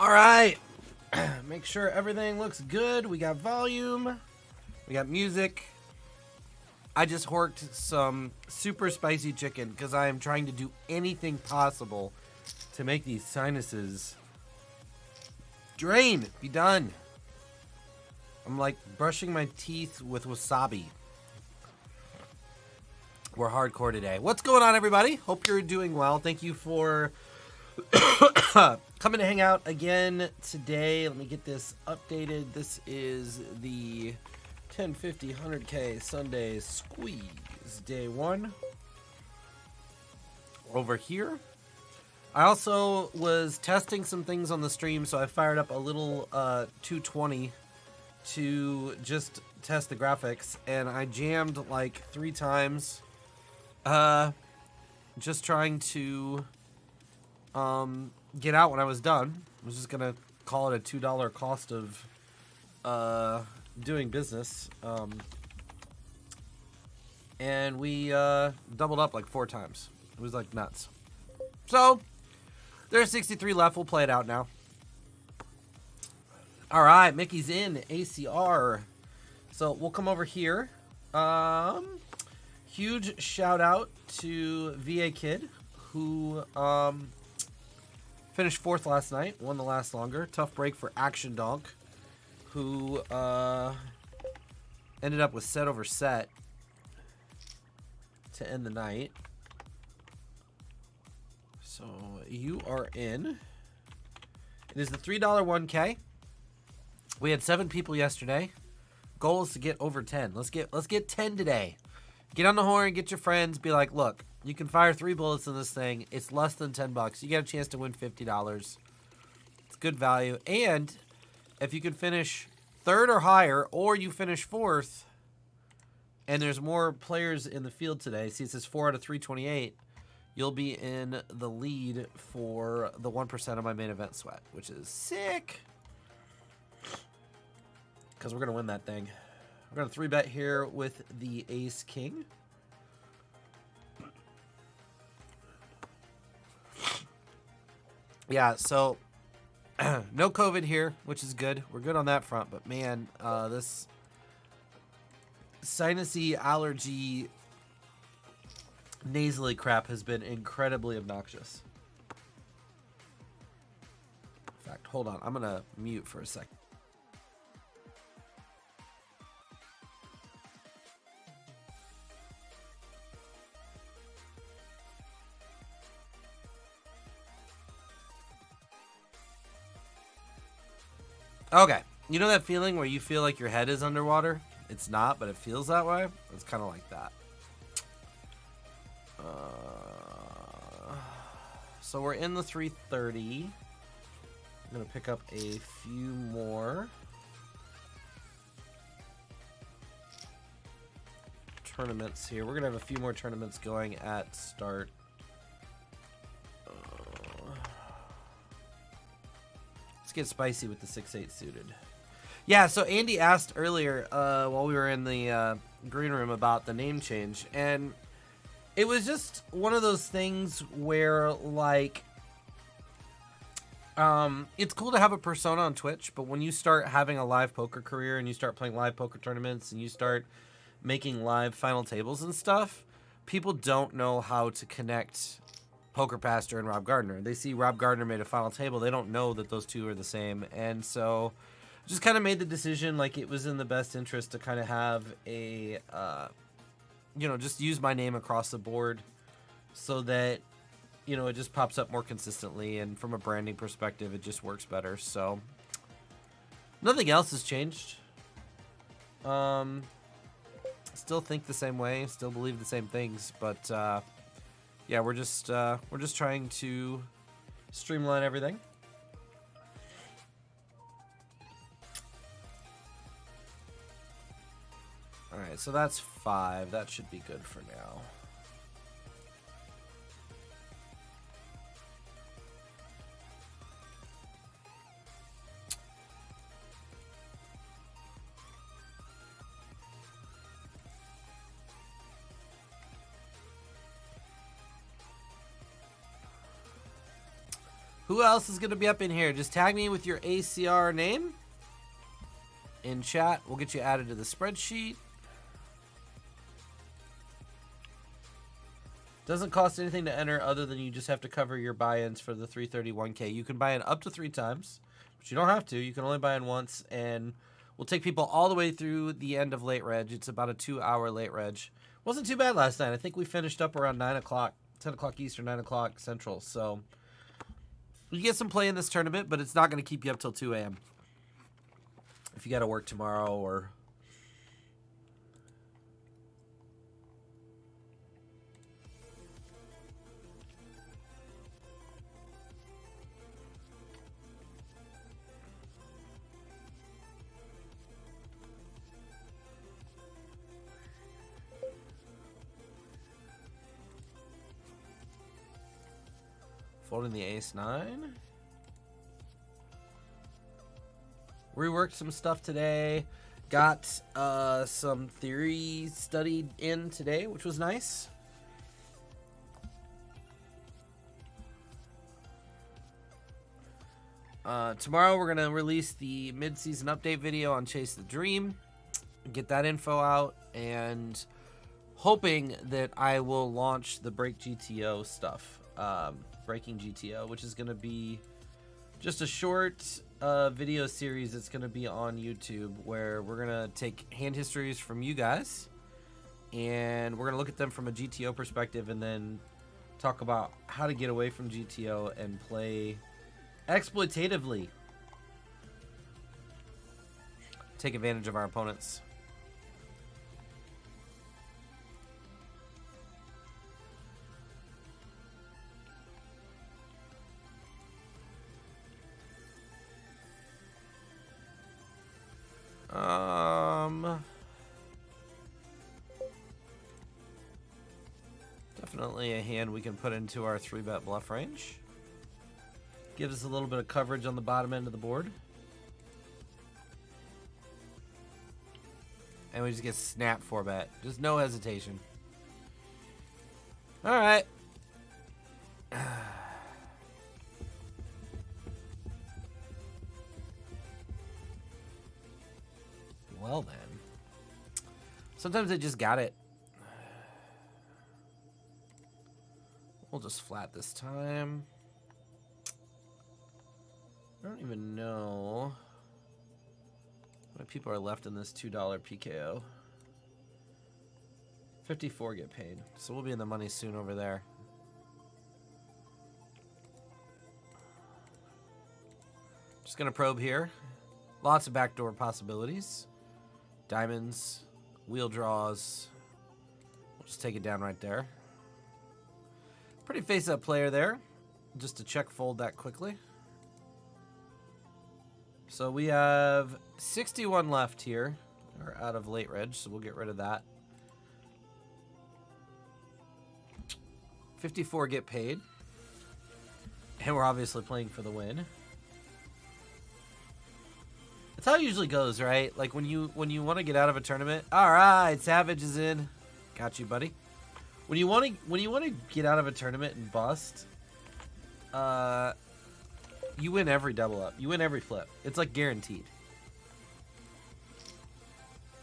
All right. Make sure everything looks good. We got volume. We got music. I just horked some super spicy chicken because I am trying to do anything possible to make these sinuses drain. Be done. I'm like brushing my teeth with wasabi. We're hardcore today. What's going on, everybody? Hope you're doing well. Thank you for coming to hang out again today. Let me get this updated. This is the 1050 100K Sunday Squeeze Day 1 over here. I also was testing some things on the stream, so I fired up a little 220 to just test the graphics, and I jammed like 3 times. Just trying to get out when I was done. I was just gonna call it a $2 cost of doing business. And we doubled up like 4 times. It was like nuts. So there's 63 left. We'll play it out now. All right, Mickey's in ACR. So we'll come over here. Huge shout out to VA Kid, who finished 4th last night, won the last longer. Tough break for Action Donk, who ended up with set over set to end the night. So you are in. It is the $3 1K. We had 7 people yesterday. Goal is to get over 10. Let's get 10 today. Get on the horn, get your friends, be like, look, you can fire 3 bullets in this thing. It's less than $10. You get a chance to win $50. It's good value. And if you can finish 3rd or higher, or you finish 4th, and there's more players in the field today, see it says 4 out of 328, you'll be in the lead for the 1% of my main event sweat, which is sick. Because we're going to win that thing. We're going to 3-bet here with the Ace King. Yeah, so no COVID here, which is good. We're good on that front. But, man, this sinusy allergy nasally crap has been incredibly obnoxious. In fact, hold on. I'm going to mute for a second. Okay, you know that feeling where you feel like your head is underwater? It's not, but it feels that way. It's kind of like that. So we're in the 330. I'm going to pick up a few more tournaments here. We're going to have a few more tournaments going at start. Get spicy with the 6-8 suited. Yeah, so Andy asked earlier while we were in the green room about the name change, and it was just one of those things where, like, it's cool to have a persona on Twitch, but when you start having a live poker career and you start playing live poker tournaments and you start making live final tables and stuff, people don't know how to connect Poker Pastor and Rob Gardner. They see Rob Gardner made a final table. They don't know that those two are the same. And so just kind of made the decision like it was in the best interest to kind of have a, just use my name across the board so that, it just pops up more consistently. And from a branding perspective, it just works better. So nothing else has changed. Still think the same way, still believe the same things, but, yeah, we're just trying to streamline everything. All right, so that's 5. That should be good for now. Who else is going to be up in here? Just tag me with your ACR name in chat. We'll get you added to the spreadsheet. Doesn't cost anything to enter other than you just have to cover your buy-ins for the 331K. You can buy in up to 3 times, but you don't have to. You can only buy in once, and we'll take people all the way through the end of late reg. It's about a 2-hour late reg. Wasn't too bad last night. I think we finished up around 9 o'clock, 10 o'clock Eastern, 9 o'clock Central. So you get some play in this tournament, but it's not going to keep you up till 2 a.m. if you got to work tomorrow or... Folding the ace-9. Reworked some stuff today. Got some theory studied in today, which was nice. Tomorrow we're going to release the mid-season update video on Chase the Dream. Get that info out, and hoping that I will launch the Break GTO stuff. Breaking GTO, which is going to be just a short video series that's going to be on YouTube, where we're going to take hand histories from you guys, and we're going to look at them from a GTO perspective, and then talk about how to get away from GTO and play exploitatively. Take advantage of our opponents. Definitely a hand we can put into our 3-bet bluff range. Gives us a little bit of coverage on the bottom end of the board. And we just get snap 4-bet. Just no hesitation. Alright. Well then. Sometimes I just got it. We'll just flat this time. I don't even know how many people are left in this $2 PKO. 54 get paid, so we'll be in the money soon over there. Just gonna probe here. Lots of backdoor possibilities. Diamonds, wheel draws. We'll just take it down right there. Pretty face-up player there. Just to check fold that quickly. So we have 61 left here. Or out of late reg, so we'll get rid of that. 54 get paid. And we're obviously playing for the win. That's how it usually goes, right? Like when you want to get out of a tournament. All right, Savage is in. Got you, buddy. When you want to get out of a tournament and bust, you win every double up. You win every flip. It's like guaranteed.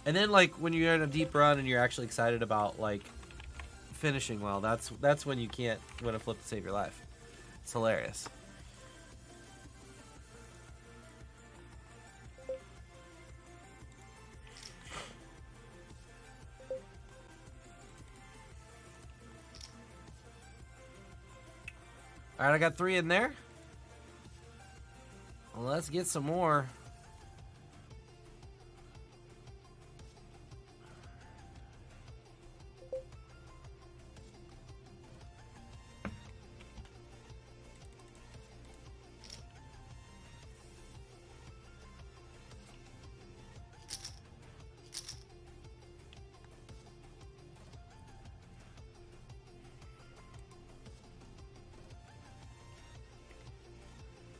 And then like when you're in a deep run and you're actually excited about like finishing well, that's when you can't win a flip to save your life. It's hilarious. All right, I got 3 in there. Well, let's get some more.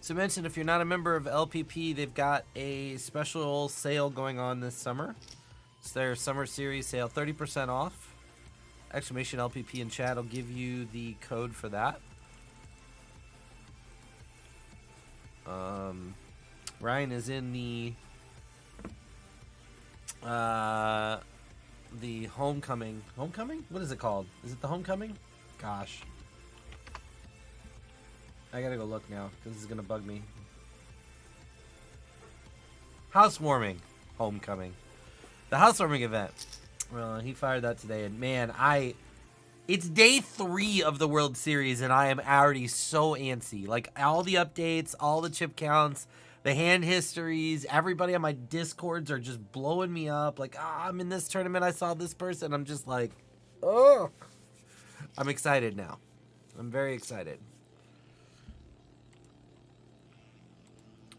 To mention, if you're not a member of LPP, they've got a special sale going on this summer. It's their summer series sale, 30% off. Exclamation LPP in chat will give you the code for that. Ryan is in the homecoming. Homecoming? What is it called? Is it the homecoming? Gosh. I gotta go look now, because this is gonna bug me. Housewarming. Homecoming. The housewarming event. Well, he fired that today, and man, it's day 3 of the World Series, and I am already so antsy. Like, all the updates, all the chip counts, the hand histories, everybody on my Discords are just blowing me up. Like, I'm in this tournament, I saw this person. I'm just like, oh. I'm excited now. I'm very excited.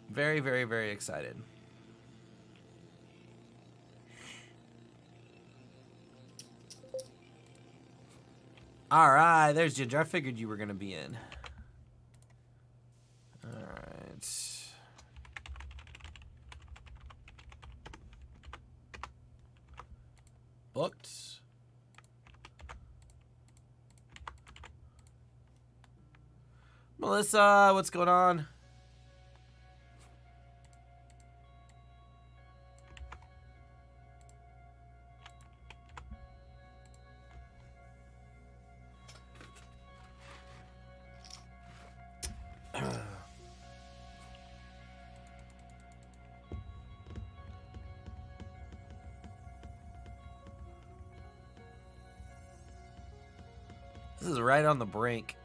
Very, very, very excited. Alright, there's Ginger. I figured you were going to be in. Alright. Booked. Melissa, what's going on? This is right on the brink.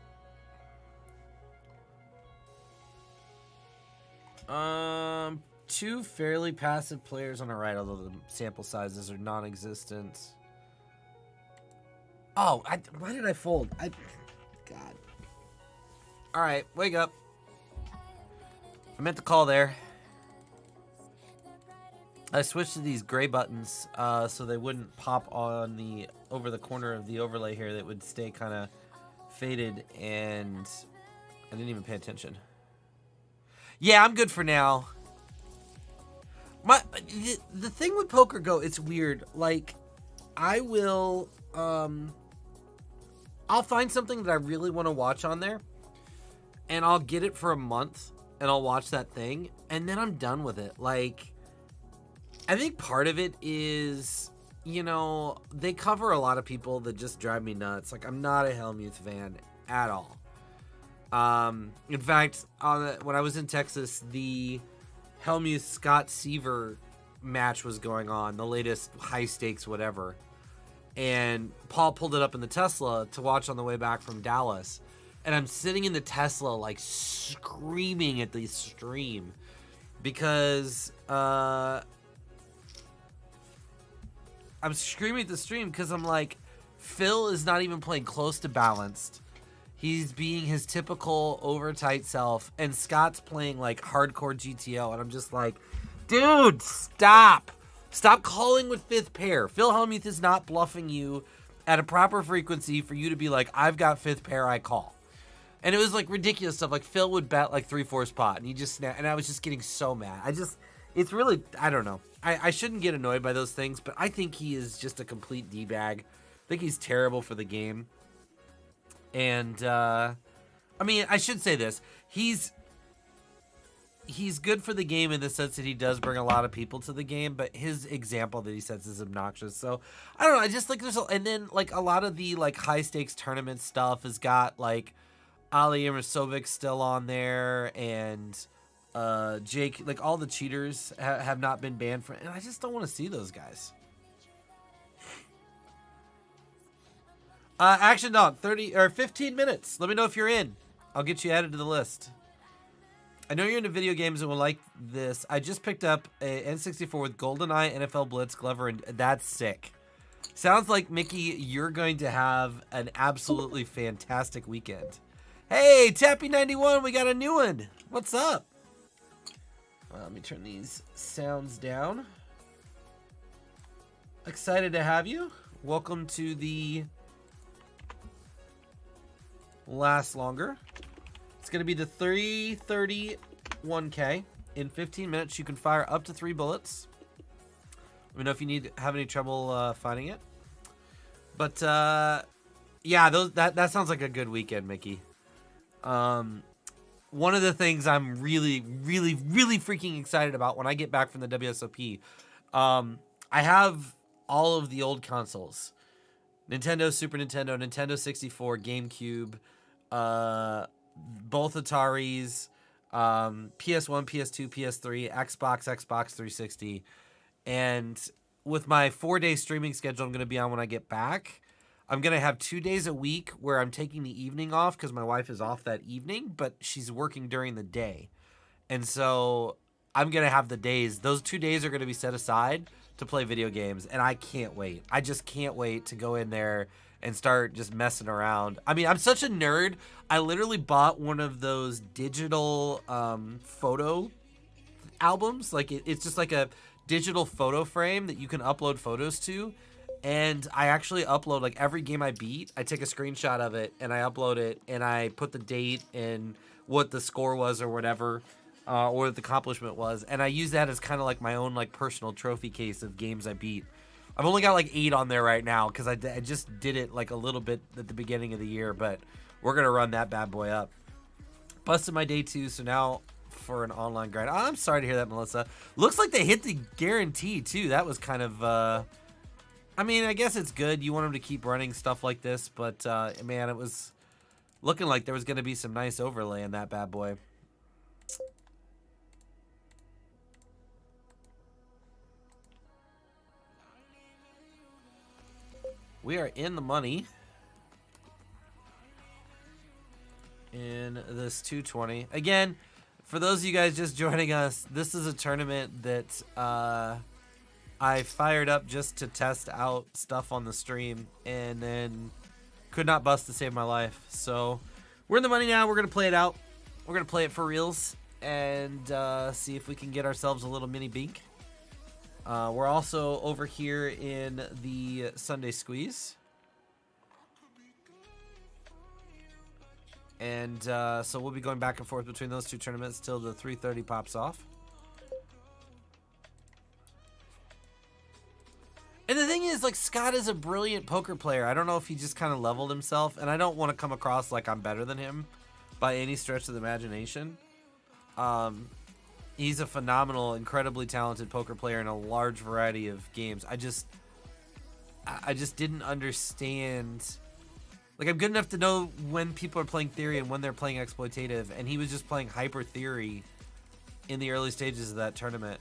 Two fairly passive players on the right, although the sample sizes are non-existent. Oh, why did I fold? God. All right, wake up. I meant to call there. I switched to these gray buttons so they wouldn't pop on the over the corner of the overlay here. That would stay kind of faded, and I didn't even pay attention. Yeah, I'm good for now. The thing with Poker Go, it's weird. Like, I will I'll find something that I really want to watch on there, and I'll get it for a month, and I'll watch that thing, and then I'm done with it. Like, I think part of it is, you know, they cover a lot of people that just drive me nuts. Like, I'm not a Helmuth fan at all. In fact, when I was in Texas, the Helmuth Scott Seaver match was going on, the latest high stakes whatever, and Paul pulled it up in the Tesla to watch on the way back from Dallas, and I'm sitting in the Tesla like screaming at the stream because I'm screaming at the stream because I'm like, Phil is not even playing close to balanced. He's being his typical over-tight self, and Scott's playing like hardcore GTO, and I'm just like, dude, stop. Stop calling with fifth pair. Phil Hellmuth is not bluffing you at a proper frequency for you to be like, I've got fifth pair, I call. And it was like ridiculous stuff. Like, Phil would bet like 3-4 spot, and he just snapped, and I was just getting so mad. It's really, I don't know. I shouldn't get annoyed by those things, but I think he is just a complete D-bag. I think he's terrible for the game. And, I mean, I should say this. He's good for the game in the sense that he does bring a lot of people to the game, but his example that he sets is obnoxious. So, I don't know. I just, like, and then, like, a lot of the, like, high-stakes tournament stuff has got, like, Ali Irasovic still on there, and, Jake, like, all the cheaters have not been banned from, and I just don't want to see those guys. Action Dog, 15 minutes. Let me know if you're in. I'll get you added to the list. I know you're into video games and will like this. I just picked up a N64 with GoldenEye, NFL Blitz, Glover, and that's sick. Sounds like, Mickey, you're going to have an absolutely fantastic weekend. Hey, Tappy91, we got a new one. What's up? Let me turn these sounds down. Excited to have you. Welcome to the Last Longer. It's going to be the 331K. In 15 minutes, you can fire up to 3 bullets. Let me know if you have any trouble finding it. But, yeah, that sounds like a good weekend, Mickey. one of the things I'm really, really, really freaking excited about when I get back from the WSOP, I have all of the old consoles. Nintendo, Super Nintendo, Nintendo 64, GameCube, both Ataris, PS1, PS2, PS3, Xbox 360. And with my 4-day streaming schedule I'm going to be on when I get back, I'm going to have 2 days a week where I'm taking the evening off because my wife is off that evening, but she's working during the day. And so I'm going to have the days. Those 2 days are going to be set aside to play video games, and I can't wait. I just can't wait to go in there and start just messing around. I mean, I'm such a nerd. I literally bought one of those digital photo albums. Like, it's just like a digital photo frame that you can upload photos to. And I actually upload, like, every game I beat, I take a screenshot of it, and I upload it, and I put the date and what the score was or whatever. Or what the accomplishment was, and I use that as kind of like my own like personal trophy case of games I beat. I've only got like 8 on there right now because I just did it like a little bit at the beginning of the year, but we're gonna run that bad boy up. Busted my day 2, so now for an online grind. Oh, I'm sorry to hear that, Melissa. Looks like they hit the guarantee too. That was kind of, I mean, I guess it's good. You want them to keep running stuff like this, but man, it was looking like there was gonna be some nice overlay in that bad boy. We are in the money in this 220. Again, for those of you guys just joining us, this is a tournament that I fired up just to test out stuff on the stream and then could not bust to save my life. So we're in the money now. We're going to play it out. We're going to play it for reals and see if we can get ourselves a little mini bink. We're also over here in the Sunday Squeeze. And so we'll be going back and forth between those two tournaments till the 3:30 pops off. And the thing is, like, Scott is a brilliant poker player. I don't know if he just kind of leveled himself, and I don't want to come across like I'm better than him by any stretch of the imagination. He's a phenomenal, incredibly talented poker player in a large variety of games. I just didn't understand. Like, I'm good enough to know when people are playing theory and when they're playing exploitative, and he was just playing hyper theory in the early stages of that tournament.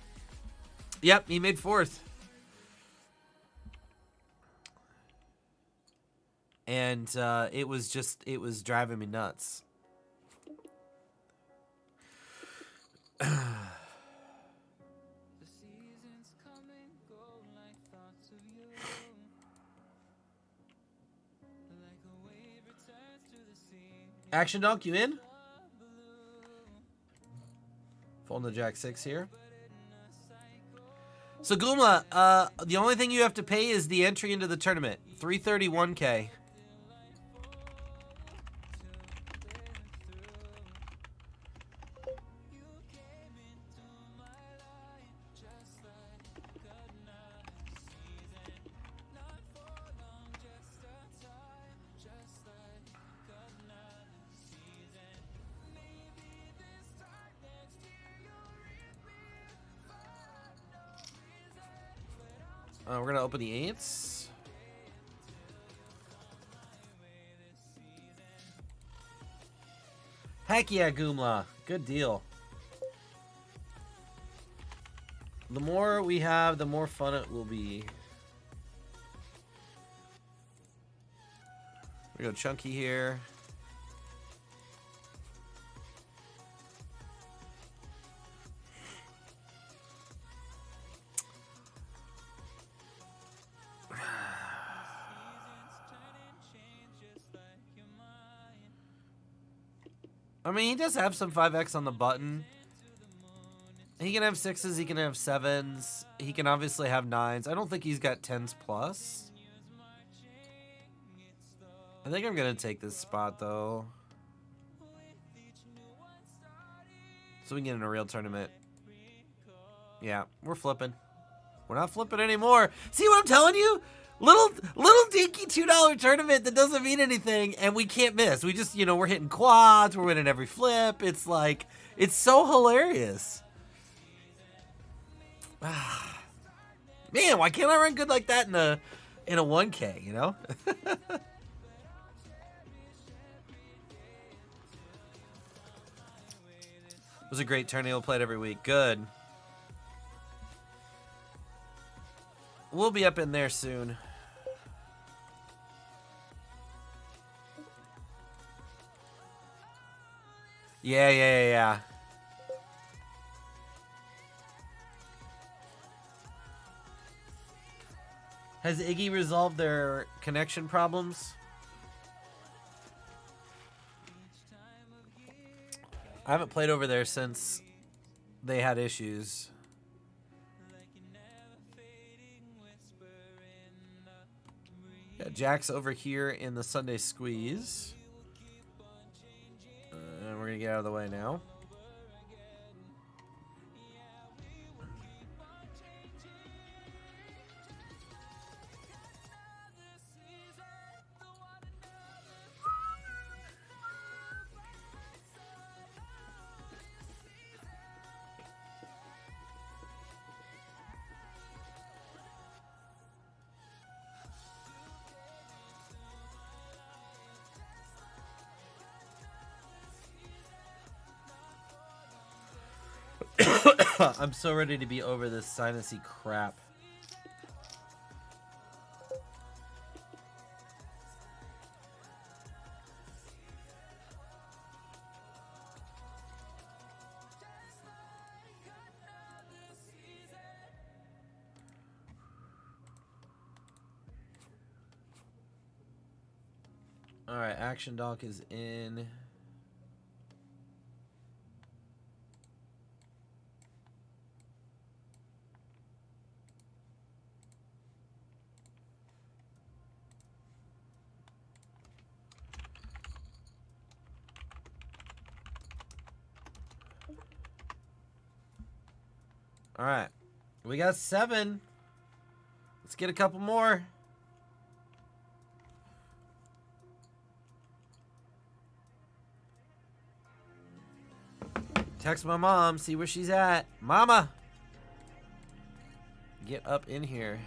Yep, he made 4th. And it was driving me nuts. Action Dunk, you in? Folding the Jack 6 here. So Goomla, the only thing you have to pay is the entry into the tournament. 331K. We're going to open the 8s. Heck yeah, Goomla. Good deal. The more we have, the more fun it will be. We go Chunky here. I mean, he does have some 5x on the button. He can have 6s, he can have 7s. He can obviously have 9s. I don't think he's got 10s plus. I think I'm going to take this spot, though. So we can get in a real tournament. Yeah, we're flipping. We're not flipping anymore. See what I'm telling you? Little dinky $2 tournament that doesn't mean anything, and we can't miss. We just, we're hitting quads, we're winning every flip. It's like, it's so hilarious. Man, why can't I run good like that in a 1K, you know? It was a great tournament. We'll play it every week. Good. We'll be up in there soon. Yeah. Has Iggy resolved their connection problems? I haven't played over there since they had issues. Yeah, Jack's over here in the Sunday Squeeze. And we're going to get out of the way now. I'm so ready to be over this sinusy crap. All right, Action Doc is in. All right, we got 7. Let's get a couple more. Text my mom, see where she's at. Mama, get up in here.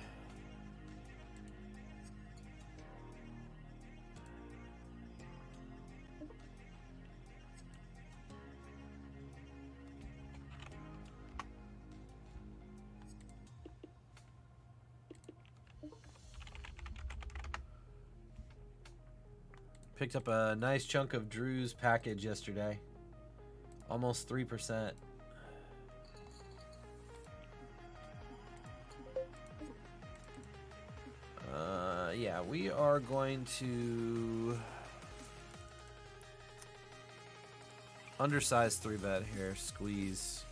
Picked up a nice chunk of Drew's package yesterday. Almost 3%. Yeah, we are going to undersized 3-bet here. Squeeze.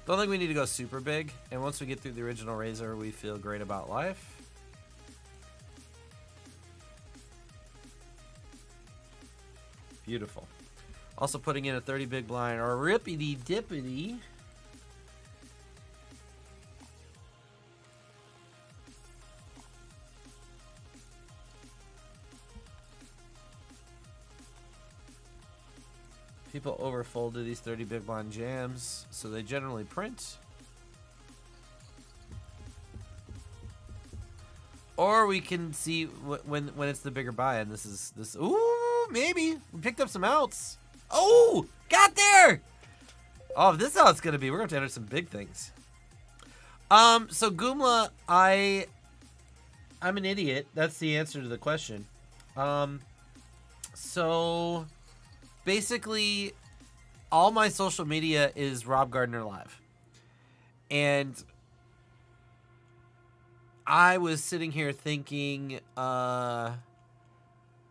Don't think we need to go super big. And once we get through the original razor, we feel great about life. Beautiful. Also putting in a 30 big blind or rippity dippity. People overfold to these 30 big blind jams, so they generally print. Or we can see when it's the bigger buy, and this is this. Ooh, maybe we picked up some outs. Oh, got there. Oh, this is how it's gonna be. We're going to enter some big things. So Goomla, I'm an idiot. That's the answer to the question. So basically, all my social media is Rob Gardner Live, and I was sitting here thinking,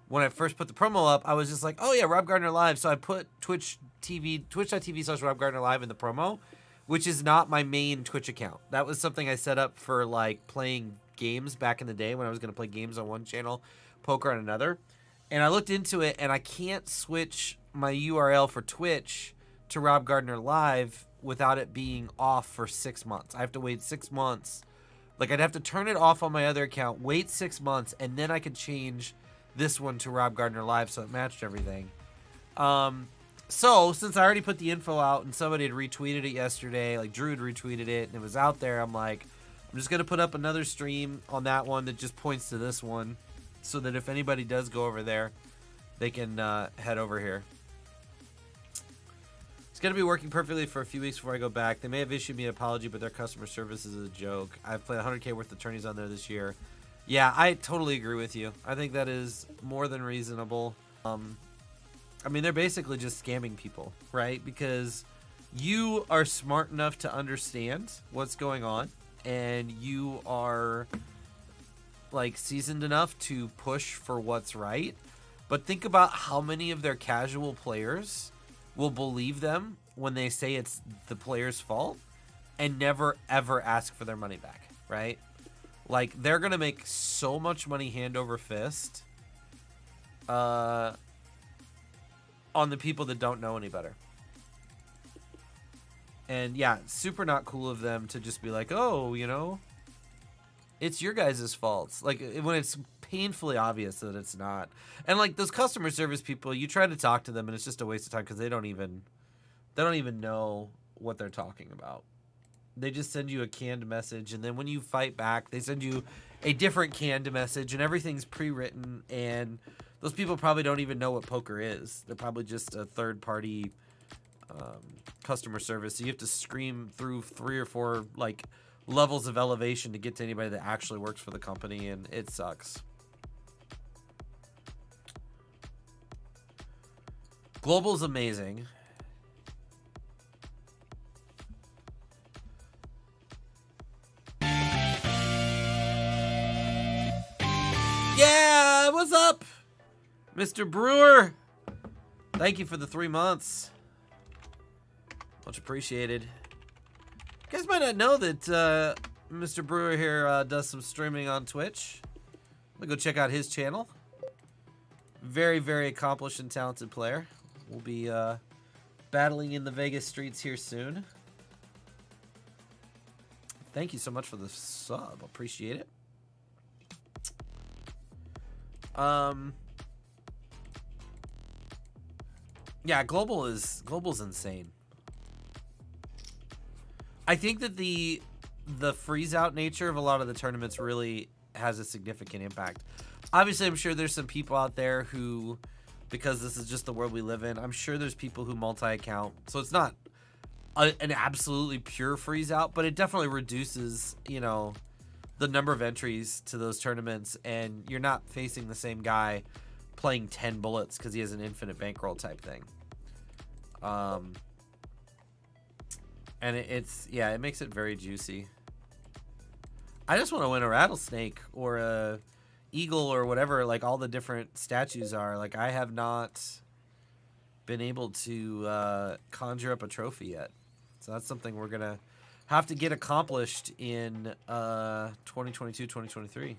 when I first put the promo up, I was just like, oh yeah, Rob Gardner Live. So I put twitch.tv/Rob Gardner Live in the promo, which is not my main Twitch account. That was something I set up for like playing games back in the day when I was going to play games on one channel, poker on another. And I looked into it, and I can't switch my URL for Twitch to Rob Gardner Live without it being off for 6 months. I have to wait 6 months Like, I'd have to turn it off on my other account, wait 6 months, and then I could change this one to Rob Gardner Live so it matched everything. So, since I already put the info out and somebody had retweeted it yesterday, like Drew had retweeted it, and it was out there, I'm like, I'm just going to put up another stream on that one that just points to this one so that if anybody does go over there, they can head over here. It's going to be working perfectly for a few weeks before I go back. They may have issued me an apology, but their customer service is a joke. I've played 100K worth of tourneys on there this year. Yeah, I totally agree with you. I think that is more than reasonable. I mean, they're basically just scamming people, right? Because you are smart enough to understand what's going on, and you are, like, seasoned enough to push for what's right. But think about how many of their casual players will believe them when they say it's the player's fault and never ever ask for their money back, right? Like, they're gonna make so much money hand over fist on the people that don't know any better. And yeah, super not cool of them to just be like, oh, you know, it's your guys' faults. Like, when it's painfully obvious that it's not. And like, those customer service people, you try to talk to them and it's just a waste of time because they don't even know what they're talking about. They just send you a canned message, and then when you fight back, they send you a different canned message, and everything's pre-written, and those people probably don't even know what poker is. They're probably just a third-party customer service. So you have to scream through 3 or 4 like levels of elevation to get to anybody that actually works for the company, and it sucks. Global's amazing. Yeah, what's up, Mr. Brewer? Thank you for the 3 months. Much appreciated. You guys might not know that Mr. Brewer here does some streaming on Twitch. I'm gonna go check out his channel. Very, very accomplished and talented player. We'll be battling in the Vegas streets here soon. Thank you so much for the sub. Appreciate it. Yeah, Global's insane. I think that the freeze out nature of a lot of the tournaments really has a significant impact. Obviously, I'm sure there's some people out there who, because this is just the world we live in, I'm sure there's people who multi-account. So it's not an absolutely pure freeze out, but it definitely reduces, you know, the number of entries to those tournaments, and you're not facing the same guy playing 10 bullets because he has an infinite bankroll type thing. And it makes it very juicy. I just want to win a rattlesnake or a eagle or whatever, like all the different statues are. Like, I have not been able to conjure up a trophy yet. So that's something we're going to have to get accomplished in 2022, 2023.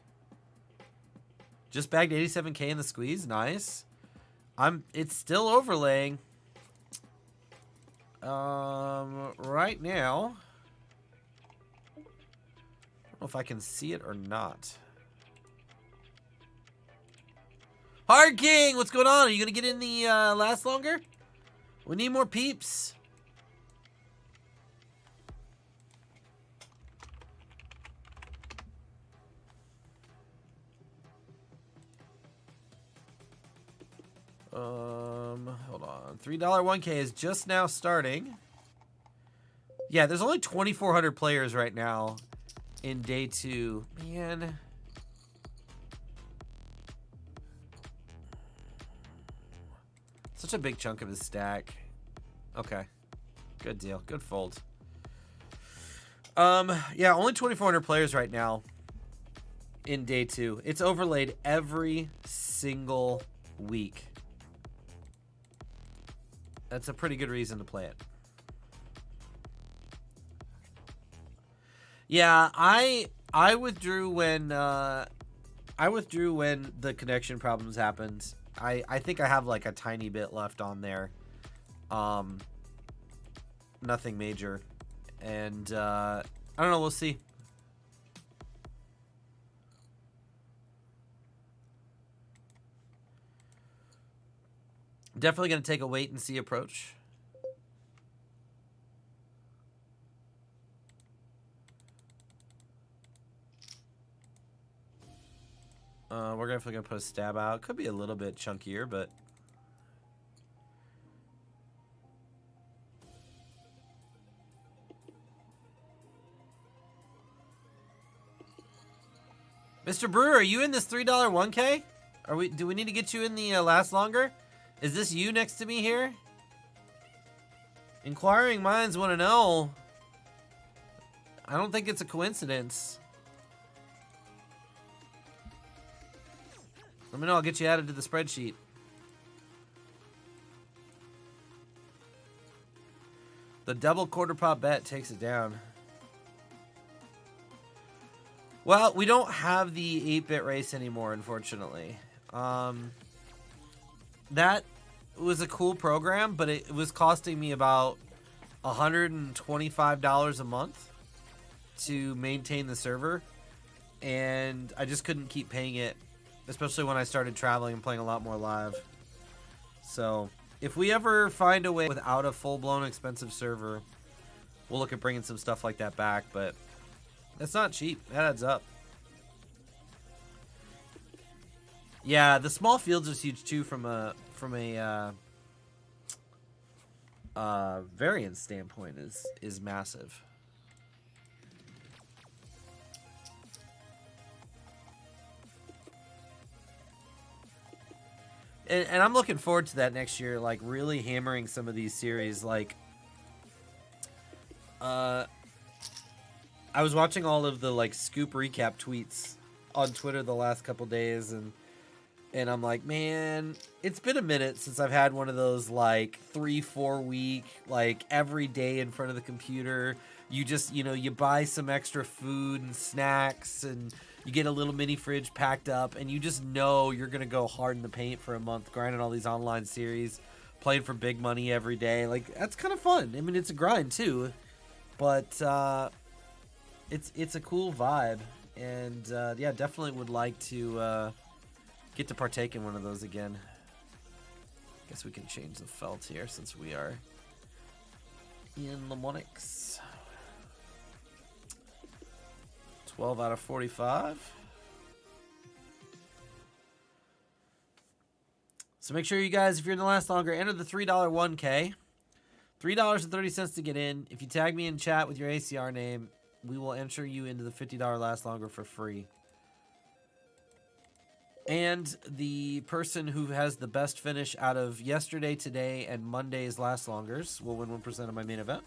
Just bagged 87K in the squeeze. Nice. It's still overlaying. Right now, I don't know if I can see it or not. Hard King, what's going on? Are you gonna get in the last longer? We need more peeps. Hold on. $3 1K is just now starting. Yeah, there's only 2,400 players right now in day 2. Man. Such a big chunk of his stack. Okay. Good deal. Good fold. Yeah, only 2,400 players right now in day 2. It's overlaid every single week. That's a pretty good reason to play it. Yeah, I withdrew when the connection problems happened. I think I have like a tiny bit left on there. Nothing major. And I don't know, we'll see. Definitely going to take a wait and see approach. We're definitely going to put a stab out. Could be a little bit chunkier, but... Mr. Brewer, are you in this $3 1K? Do we need to get you in the last longer? Is this you next to me here? Inquiring minds want to know. I don't think it's a coincidence. Let me know, I'll get you added to the spreadsheet. The double quarter pop bet takes it down. Well, we don't have the 8-bit race anymore, unfortunately. That was a cool program, but it was costing me about $125 a month to maintain the server, and I just couldn't keep paying it, especially when I started traveling and playing a lot more live. So if we ever find a way without a full-blown expensive server, we'll look at bringing some stuff like that back, but that's not cheap. That adds up. Yeah, the small fields is huge too from a variance standpoint is massive. And I'm looking forward to that next year, like really hammering some of these series. Like, I was watching all of the like scoop recap tweets on Twitter the last couple days, and I'm like, man, it's been a minute since I've had one of those like 3-4 week, like every day in front of the computer. You just, you buy some extra food and snacks, and you get a little mini fridge packed up, and you just know you're going to go hard in the paint for a month, grinding all these online series, playing for big money every day. Like, that's kind of fun. I mean, it's a grind too, but it's a cool vibe. And yeah, definitely would like to get to partake in one of those again. Guess we can change the felt here since we are in the Monix. 12 out of 45. So make sure you guys, if you're in the last longer, enter the $3 1K. $3.30 to get in. If you tag me in chat with your ACR name, we will enter you into the $50 last longer for free. And the person who has the best finish out of yesterday, today, and Monday's last longers will win 1% of my main event.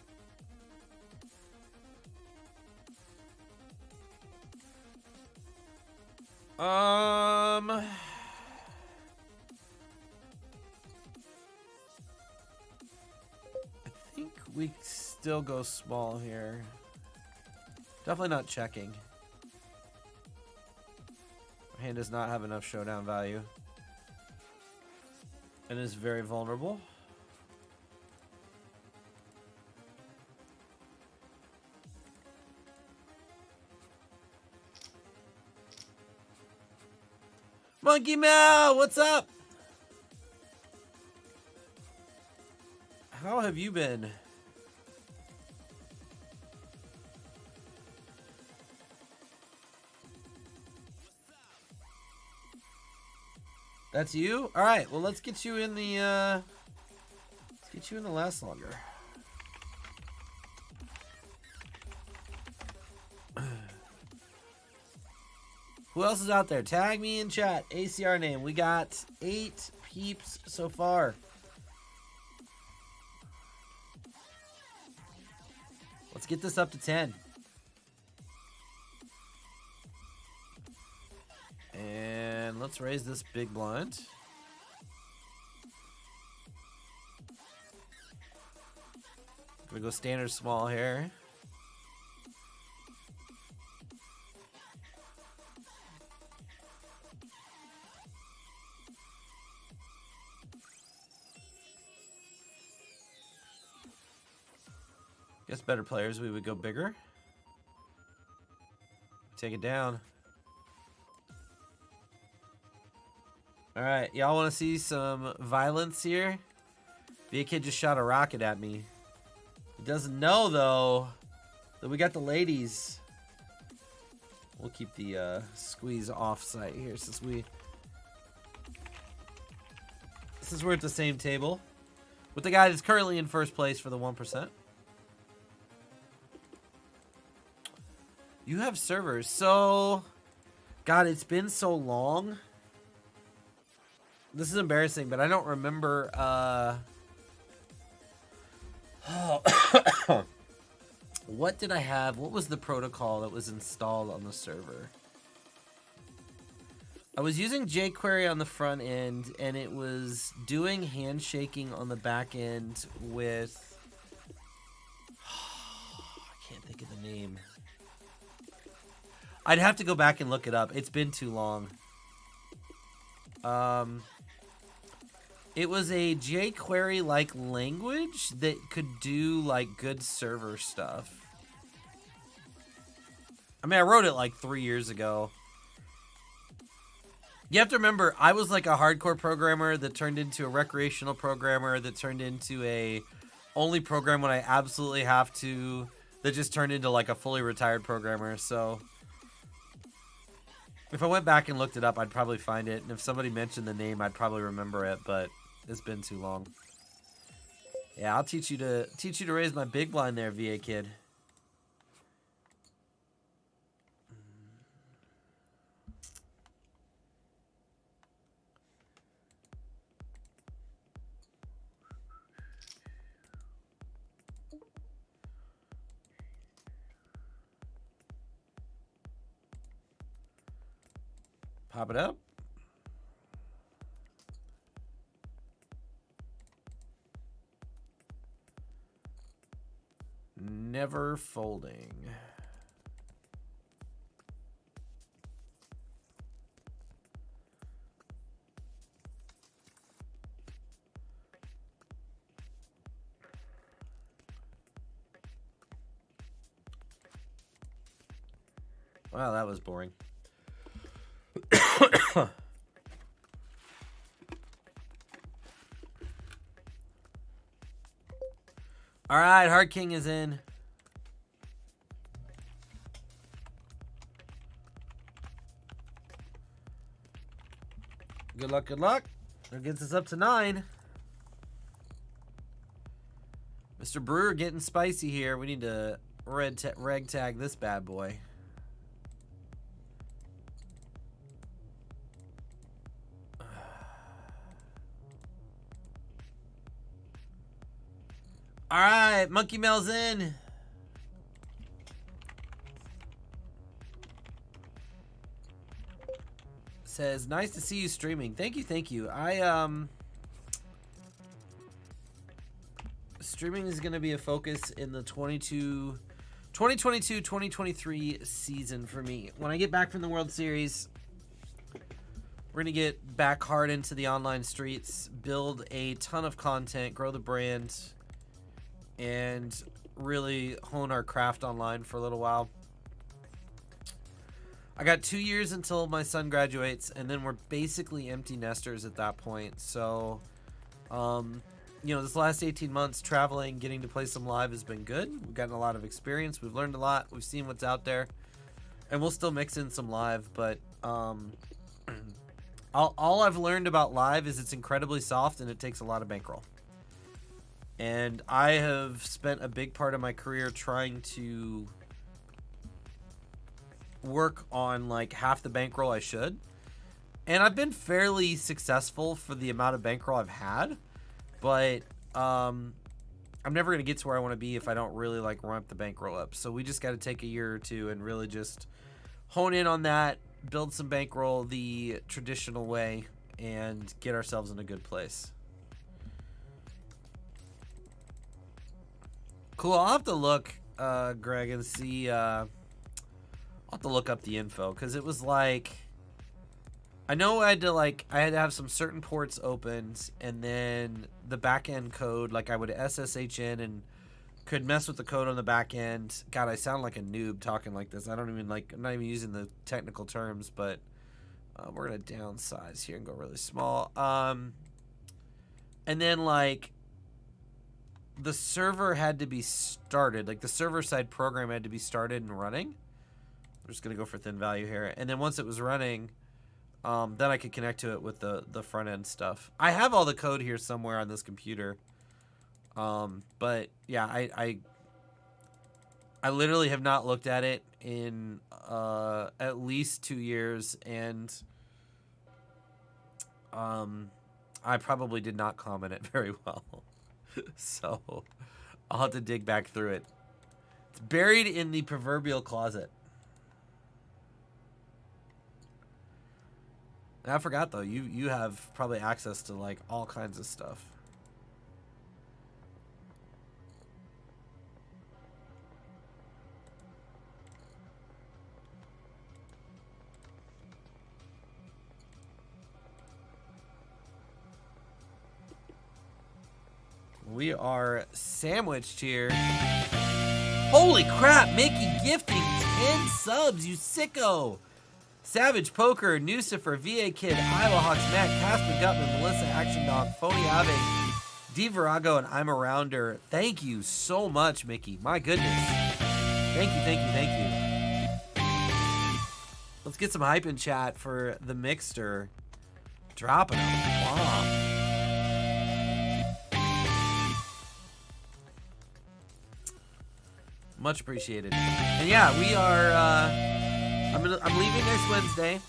I think we still go small here. Definitely not checking. My hand does not have enough showdown value. And is very vulnerable. Monkey Meow, what's up? How have you been? That's you? All right. Well, let's get you in the last longer. Who else is out there? Tag me in chat. ACR name. We got 8 peeps so far. Let's get this up to 10. And let's raise this big blind. Gonna go standard small here. Guess better players, we would go bigger. Take it down. All right, y'all want to see some violence here? The kid just shot a rocket at me. He doesn't know though that we got the ladies. We'll keep the squeeze off site here since we're at the same table with the guy that's currently in first place for the 1%. You have servers, so God, it's been so long. This is embarrassing, but I don't remember what did I have? What was the protocol that was installed on the server? I was using jQuery on the front end, and it was doing handshaking on the back end with... I can't think of the name. I'd have to go back and look it up. It's been too long. It was a jQuery-like language that could do, like, good server stuff. I mean, I wrote it, like, 3 years ago. You have to remember, I was, like, a hardcore programmer that turned into a recreational programmer that turned into a only program when I absolutely have to, that just turned into, like, a fully retired programmer, so... If I went back and looked it up, I'd probably find it, and if somebody mentioned the name, I'd probably remember it, but it's been too long. Yeah, I'll teach you to raise my big blind there, VA kid. Pop it up. Never folding. Wow, that was boring. All right, Hard King is in. Good luck, good luck. That gets us up to 9. Mr. Brewer getting spicy here. We need to reg tag this bad boy. All right, Monkey Mel's in. Says, nice to see you streaming. Thank you, thank you. Streaming is going to be a focus in the 2022-2023 season for me. When I get back from the World Series, we're going to get back hard into the online streets, build a ton of content, grow the brand, and really hone our craft online for a little while. I got 2 years until my son graduates, and then we're basically empty nesters at that point. So, you know, this last 18 months traveling, getting to play some live has been good. We've gotten a lot of experience. We've learned a lot. We've seen what's out there, and we'll still mix in some live. But all I've learned about live is it's incredibly soft and it takes a lot of bankroll. And I have spent a big part of my career trying to work on like half the bankroll I should. And I've been fairly successful for the amount of bankroll I've had. But I'm never going to get to where I want to be if I don't really like ramp the bankroll up. So we just got to take a year or two and really just hone in on that, build some bankroll the traditional way, and get ourselves in a good place. Cool. I'll have to look, Greg, and see. I'll have to look up the info because it was like, I know I had to have some certain ports opened, and then the back end code, like I would SSH in and could mess with the code on the back end. God, I sound like a noob talking like this. I don't even I'm not even using the technical terms, but We're going to downsize here and go really small. And then, like, the server had to be started. Like, the server-side program had to be started and running. We're just going to go for thin value here. And then once it was running, then I could connect to it with the front-end stuff. I have all the code here somewhere on this computer. But, yeah, I literally have not looked at it in at least 2 years, and I probably did not comment it very well. So I'll have to dig back through it. It's buried in the proverbial closet. And I forgot, though, you have probably access to, like, all kinds of stuff. We are sandwiched here. Holy crap, Mickey gifting 10 subs, you sicko. Savage Poker, Nucifer, VA Kid, Iowa Hawks, Matt, Casper Gutman, Melissa Action Dog, Phony Ave, D Virago, and I'm a Rounder. Thank you so much, Mickey. My goodness. Thank you, thank you, thank you. Let's get some hype in chat for the Mixter dropping a bomb. Much appreciated. And yeah, we are I'm leaving next Wednesday.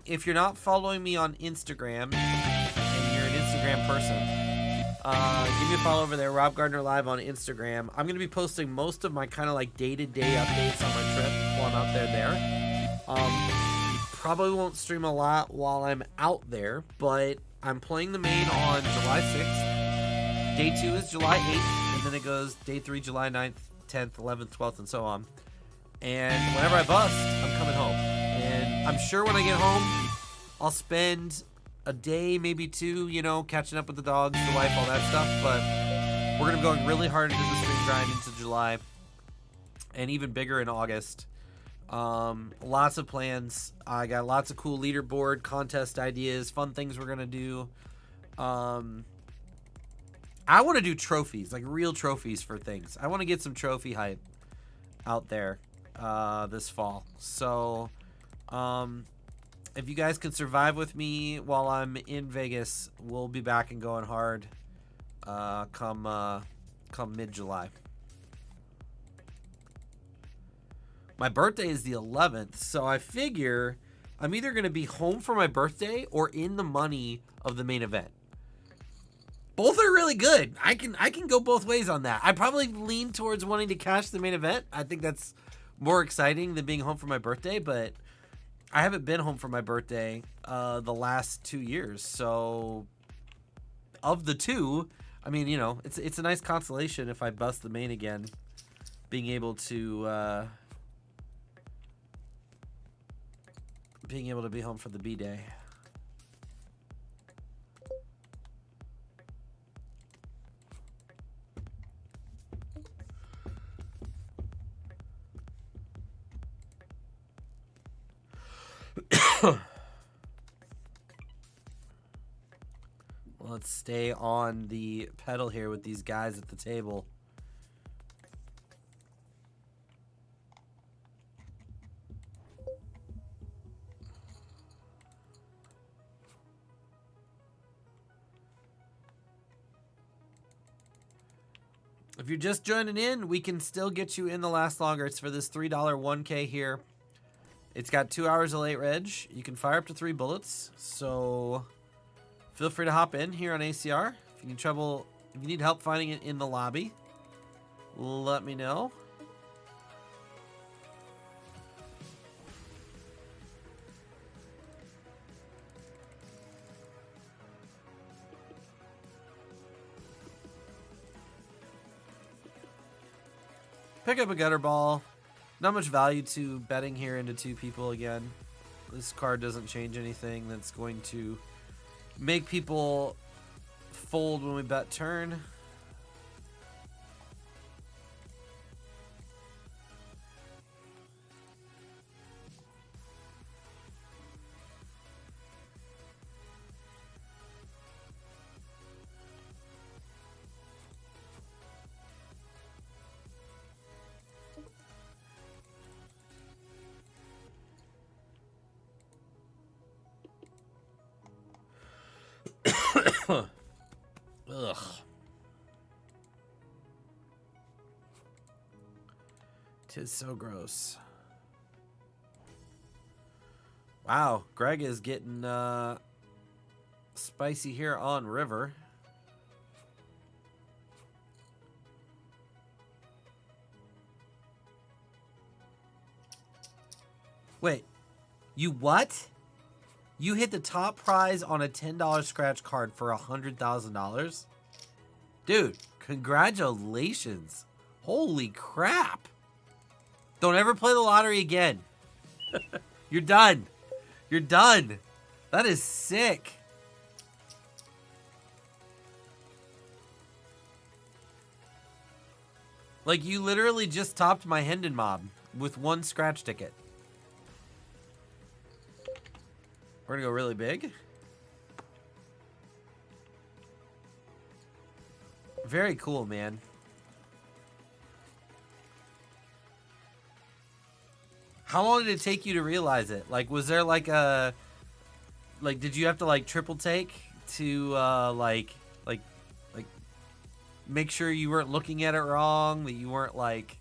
If you're not following me on Instagram and you're an Instagram person, give me a follow over there, Rob Gardner Live on Instagram. I'm gonna be posting most of my kind of like day-to-day updates on my trip while I'm out there. Probably won't stream a lot while I'm out there, but I'm playing the main on July 6th. Day 2 is July 8th. And then it goes day 3, July 9th, 10th, 11th, 12th, and so on. And whenever I bust, I'm coming home. And I'm sure when I get home, I'll spend a day, maybe 2, you know, catching up with the dogs, the wife, all that stuff. But we're going to be going really hard into the stream grind into July. And even bigger in August. Lots of plans. I got lots of cool leaderboard, contest ideas, fun things we're going to do. I want to do trophies, like real trophies for things. I want to get some trophy hype out there this fall. So if you guys can survive with me while I'm in Vegas, we'll be back and going hard come mid-July. My birthday is the 11th, so I figure I'm either going to be home for my birthday or in the money of the main event. Both are really good. I can go both ways on that. I probably lean towards wanting to cash the main event. I think that's more exciting than being home for my birthday, but I haven't been home for my birthday the last 2 years. So of the two, I mean, you know, it's a nice consolation if I bust the main again, being able to be home for the B-Day. Let's stay on the pedal here with these guys at the table. If you're just joining in, we can still get you in the last longer. It's for this $3 1K here. It's got 2 hours of late reg. You can fire up to 3 bullets. So feel free to hop in here on ACR. If you need help finding it in the lobby, let me know. Pick up a gutter ball. Not much value to betting here into 2 people again. This card doesn't change anything that's going to make people fold when we bet turn. Ugh. Tis so gross. Wow, Greg is getting spicy here on river. Wait, you what? You hit the top prize on a $10 scratch card for $100,000? Dude, congratulations. Holy crap. Don't ever play the lottery again. You're done. You're done. That is sick. Like, you literally just topped my Hendon mob with one scratch ticket. We're gonna go really big. Very cool, man. How long did it take you to realize it? Like, was there like a... Like, did you have to like triple take to like make sure you weren't looking at it wrong, that you weren't like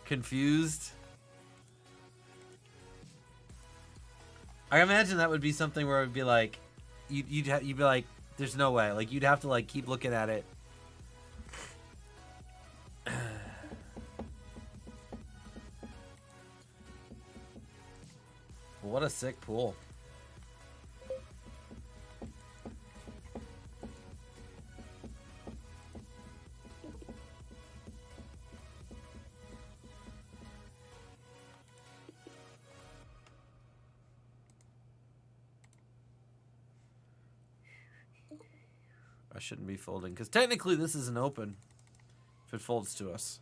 confused? I imagine that would be something where it would be like, you'd be like, there's no way. Like, you'd have to like keep looking at it. What a sick pool. I shouldn't be folding, because technically this isn't open if it folds to us.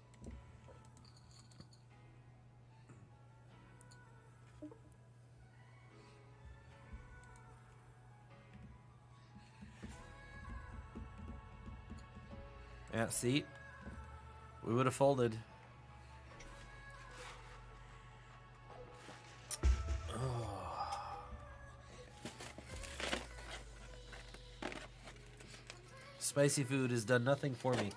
Yeah, see? We would have folded. Spicy food has done nothing for me.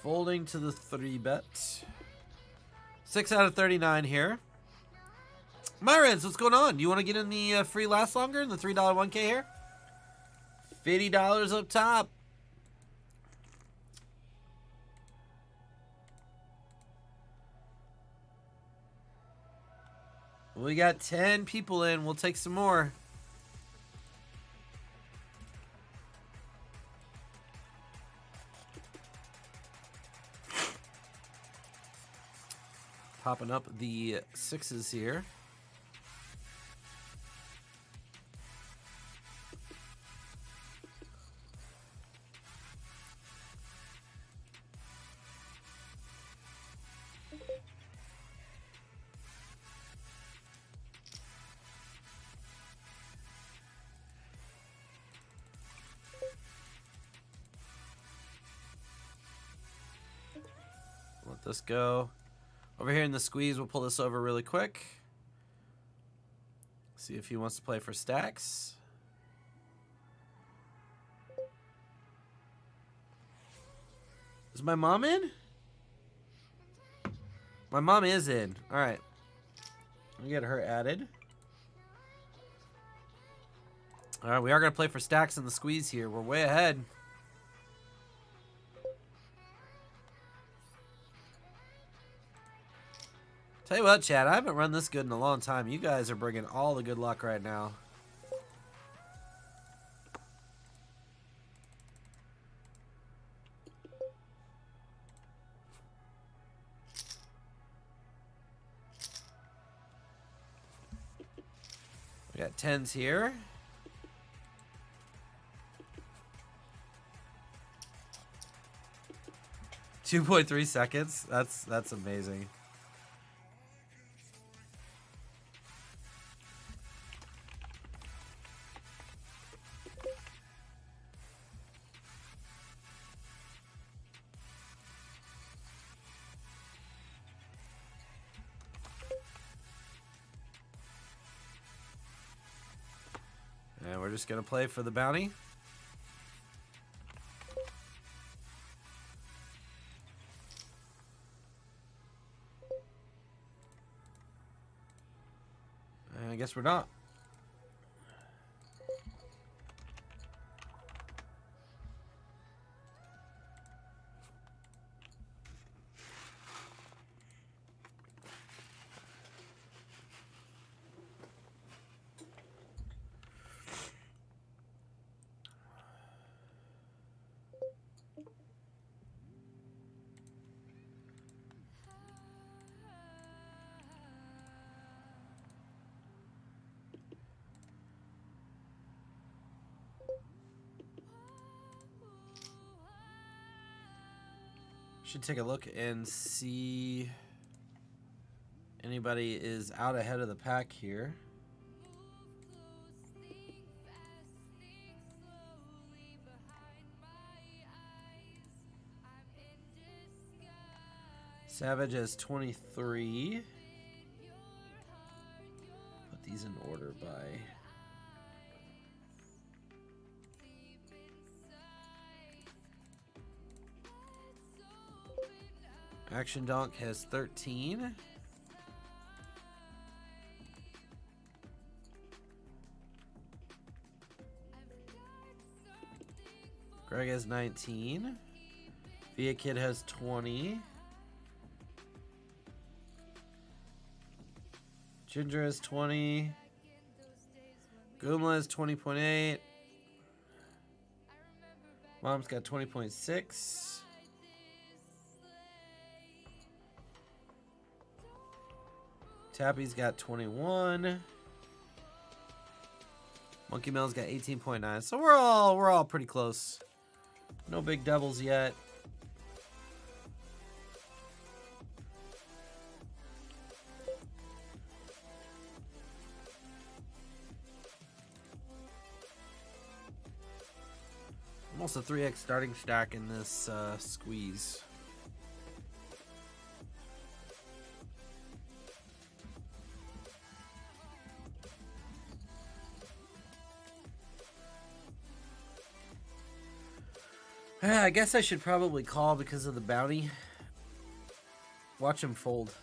Folding to the 3-bet. 6 out of 39 here. Myrens, what's going on? You want to get in the free last longer in the $3 1K here? $50 up top. We got 10 people in. We'll take some more. Popping up the 6s here. Let this go. Over here in the squeeze, we'll pull this over really quick. See if he wants to play for stacks. Is my mom in? My mom is in. All right. Let me get her added. All right, we are going to play for stacks in the squeeze here. We're way ahead. Tell you what, Chad, I haven't run this good in a long time. You guys are bringing all the good luck right now. We got 10s here. 2.3 seconds. That's amazing. just going to play for the bounty. I guess we're not. Should take a look and see anybody is out ahead of the pack here. Savage has 23. Put these in order by... Action Donk has 13. Greg has 19. Via Kid has 20. Ginger has 20. Goomla has 20.8. Mom's got 20.6. Tappy's got 21. Monkey Mell's got 18.9. So we're all pretty close. No big doubles yet. Almost a 3x starting stack in this squeeze. I guess I should probably call because of the bounty. Watch him fold.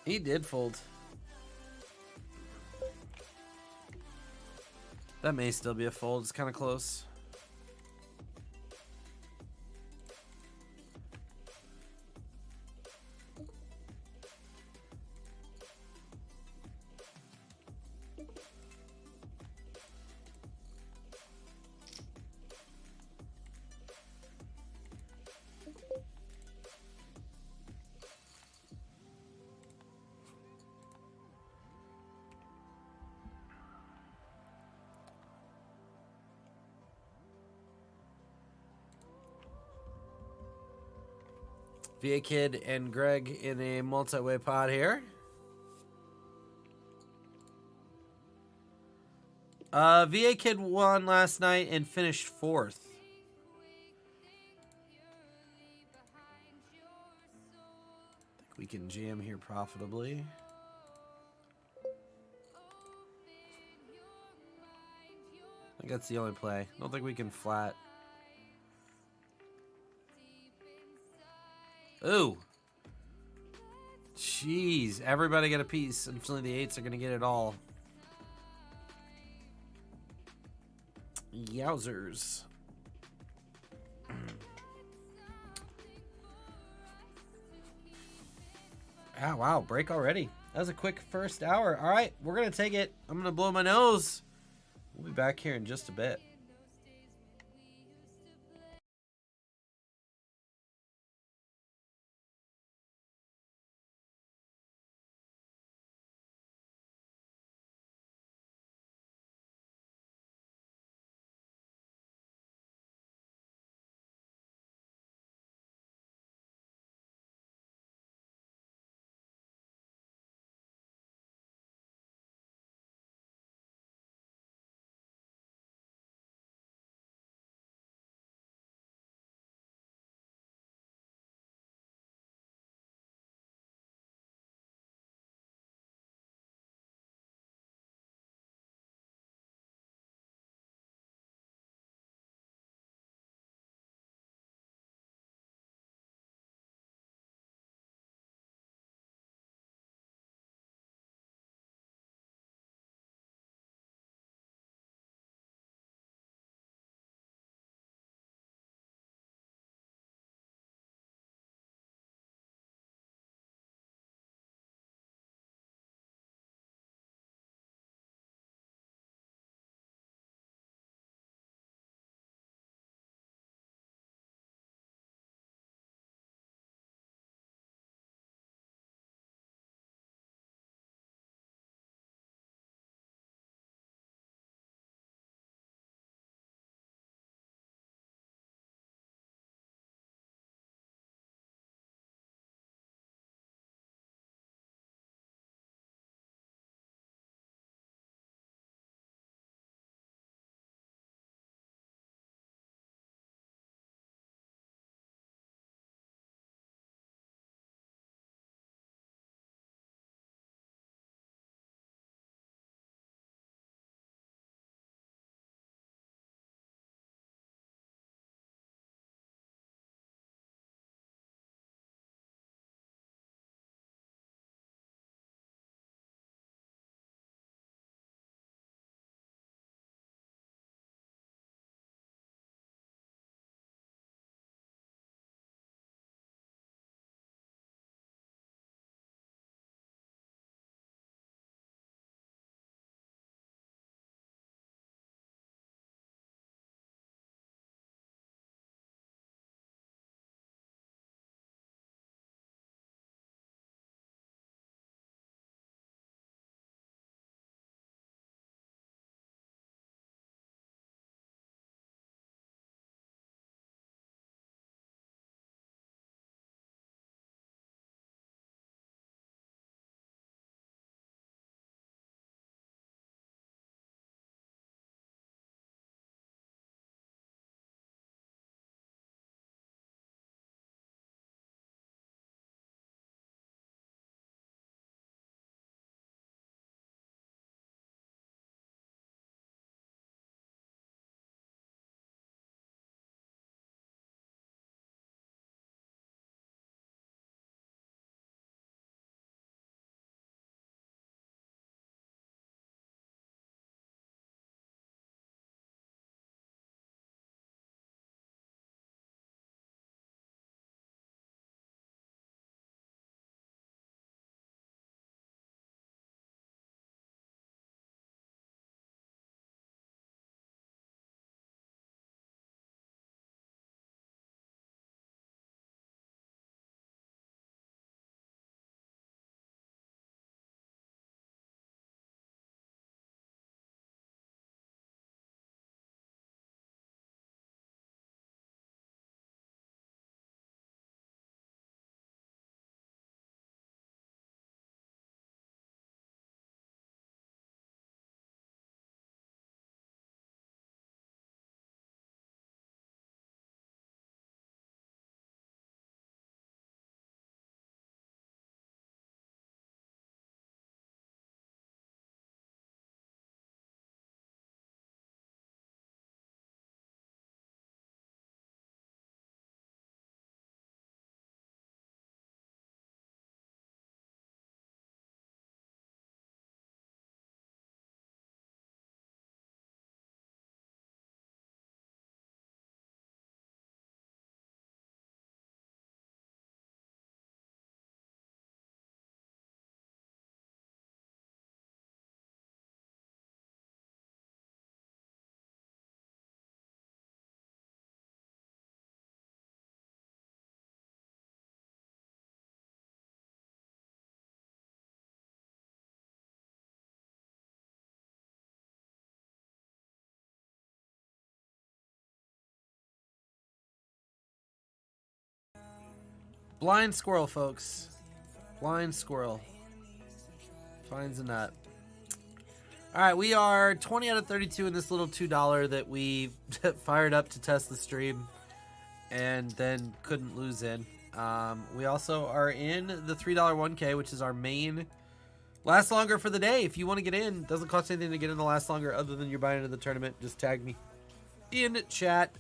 He did fold. That may still be a fold. It's kind of close. VA Kid and Greg in a multi-way pod here. VA Kid won last night and finished 4th. I think we can jam here profitably. I think that's the only play. I don't think we can flat. Ooh. Jeez. Everybody get a piece. Unfortunately, the 8s are going to get it all. Yowzers. Ah, wow. Break already. That was a quick first hour. All right. We're going to take it. I'm going to blow my nose. We'll be back here in just a bit. Blind squirrel, folks. Blind squirrel. Finds a nut. All right, we are 20 out of 32 in this little $2 that we fired up to test the stream and then couldn't lose in. We also are in the $3 1K, which is our main last longer for the day. If you want to get in, doesn't cost anything to get in the last longer other than you're buying into the tournament. Just tag me in chat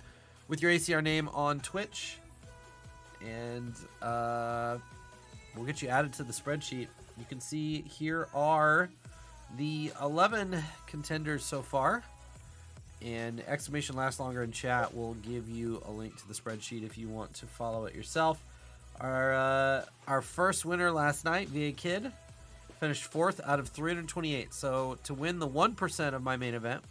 with your ACR name on Twitch, and we'll get you added to the spreadsheet. You can see here are the 11 contenders so far, and exclamation last longer in chat will give you a link to the spreadsheet if you want to follow it yourself. Our first winner last night, VA Kid, finished 4th out of 328. So to win the 1% of my main event,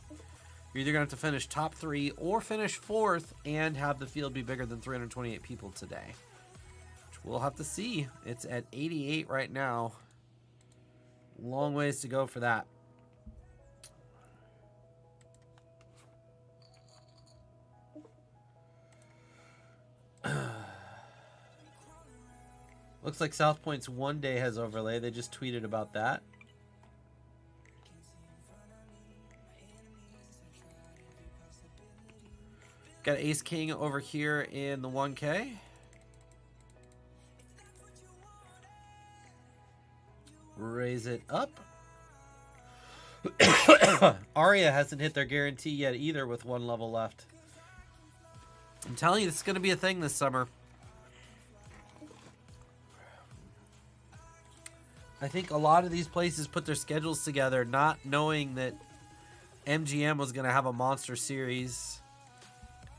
you're either going to have to finish top 3 or finish 4th and have the field be bigger than 328 people today, which we'll have to see. It's at 88 right now. Long ways to go for that. Looks like South Point's one day has overlay. They just tweeted about that. Got Ace King over here in the 1K. Raise it up. Aria hasn't hit their guarantee yet either with 1 level left. I'm telling you, this is going to be a thing this summer. I think a lot of these places put their schedules together not knowing that MGM was going to have a monster series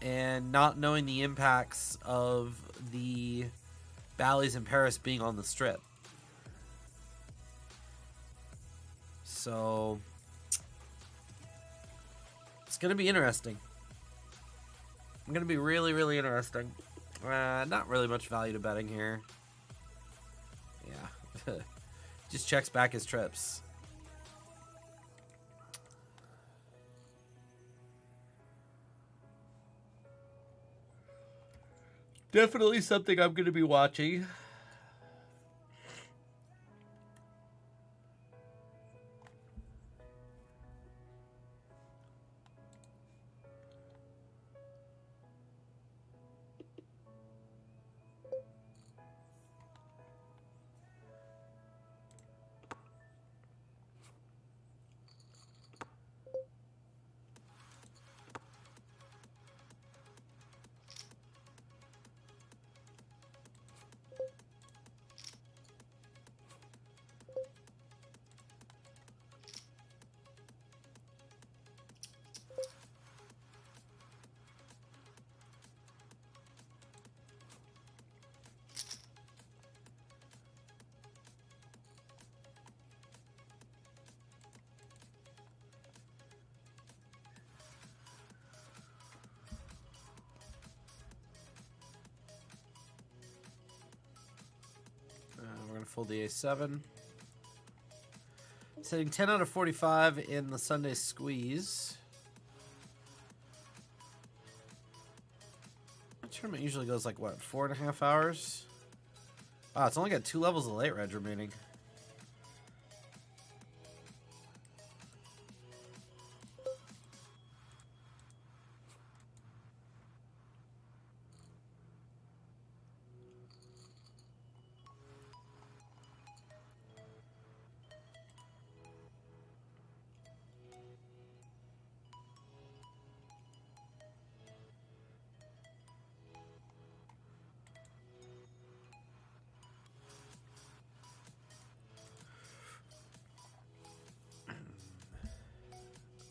and not knowing the impacts of the Bally's in Paris being on the strip. So it's going to be interesting. It's going to be really, really interesting. Not really much value to betting here. Yeah. Just checks back his trips. Definitely something I'm going to be watching. We're going to fold the A7. Setting 10 out of 45 in the Sunday squeeze. The tournament usually goes like, what, 4.5 hours? Wow, it's only got 2 levels of late reg remaining.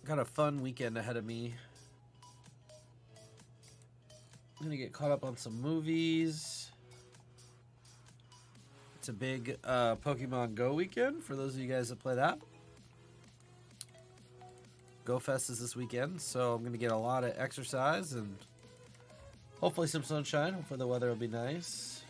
Got a fun weekend ahead of me. I'm gonna get caught up on some movies. It's a big Pokemon Go weekend for those of you guys that play that. Go Fest is this weekend, so I'm gonna get a lot of exercise and hopefully some sunshine. Hopefully the weather will be nice.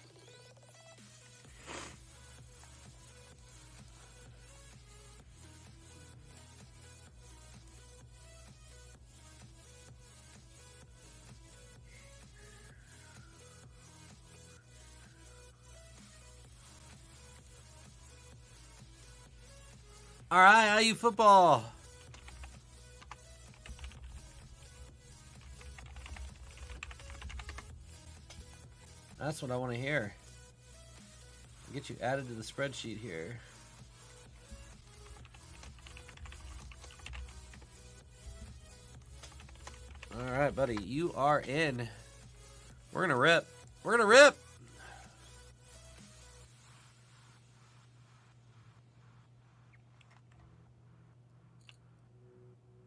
All right, IU football. That's what I want to hear. Get you added to the spreadsheet here. All right, buddy, you are in. We're gonna rip. We're gonna rip.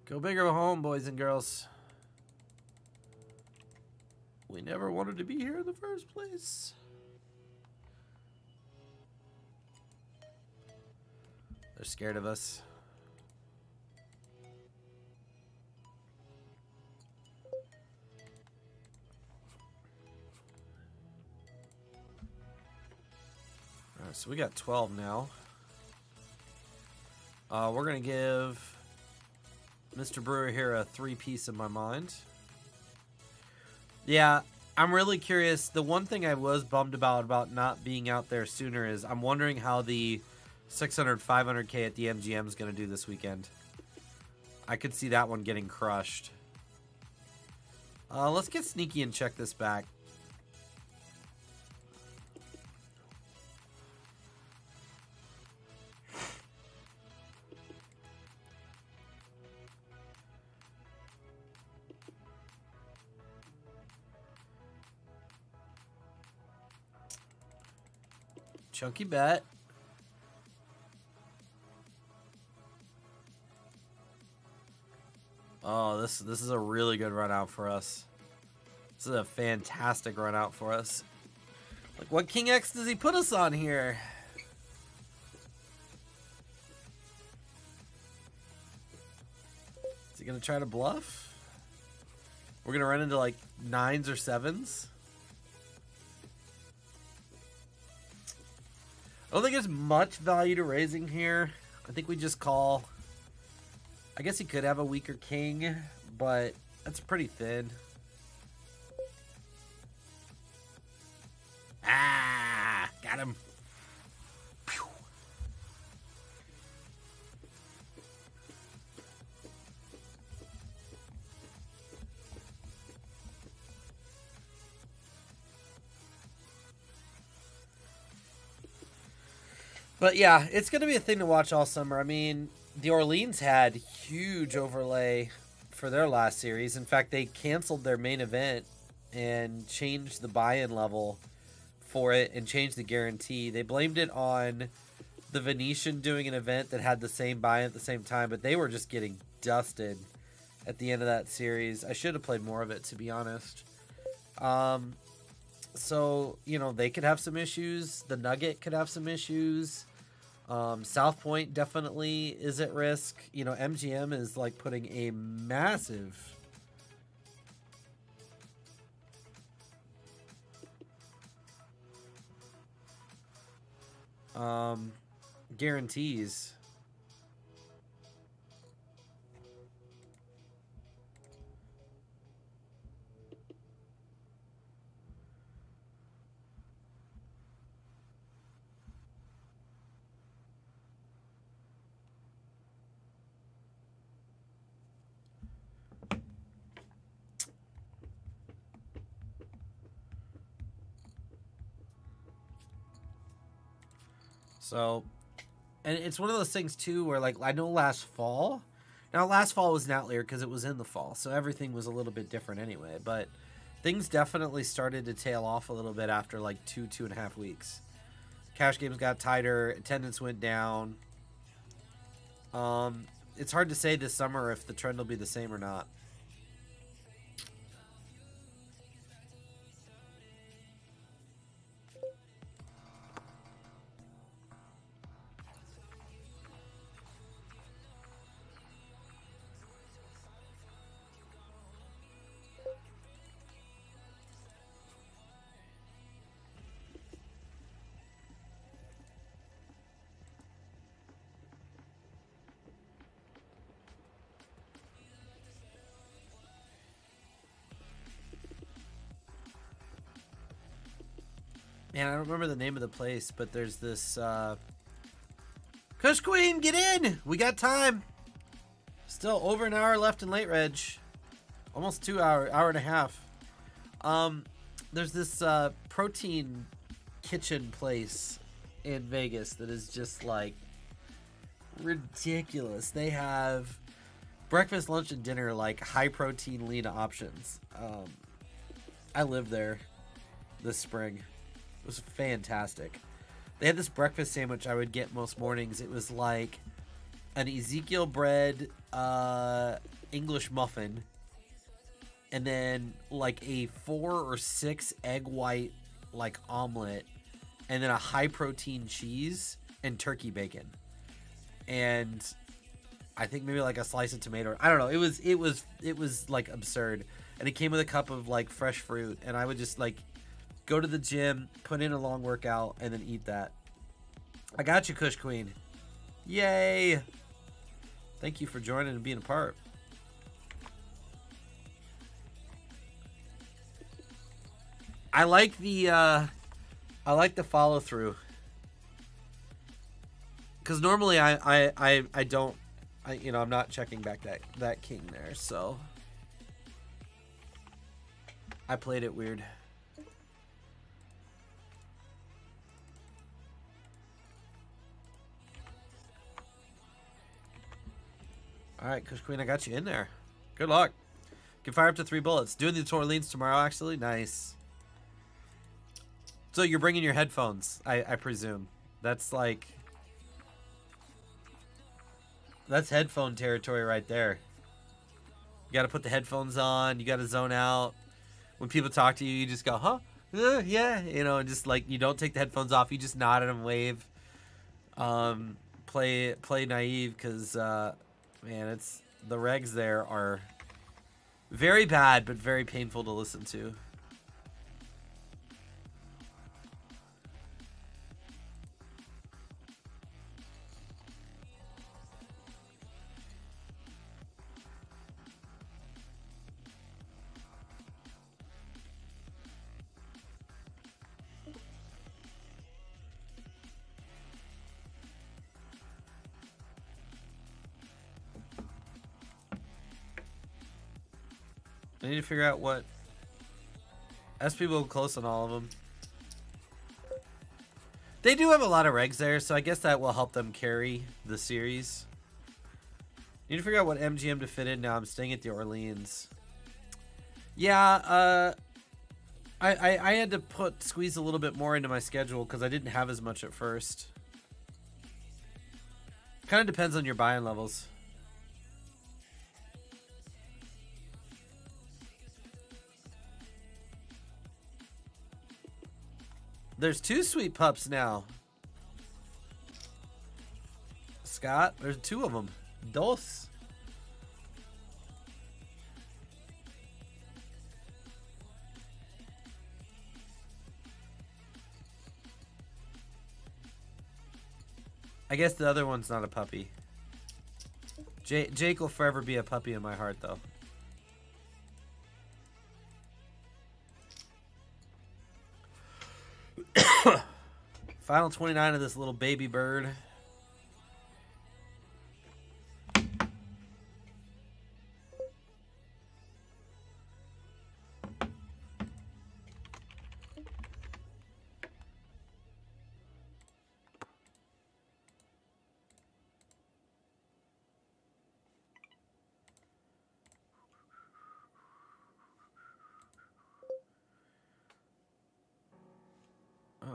Go big or go home, boys and girls. We never wanted to be here in the first place. They're scared of us. All right, so we got 12 now. We're going to give Mr. Brewer here a 3-piece in my mind. Yeah, I'm really curious. The one thing I was bummed about not being out there sooner is I'm wondering how the 600, 500K at the MGM is going to do this weekend. I could see that one getting crushed. Let's get sneaky and check this back. Chunky bet. Oh, this is a really good run out for us. This is a fantastic run out for us. Like, what King X does he put us on here? Is he gonna try to bluff? We're gonna run into like 9s or 7s. I don't think there's much value to raising here. I think we just call. I guess he could have a weaker king, but that's pretty thin. Ah, got him. Pew. But yeah, it's going to be a thing to watch all summer. I mean, the Orleans had huge overlay for their last series. In fact, they canceled their main event and changed the buy-in level for it and changed the guarantee. They blamed it on the Venetian doing an event that had the same buy-in at the same time, but they were just getting dusted at the end of that series. I should have played more of it, to be honest. So, you know, they could have some issues. The Nugget could have some issues. South Point definitely is at risk. You know, MGM is like putting a massive guarantees. So, and it's one of those things too where, like, I know last fall, now last fall was an outlier because it was in the fall, so everything was a little bit different anyway, but things definitely started to tail off a little bit after like 2.5 weeks. Cash games got tighter, attendance went down. It's hard to say this summer if the trend will be the same or not. Man, I don't remember the name of the place, but there's this Kush Queen, get in. We got time. Still over an hour left in late reg. Almost 2 hour and a half. There's this protein kitchen place in Vegas that is just like ridiculous. They have breakfast, lunch, and dinner, like high protein lean options. I lived there this spring. It was fantastic. They had this breakfast sandwich I would get most mornings. It was like an Ezekiel bread English muffin, and then like a 4 or 6 egg white like omelet, and then a high protein cheese and turkey bacon, and I think maybe like a slice of tomato. I don't know. It was like absurd, and it came with a cup of like fresh fruit, and I would just like go to the gym, put in a long workout, and then eat that. I got you, Kush Queen. Yay! Thank you for joining and being a part. I like the follow through, because normally I don't, I'm not checking back that king there, so I played it weird. All right, Kush Queen, I got you in there. Good luck. Can fire up to 3 bullets. Doing the Orleans tomorrow, actually. Nice. So you're bringing your headphones, I presume. That's like... That's headphone territory right there. You got to put the headphones on. You got to zone out. When people talk to you, you just go, huh? Yeah. And just like, you don't take the headphones off. You just nod at them, wave. Play naive, because... man, the regs there are very bad, but very painful to listen to. I need to figure out what... SP will close on all of them. They do have a lot of regs there, so I guess that will help them carry the series. Need to figure out what MGM to fit in now. I'm staying at the Orleans. Yeah, I had to squeeze a little bit more into my schedule because I didn't have as much at first. Kind of depends on your buy-in levels. There's 2 sweet pups now. Scott, there's 2 of them. Dos. I guess the other one's not a puppy. Jake will forever be a puppy in my heart, though. Final 29 of this little baby bird.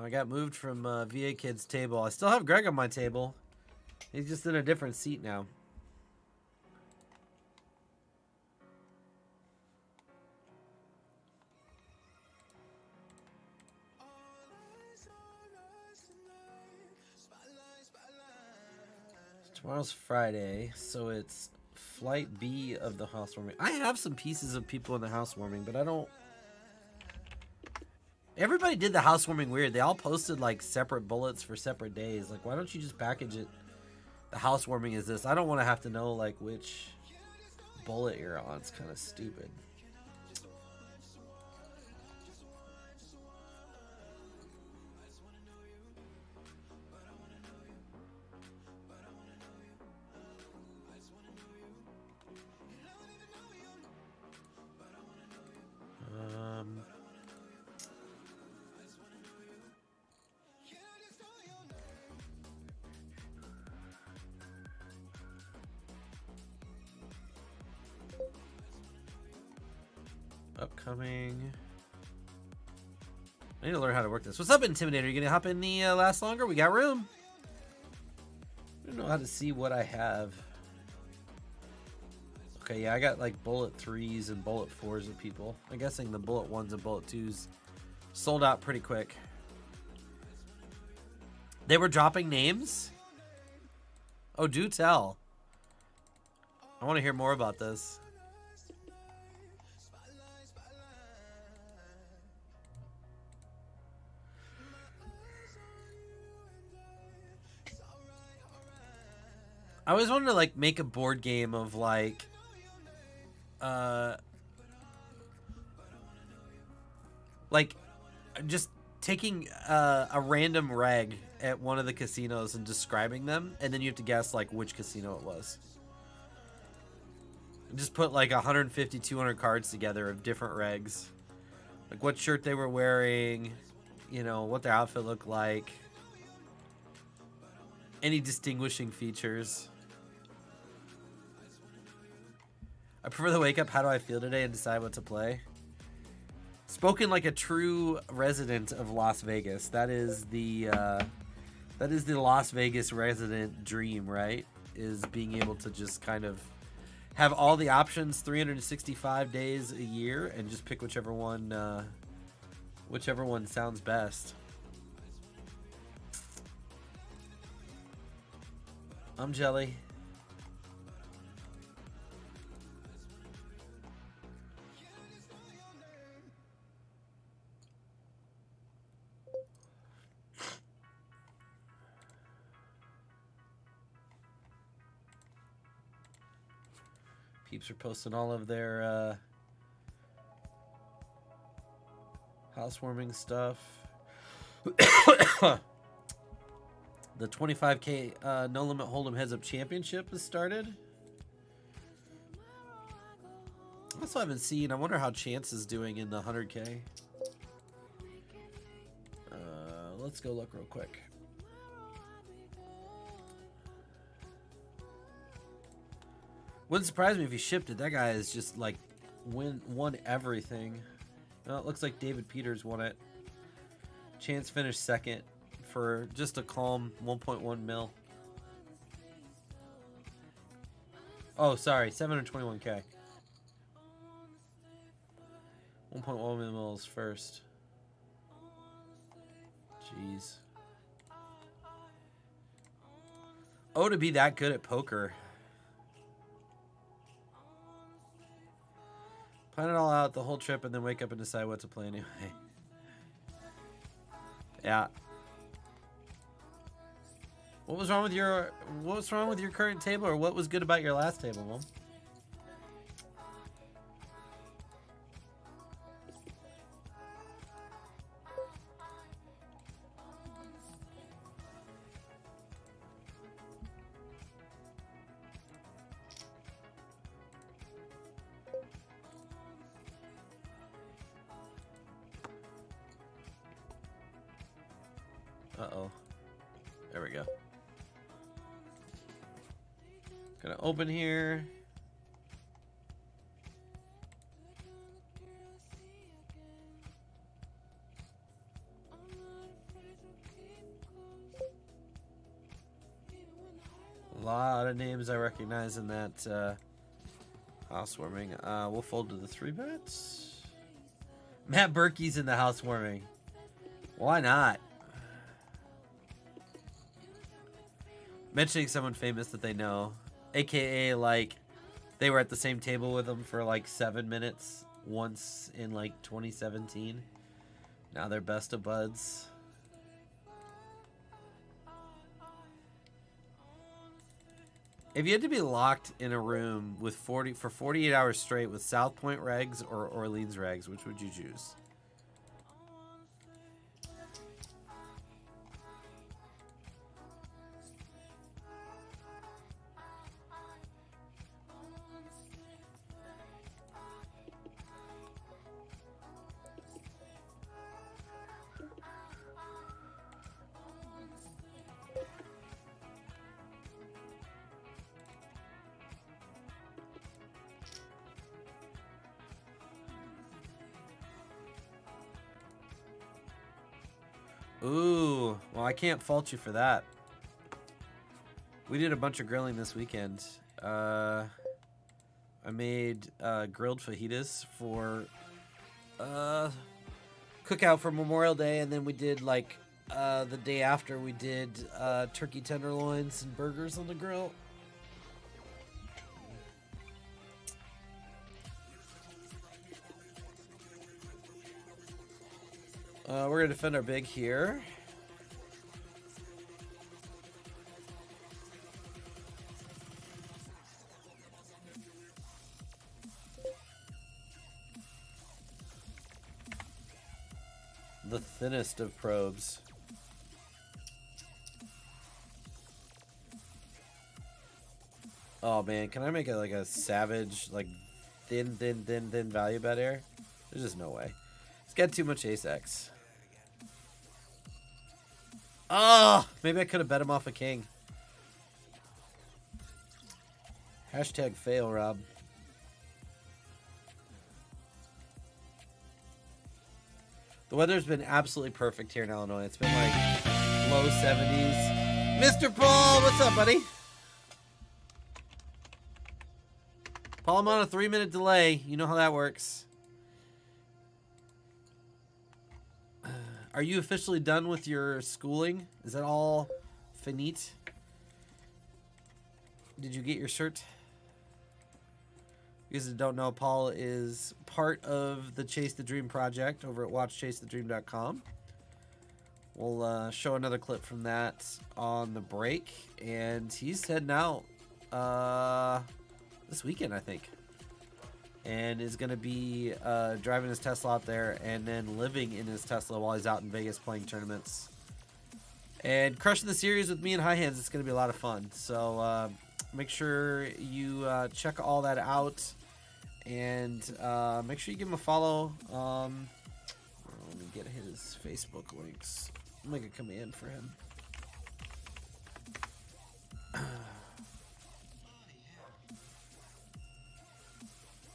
I got moved from VA Kid's table. I still have Greg on my table. He's just in a different seat now. Tomorrow's Friday, so it's flight B of the housewarming. I have some pieces of people in the housewarming, but I don't... Everybody did the housewarming weird. They all posted like separate bullets for separate days. Like, why don't you just package it? The housewarming is this. I don't want to have to know like which bullet you're on. It's kind of stupid. Upcoming. I need to learn how to work this. What's up, Intimidator? You gonna hop in the last longer? We got room. I don't know how to see what I have. Okay, yeah, I got like bullet 3s and bullet 4s of people. I'm guessing the bullet 1s and bullet 2s sold out pretty quick. They were dropping names? Oh, do tell. I want to hear more about this. I always wanted to like make a board game of like just taking a random reg at one of the casinos and describing them, and then you have to guess like which casino it was. And just put like 150, 200 cards together of different regs, like what shirt they were wearing, you know, what their outfit looked like, any distinguishing features. I prefer the wake up, how do I feel today, and decide what to play. Spoken like a true resident of Las Vegas. That is the Las Vegas resident dream, right? Is being able to just kind of have all the options 365 days a year and just pick whichever one sounds best. I'm Jelly. Peeps are posting all of their housewarming stuff. The 25K No Limit Hold'em Heads Up Championship has started. That's what I've been seeing. I wonder how Chance is doing in the 100K. Let's go look real quick. Wouldn't surprise me if he shipped it. That guy is just like won everything. Well, it looks like David Peters won it. Chance finished second for just a calm 1.1 mil. Oh, sorry, 721K. 1.1 mil is first. Jeez. Oh, to be that good at poker. Plan it all out the whole trip and then wake up and decide what to play anyway. Yeah. What was wrong with your current table, or what was good about your last table, Mom? Uh-oh. There we go. Gonna open here. A lot of names I recognize in that housewarming. We'll fold to the 3-bets. Matt Berkey's in the housewarming. Why not? Mentioning someone famous that they know, aka like they were at the same table with them for like 7 minutes once in like 2017. Now they're best of buds. If you had to be locked in a room with 48 hours straight with South Point regs or Orleans regs, which would you choose? Ooh, well, I can't fault you for that. We did a bunch of grilling this weekend. I made grilled fajitas for cookout for Memorial Day, and then we did like the day after we did turkey tenderloins and burgers on the grill. We're gonna defend our big here. The thinnest of probes. Oh man, can I make it like a savage, like thin value bet here? There's just no way. It's got too much ace-x. Oh, maybe I could have bet him off a king. Hashtag fail, Rob. The weather's been absolutely perfect here in Illinois. It's been like low 70s. Mr. Paul, what's up, buddy? Paul, I'm on a 3-minute delay. You know how that works. Are you officially done with your schooling? Is that all finite? Did you get your shirt? You guys don't know, Paul is part of the Chase the Dream project over at watchchasethedream.com. We'll show another clip from that on the break. And he's heading out this weekend, I think. And is going to be driving his Tesla out there and then living in his Tesla while he's out in Vegas playing tournaments. And crushing the series with me and High Hands. It's going to be a lot of fun. So make sure you check all that out. And make sure you give him a follow. Let me get his Facebook links. I'll make a command for him.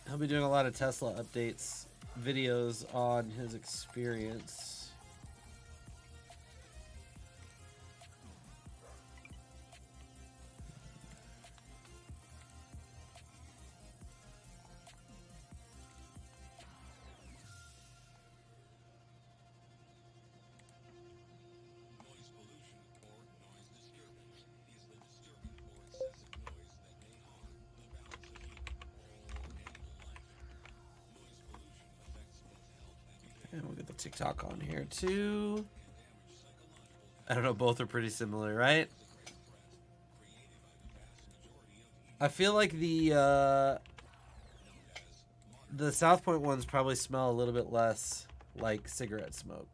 He'll be doing a lot of Tesla updates, videos on his experience. And we'll get the TikTok on here too. I don't know, both are pretty similar, right? I feel like the South Point ones probably smell a little bit less like cigarette smoke.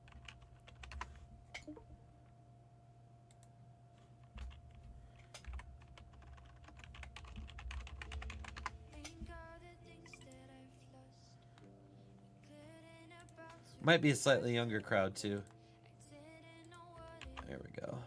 Might be a slightly younger crowd too. There we go.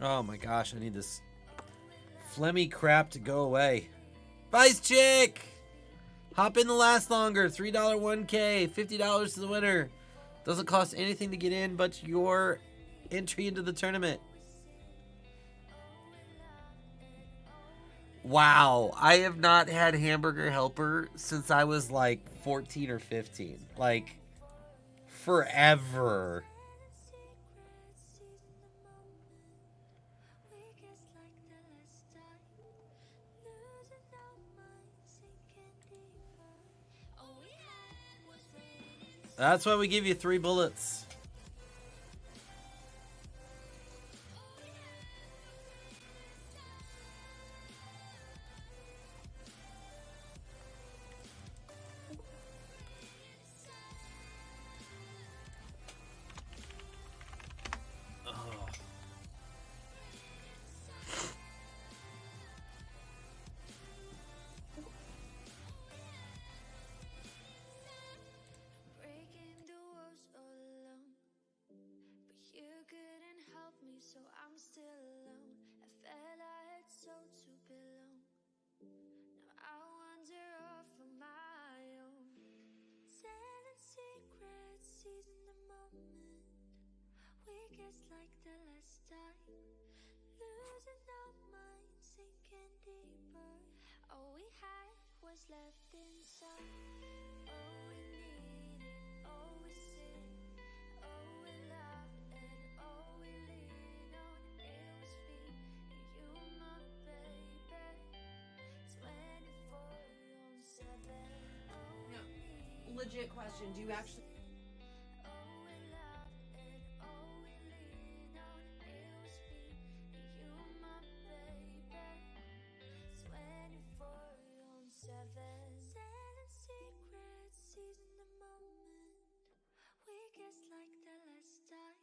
Oh my gosh, I need this phlegmy crap to go away. Vice Chick! Hop in to last longer. $3 1K. $50 to the winner. Doesn't cost anything to get in but your entry into the tournament. Wow. I have not had Hamburger Helper since I was like 14 or 15. Like, forever. That's why we give you 3 bullets. still alone. I felt I had so to belong. Now I wander off on my own, telling secrets, seizing the moment. We kissed like the last time, losing our minds, sinking deeper. All we had was left inside. Oh, we needed, oh, we sinned, oh, we loved, and oh, we leaned on. It was me and you, my baby, 24/7. Oh, we needed, Legit question. Do you actually? oh, we loved, and oh, we leaned on. It was me and you, my baby, 24/7. Selling secrets, seizing the moment. We kissed like the last time,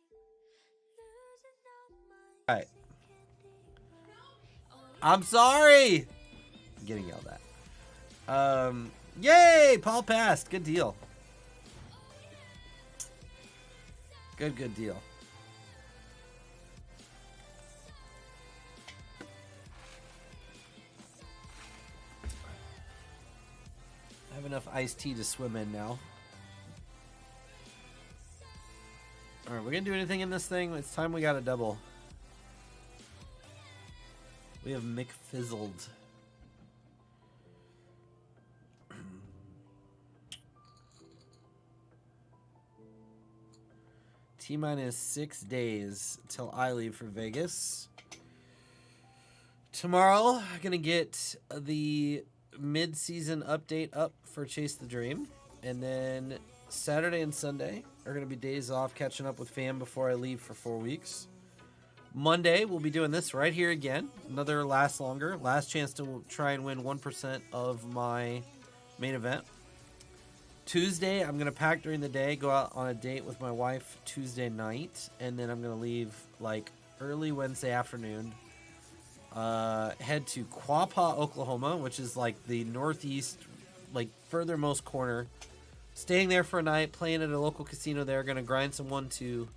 losing our minds, All right. sinking deeper. I'm sorry. I'm getting yelled at. Yay! Paul passed. Good deal. Good deal. I have enough iced tea to swim in now. Alright, we're gonna do anything in this thing. It's time we got a double. We have McFizzled. T-minus 6 days till I leave for Vegas. Tomorrow, I'm gonna get the mid-season update up for Chase the Dream, and then Saturday and Sunday are gonna be days off, catching up with fam before I leave for 4 weeks. Monday, we'll be doing this right here again. Another last chance to try and win 1% of my main event. Tuesday, I'm going to pack during the day, go out on a date with my wife Tuesday night, and then I'm going to leave like early Wednesday afternoon. Head to Quapaw, Oklahoma, which is like the northeast, like furthermost corner. Staying there for a night, playing at a local casino there, going to grind some 1-2.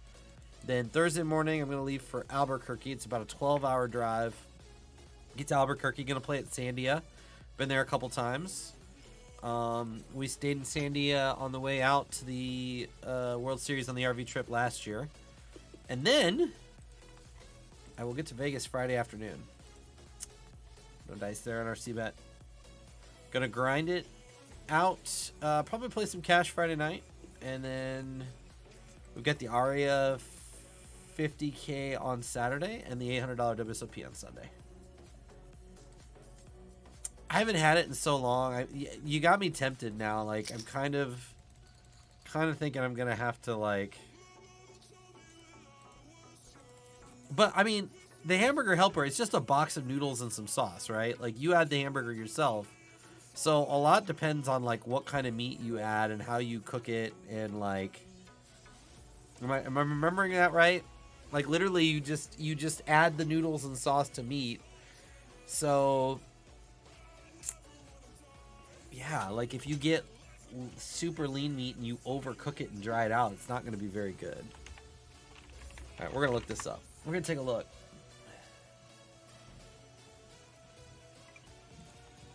Then Thursday morning, I'm going to leave for Albuquerque. It's about a 12-hour drive. Get to Albuquerque, going to play at Sandia. Been there a couple times. We stayed in Sandia on the way out to the World Series on the RV trip last year. And then I will get to Vegas Friday afternoon. No dice there on our C-bet. Gonna grind it out. Probably play some cash Friday night. And then we've got the Aria 50K on Saturday and the $800 WSOP on Sunday. I haven't had it in so long. You got me tempted now. Like, I'm kind of thinking I'm gonna have to like. But I mean, the hamburger helper, it's just a box of noodles and some sauce, right? Like, you add the hamburger yourself, so a lot depends on like what kind of meat you add and how you cook it, and like, am I remembering that right? Like, literally, you just add the noodles and sauce to meat. So yeah, like if you get super lean meat and you overcook it and dry it out, it's not going to be very good. All right, we're going to look this up. We're going to take a look.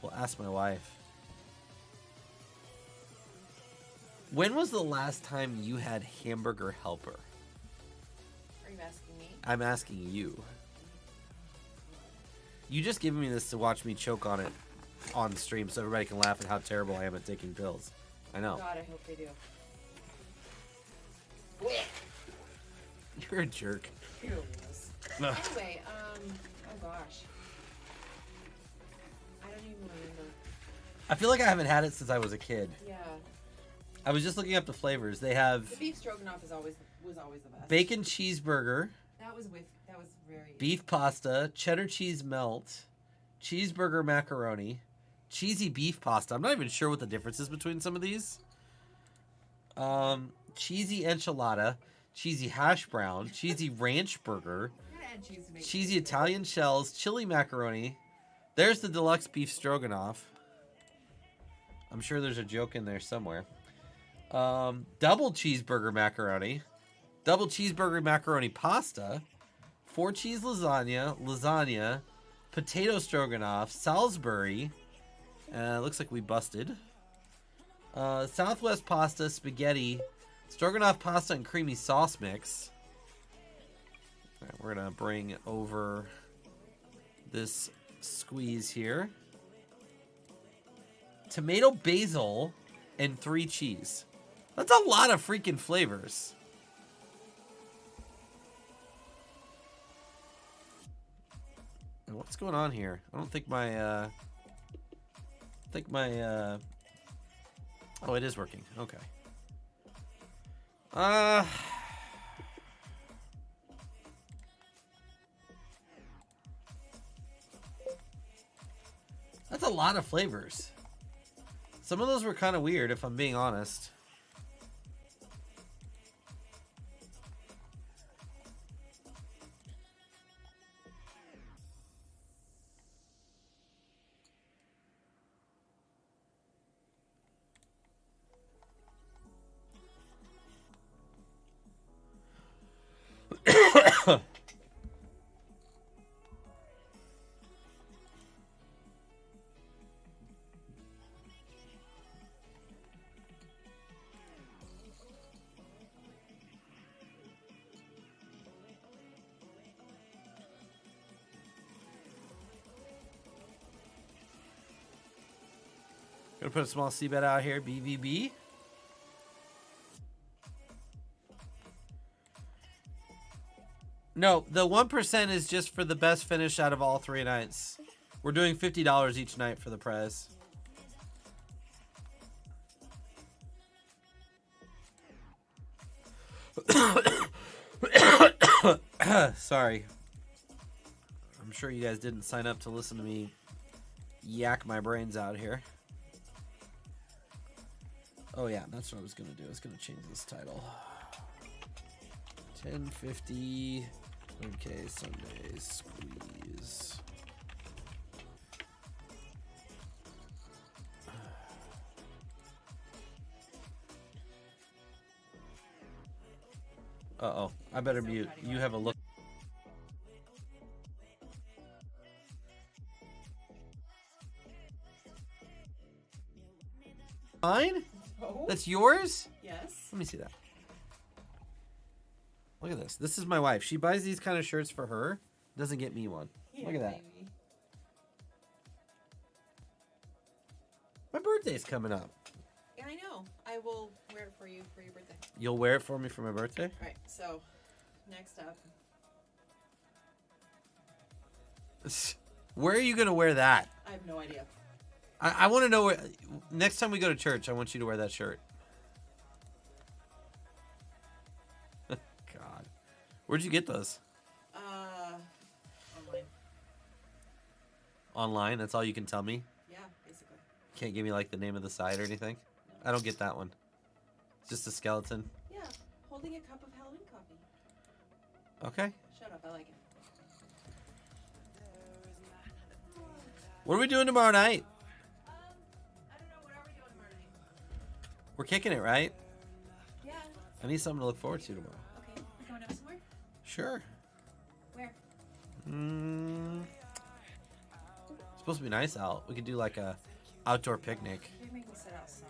We'll ask my wife. When was the last time you had hamburger helper? Are you asking me? I'm asking you. You just giving me this to watch me choke on it on stream so everybody can laugh at how terrible I am at taking pills. I know. God, I hope they do. You're a jerk. Anyway, oh gosh. I don't even remember. I feel like I haven't had it since I was a kid. Yeah. I was just looking up the flavors. They have The beef stroganoff was always the best. bacon cheeseburger, That was very beef pasta, cheddar cheese melt, cheeseburger macaroni, cheesy beef pasta. I'm not even sure what the difference is between some of these. Cheesy enchilada, cheesy hash brown, cheesy ranch burger, cheesy Italian shells, chili macaroni. There's the deluxe beef stroganoff. I'm sure there's a joke in there somewhere. Double cheeseburger macaroni, double cheeseburger macaroni pasta, 4-cheese lasagna, potato stroganoff, Salisbury. Looks like we busted. Southwest pasta, spaghetti, stroganoff pasta, and creamy sauce mix. All right, we're gonna bring over this squeeze here. Tomato, basil, and 3 cheese. That's a lot of freaking flavors. What's going on here? I don't think my oh, it is working. Okay. That's a lot of flavors. Some of those were kind of weird, if I'm being honest. Gonna put a small seabed out here, BVB. No, the 1% is just for the best finish out of all 3 nights. We're doing $50 each night for the prize. Sorry. I'm sure you guys didn't sign up to listen to me yak my brains out here. Oh yeah, that's what I was gonna do. I was gonna change this title. 1050 okay, Sunday squeeze. Uh-oh. I better mute. You have a look. Mine? Oh, That's yours? yes. Let me see that. Look at this. This is my wife. She buys these kind of shirts for her. Doesn't get me one. Look at that. Baby. My birthday's coming up. Yeah, I know. I will wear it for you for your birthday. You'll wear it for me for my birthday? All right, so next up. Where are you going to wear that? I have no idea. I want to know where. Next time we go to church, I want you to wear that shirt. God. Where'd you get those? Online. Online? That's all you can tell me? Yeah, basically. Can't give me like the name of the site or anything? I don't get that one. It's just a skeleton. Yeah, holding a cup of Halloween coffee. Okay. Shut up, I like it. What are we doing tomorrow night? I don't know, what are we doing tomorrow night? We're kicking it, right? Yeah. I need something to look forward to tomorrow. Okay, we're going out somewhere? Sure. Where? It's supposed to be nice out. We could do like a outdoor picnic. They make me sit outside.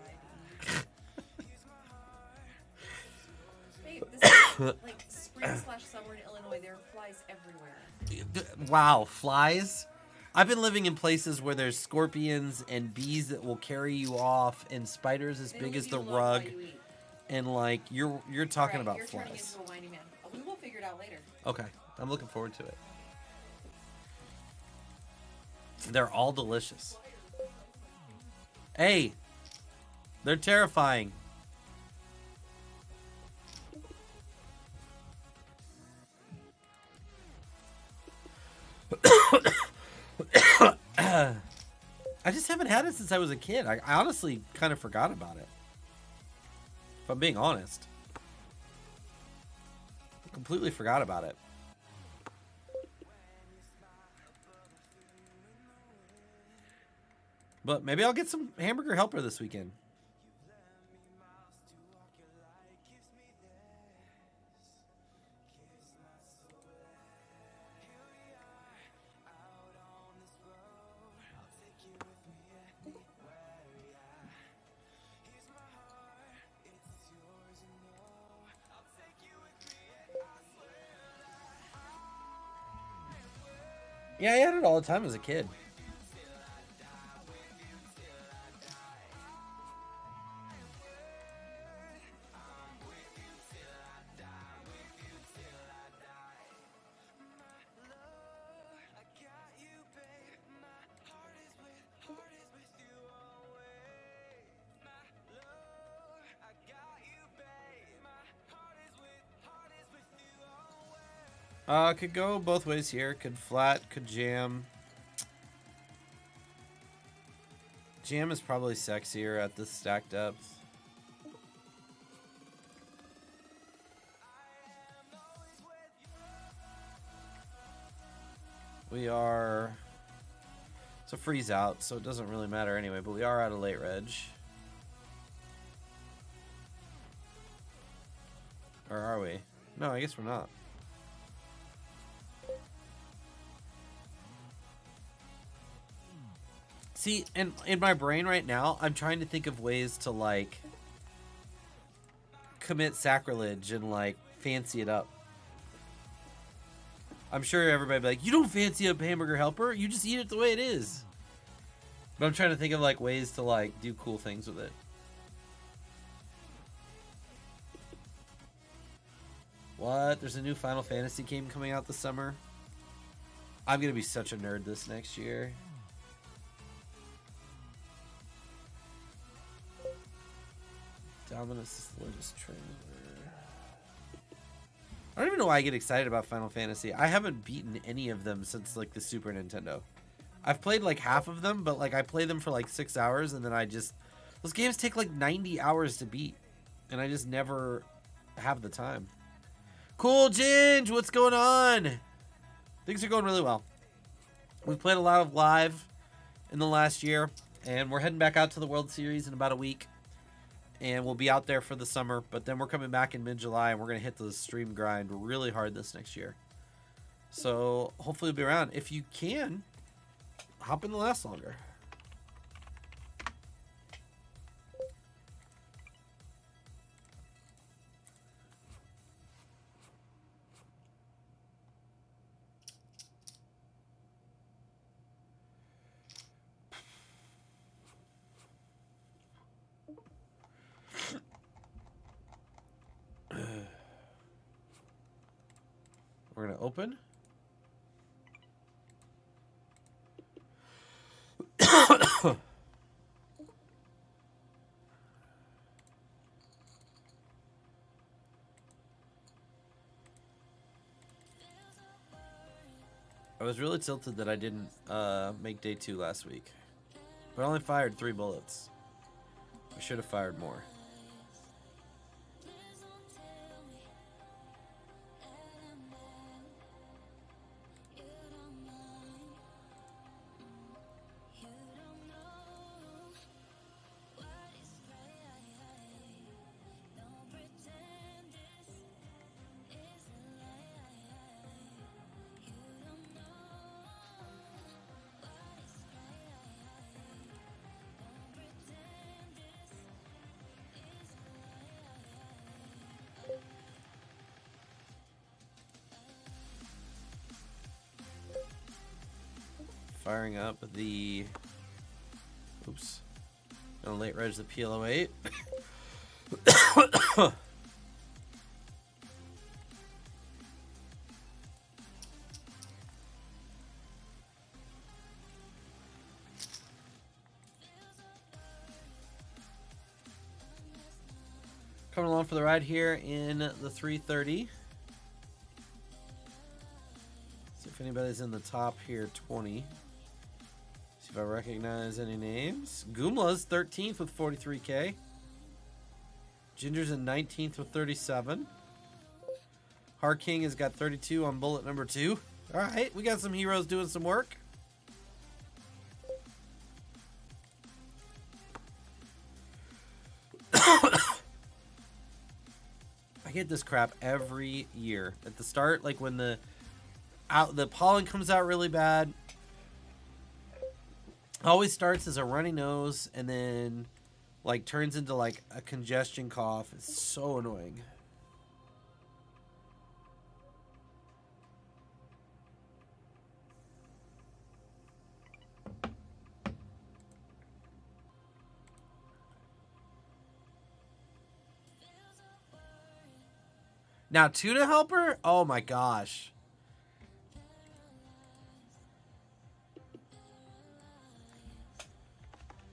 Babe, this is like spring/summer in Illinois. There are flies everywhere. Wow, flies? I've been living in places where there's scorpions and bees that will carry you off and spiders as They big leave as you the alone rug. while you eat. And like you're talking Right, about you're turning flies. into a whiny man. We will figure it out later. Okay, I'm looking forward to it. They're all delicious. Hey, they're terrifying. I just haven't had it since I was a kid. I honestly kind of forgot about it. If I'm being honest. I completely forgot about it. But maybe I'll get some hamburger helper this weekend. Yeah, I had it all the time as a kid. Could go both ways here. Could flat, could jam. Jam is probably sexier at this stack depth. We are... It's a freeze out, so it doesn't really matter anyway, but we are out of late reg. Or are we? No, I guess we're not. See, and in my brain right now, I'm trying to think of ways to, like, commit sacrilege and, like, fancy it up. I'm sure everybody be like, you don't fancy up hamburger helper, you just eat it the way it is. But I'm trying to think of, like, ways to, like, do cool things with it. What? There's a new Final Fantasy game coming out this summer? I'm gonna be such a nerd this next year. Dominus is the latest trailer. I don't even know why I get excited about Final Fantasy. I haven't beaten any of them since, like, the Super Nintendo. I've played, like, half of them, but, like, I play them for, like, 6 hours, and then I just... Those games take, like, 90 hours to beat, and I just never have the time. Cool, Ginge! What's going on? Things are going really well. We've played a lot of live in the last year, and we're heading back out to the World Series in about a week. And we'll be out there for the summer, but then we're coming back in mid-July, and we're going to hit the stream grind really hard this next year. So hopefully we'll be around. If you can, hop in the last longer. We're going to open. I was really tilted that I didn't make day 2 last week. But I only fired 3 bullets. I should have fired more. Firing up the... Oops. Gonna late reg the PL08. Coming along for the ride here in the 330. See if anybody's in the top here, 20. See if I recognize any names. Goomla's 13th with 43K. Ginger's in 19th with 37. Harking has got 32 on bullet number 2. All right, we got some heroes doing some work. I get this crap every year. At the start, like when the pollen comes out really bad, always starts as a runny nose and then like turns into like a congestion cough. It's so annoying. Now, tuna helper? Oh my gosh.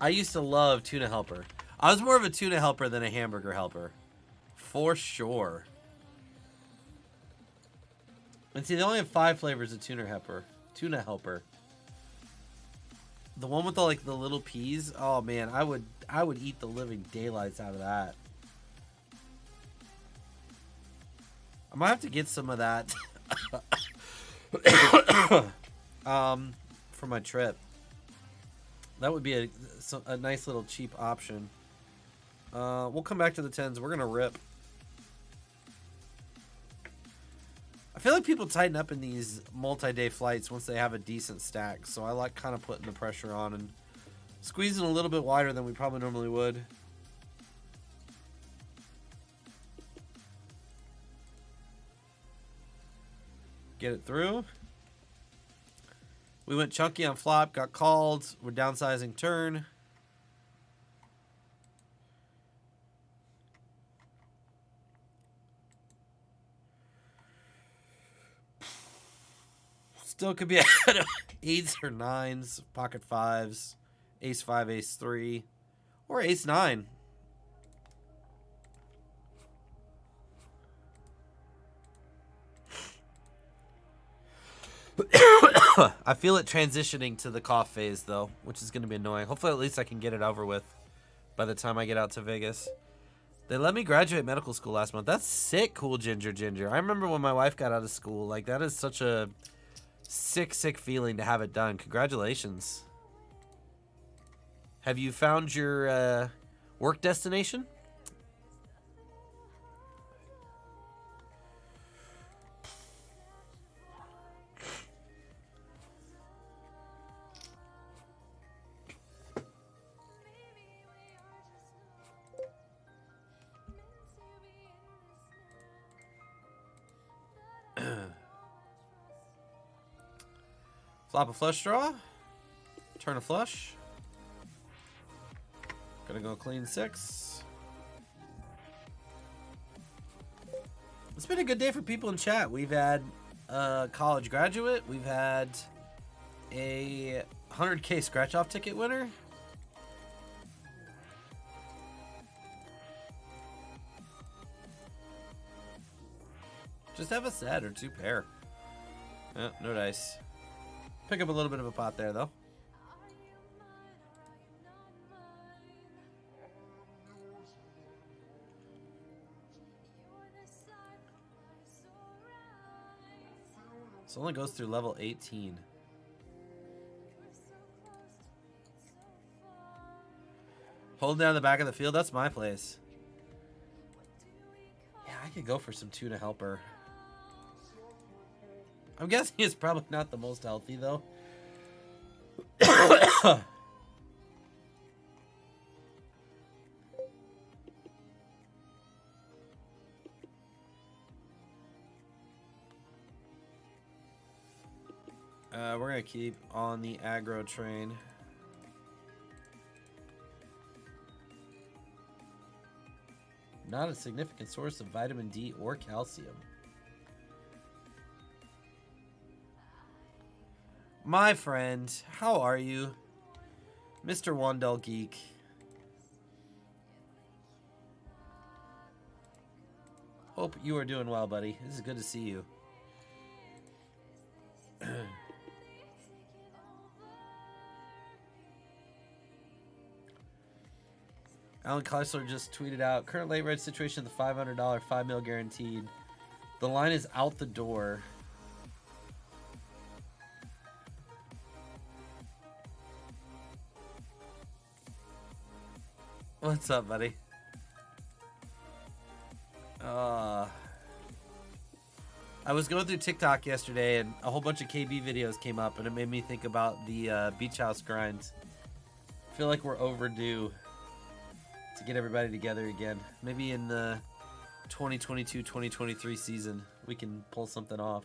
I used to love tuna helper. I was more of a tuna helper than a hamburger helper. For sure. And see, they only have 5 flavors of tuna helper. Tuna helper. The one with the like the little peas. Oh man, I would eat the living daylights out of that. I might have to get some of that for my trip. That would be a nice little cheap option. We'll come back to the 10s. We're gonna rip. I feel like people tighten up in these multi-day flights once they have a decent stack. So I like kind of putting the pressure on and squeezing a little bit wider than we probably normally would. Get it through. We went chunky on flop, got called. We're downsizing turn. Still could be ahead of 8s or 9s, pocket 5s, ace 5, ace 3, or ace 9. I feel it transitioning to the cough phase, though, which is going to be annoying. Hopefully, at least I can get it over with by the time I get out to Vegas. They let me graduate medical school last month. That's sick, cool Ginger. I remember when my wife got out of school. Like, that is such a sick feeling to have it done. Congratulations. Have you found your work destination? Flop a flush draw. Turn a flush. Gonna go clean 6. It's been a good day for people in chat. We've had a college graduate. We've had a 100K scratch off ticket winner. Just have a set or 2 pair. Oh, no dice. Pick up a little bit of a pot there, though. This only goes through level 18. Hold down the back of the field. That's my place. Yeah, I could go for some tuna helper. I'm guessing it's probably not the most healthy, though. We're going to keep on the aggro train. Not a significant source of vitamin D or calcium. My friend, how are you? Mr. Wandel Geek. Hope you are doing well, buddy. This is good to see you. Alan Kleisler just tweeted out, current late red situation, the $500 5 mil guaranteed. The line is out the door. What's up, buddy? I was going through TikTok yesterday and a whole bunch of KB videos came up and it made me think about the beach house grind. I feel like we're overdue to get everybody together again. Maybe in the 2022-2023 season we can pull something off.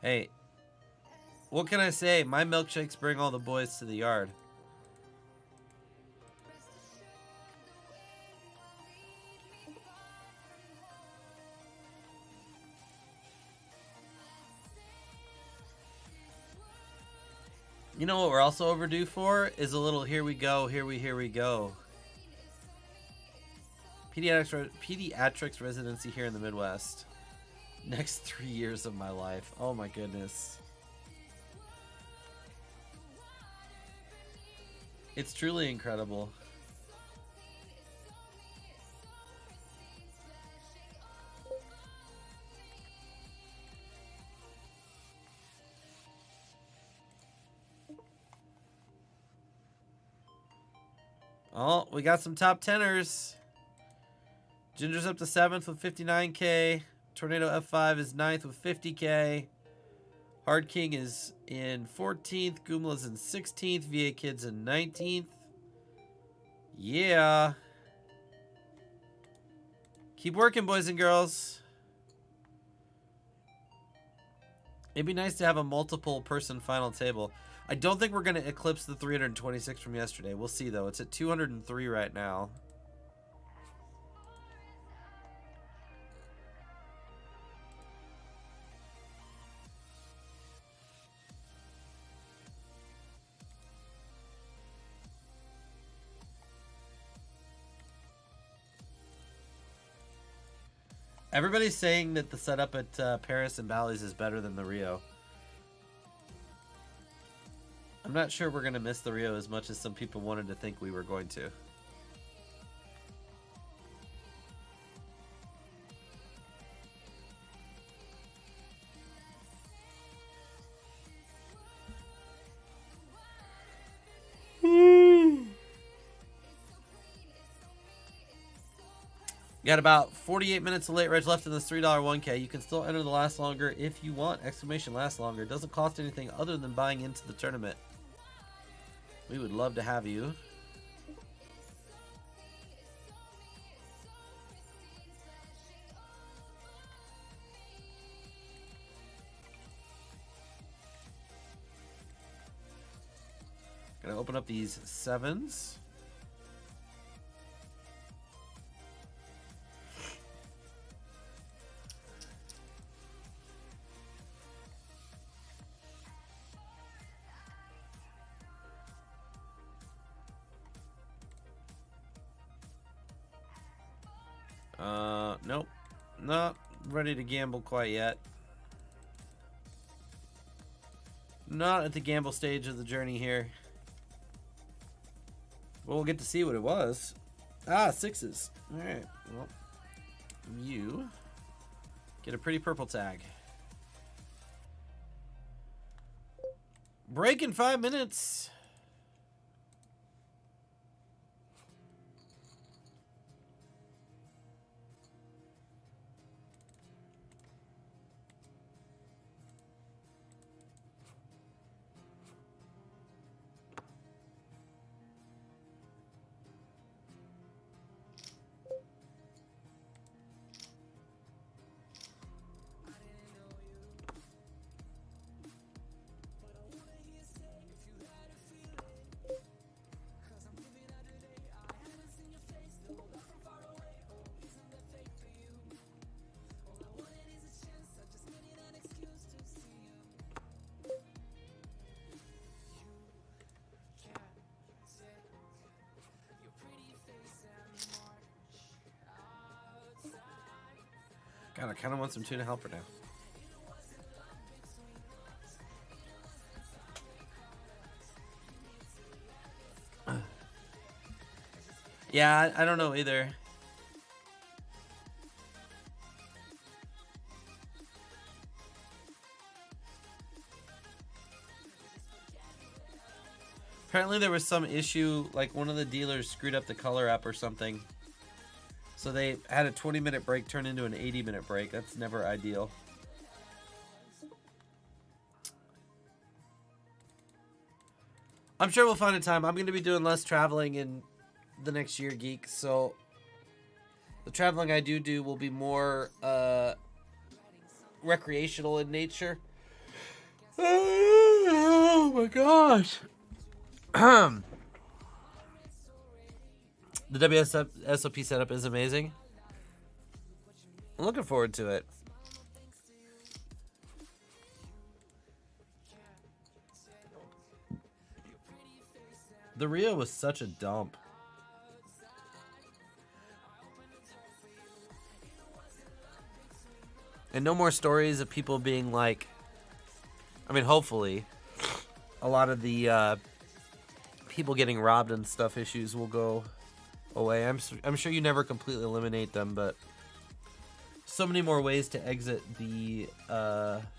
Hey, what can I say? My milkshakes bring all the boys to the yard. You know what we're also overdue for? Is a little here we go, here we go. Pediatrics residency here in the Midwest. Next 3 years of my life. Oh my goodness. It's truly incredible. Oh, we got some top teners. Ginger's up to 7th with 59K. Tornado F5 is 9th with 50K. Hard King is in 14th. Goomla's in 16th. VA Kid's in 19th. Yeah. Keep working, boys and girls. It'd be nice to have a multiple person final table. I don't think we're going to eclipse the 326 from yesterday. We'll see, though. It's at 203 right now. Everybody's saying that the setup at Paris and Bally's is better than the Rio. I'm not sure we're going to miss the Rio as much as some people wanted to think we were going to. Got about 48 minutes of late reg left in this $3 1K. You can still enter the last longer if you want. Exclamation last longer. It doesn't cost anything other than buying into the tournament. We would love to have you. Gonna open up these 7s. Nope. Not ready to gamble quite yet. Not at the gamble stage of the journey here. Well, we'll get to see what it was. Ah, 6s. Alright, well, you get a pretty purple tag. Break in 5 minutes. God, I kind of want some tuna helper now. Yeah, I don't know either. Apparently there was some issue, like one of the dealers screwed up the color app or something. So they had a 20-minute break turn into an 80-minute break. That's never ideal. I'm sure we'll find a time. I'm going to be doing less traveling in the next year, Geek. So the traveling I do will be more recreational in nature. Oh my gosh. The WSOP setup is amazing. I'm looking forward to it. The Rio was such a dump. And no more stories of people being like, I mean, hopefully, a lot of the people getting robbed and stuff issues will go away. I'm sure you never completely eliminate them, but so many more ways to exit the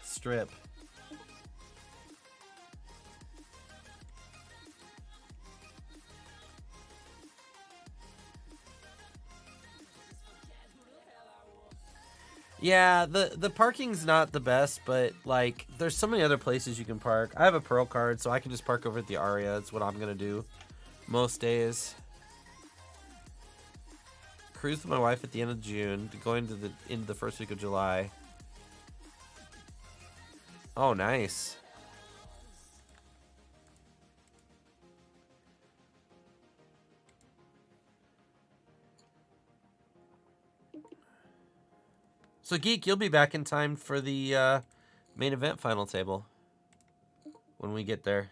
strip. Yeah, the parking's not the best, but like there's so many other places you can park. I have a Pearl card, so I can just park over at the Aria. That's what I'm gonna do most days. Cruise with my wife at the end of June, going to into the first week of July. Oh, nice. So, Geek, you'll be back in time for the main event final table when we get there.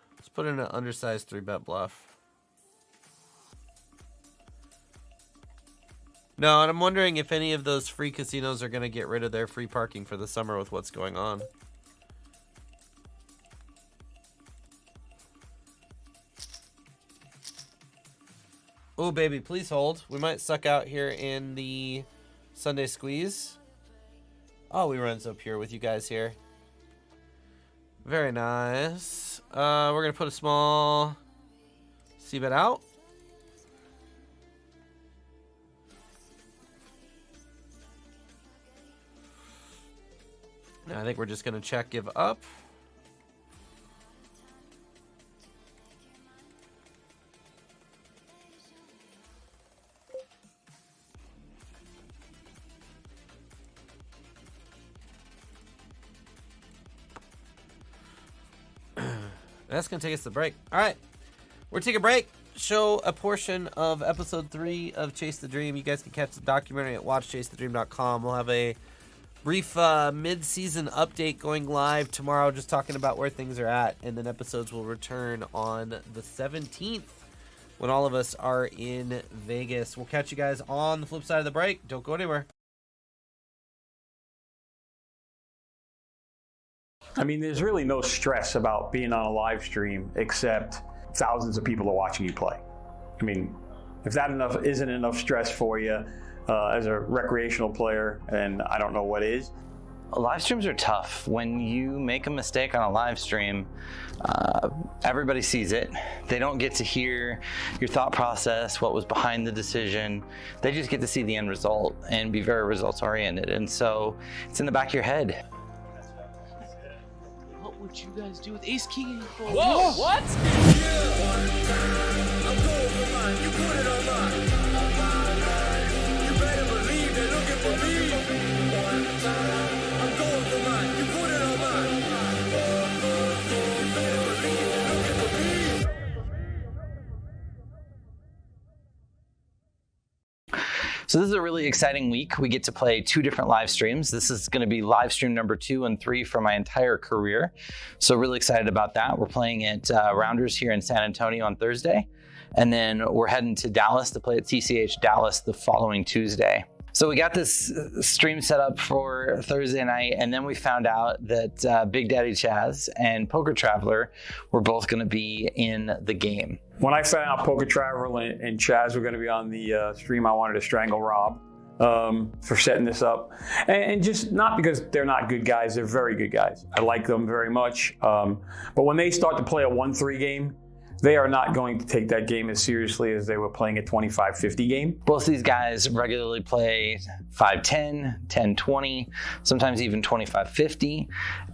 Let's put in an undersized 3-bet bluff. No, and I'm wondering if any of those free casinos are going to get rid of their free parking for the summer with what's going on. Oh, baby, please hold. We might suck out here in the Sunday squeeze. Oh, we run so pure with you guys here. Very nice. We're going to put a small C-bet out. Now I think we're just going to check give up. That's going to take us to the break. All right. We're taking a break. Show a portion of episode 3 of Chase the Dream. You guys can catch the documentary at watchchasethedream.com. We'll have a brief mid-season update going live tomorrow, just talking about where things are at. And then episodes will return on the 17th when all of us are in Vegas. We'll catch you guys on the flip side of the break. Don't go anywhere. I mean, there's really no stress about being on a live stream except thousands of people are watching you play. I mean, if that isn't enough stress for you as a recreational player, and I don't know what is. Live streams are tough. When you make a mistake on a live stream, everybody sees it. They don't get to hear your thought process, what was behind the decision. They just get to see the end result and be very results oriented. And so it's in the back of your head. What would you guys do with Ace King? Whoa, what? So this is a really exciting week. We get to play 2 different live streams. This is going to be live stream number 2 and 3 for my entire career. So really excited about that. We're playing at Rounders here in San Antonio on Thursday. And then we're heading to Dallas to play at TCH Dallas the following Tuesday. So we got this stream set up for Thursday night, and then we found out that Big Daddy Chaz and Poker Traveler were both going to be in the game. When I found out Poker Traveler and Chaz were going to be on the stream, I wanted to strangle Rob for setting this up. And just not because they're not good guys, they're very good guys. I like them very much. But when they start to play a 1-3 game, they are not going to take that game as seriously as they were playing a 25-50 game. Both these guys regularly play 5-10, 10-20, sometimes even 25-50.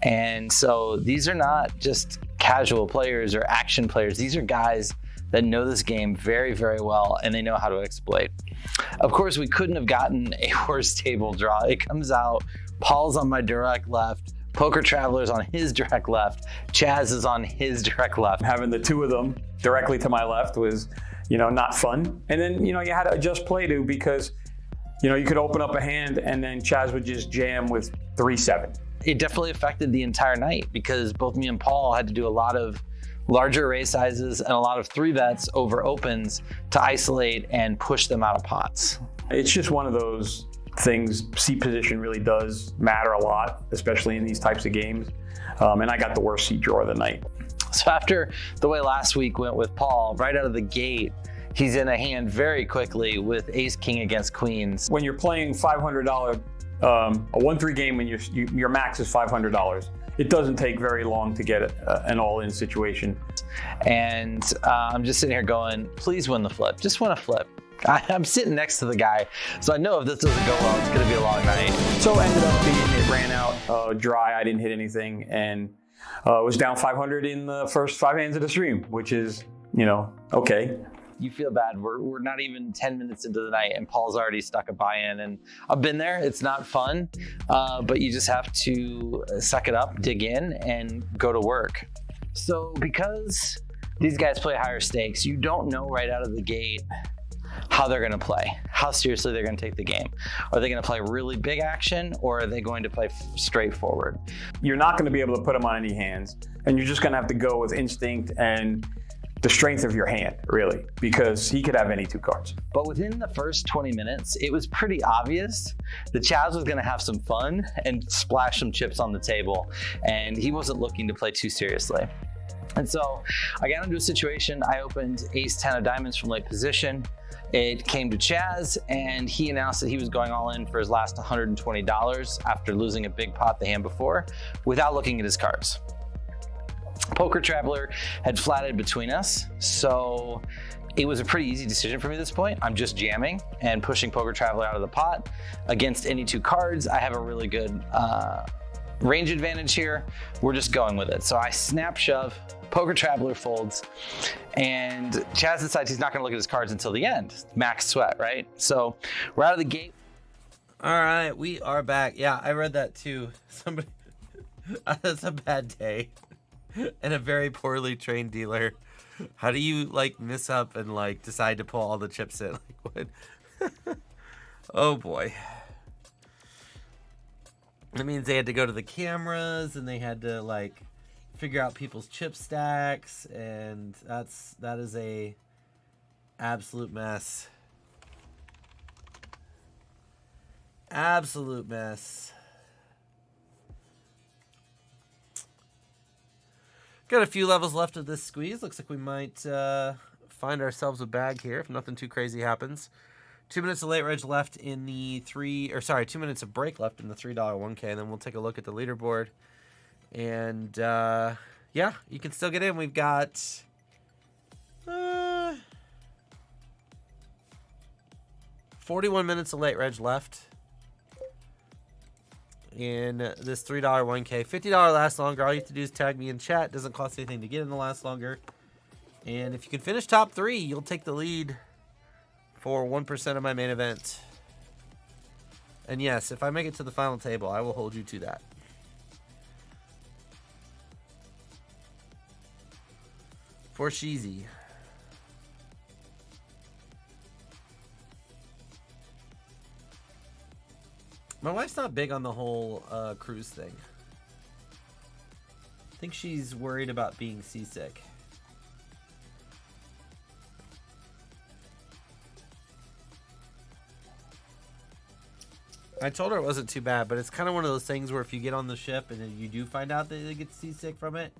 And so these are not just casual players or action players. These are guys that know this game very, very well, and they know how to exploit. Of course, we couldn't have gotten a worse table draw. It comes out, Paul's on my direct left, Poker Traveler's on his direct left, Chaz is on his direct left. Having the two of them directly to my left was, not fun. And then, you had to adjust play to, because, you could open up a hand and then Chaz would just jam with 3-7. It definitely affected the entire night because both me and Paul had to do a lot of larger raise sizes and a lot of 3-bets over opens to isolate and push them out of pots. It's just one of those things. Seat position really does matter a lot, especially in these types of games. And I got the worst seat draw of the night. So after the way last week went with Paul, right out of the gate, he's in a hand very quickly with ace king against queens. When you're playing $500, a 1-3 game and your max is $500, it doesn't take very long to get an all-in situation. And I'm just sitting here going, please win the flip. Just win a flip. I'm sitting next to the guy, so I know if this doesn't go well, it's going to be a long night. So it ended up being, it ran out dry. I didn't hit anything, and was down 500 in the first 5 hands of the stream, which is, okay. You feel bad. We're not even 10 minutes into the night and Paul's already stuck a buy-in, and I've been there. It's not fun, but you just have to suck it up, dig in, and go to work. So because these guys play higher stakes, you don't know right out of the gate how they're going to play, how seriously they're going to take the game. Are they going to play really big action, or are they going to play straightforward? You're not going to be able to put them on any hands, and you're just going to have to go with instinct and the strength of your hand, really, because he could have any 2 cards. But within the first 20 minutes, it was pretty obvious that Chaz was going to have some fun and splash some chips on the table, and he wasn't looking to play too seriously. And so I got into a situation. I opened ace 10 of diamonds from late position. It came to Chaz, and he announced that he was going all in for his last $120 after losing a big pot the hand before without looking at his cards. Poker Traveler had flatted between us, so it was a pretty easy decision for me at this point. I'm just jamming and pushing Poker Traveler out of the pot. Against any 2 cards, I have a really good range advantage here. We're just going with it. So I snap shove, Poker Traveler folds, and Chaz decides he's not going to look at his cards until the end. Max sweat, right? So we're out of the gate. All right, we are back. Yeah, I read that too. Somebody, that's a bad day. And a very poorly trained dealer. How do you miss up and decide to pull all the chips in? What? Oh boy. That means they had to go to the cameras and they had to figure out people's chip stacks, and that is a absolute mess. Absolute mess. Got a few levels left of this squeeze. Looks like we might find ourselves a bag here if nothing too crazy happens. 2 minutes of late reg left in the 2 minutes of break left in the $3 1K, and then we'll take a look at the leaderboard. And yeah, you can still get in. We've got 41 minutes of late reg left in this $3 1K. $50 lasts longer. All you have to do is tag me in chat. Doesn't cost anything to get in the last longer. And if you can finish top 3, you'll take the lead for 1% of my main event. And yes, if I make it to the final table, I will hold you to that. For Sheezy. My wife's not big on the whole cruise thing. I think she's worried about being seasick. I told her it wasn't too bad, but it's kind of one of those things where if you get on the ship and then you do find out that they get seasick from it,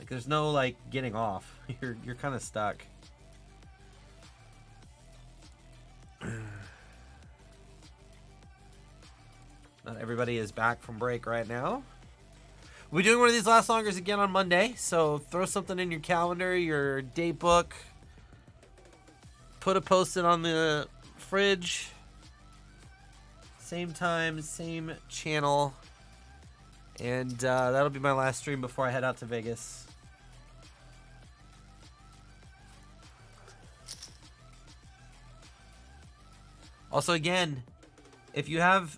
there's no getting off. You're kind of stuck. Not everybody is back from break right now. We're doing one of these last longers again on Monday, so throw something in your calendar, your date book. Put a post-it on the fridge. Same time, same channel. And that'll be my last stream before I head out to Vegas. Also, again, if you have...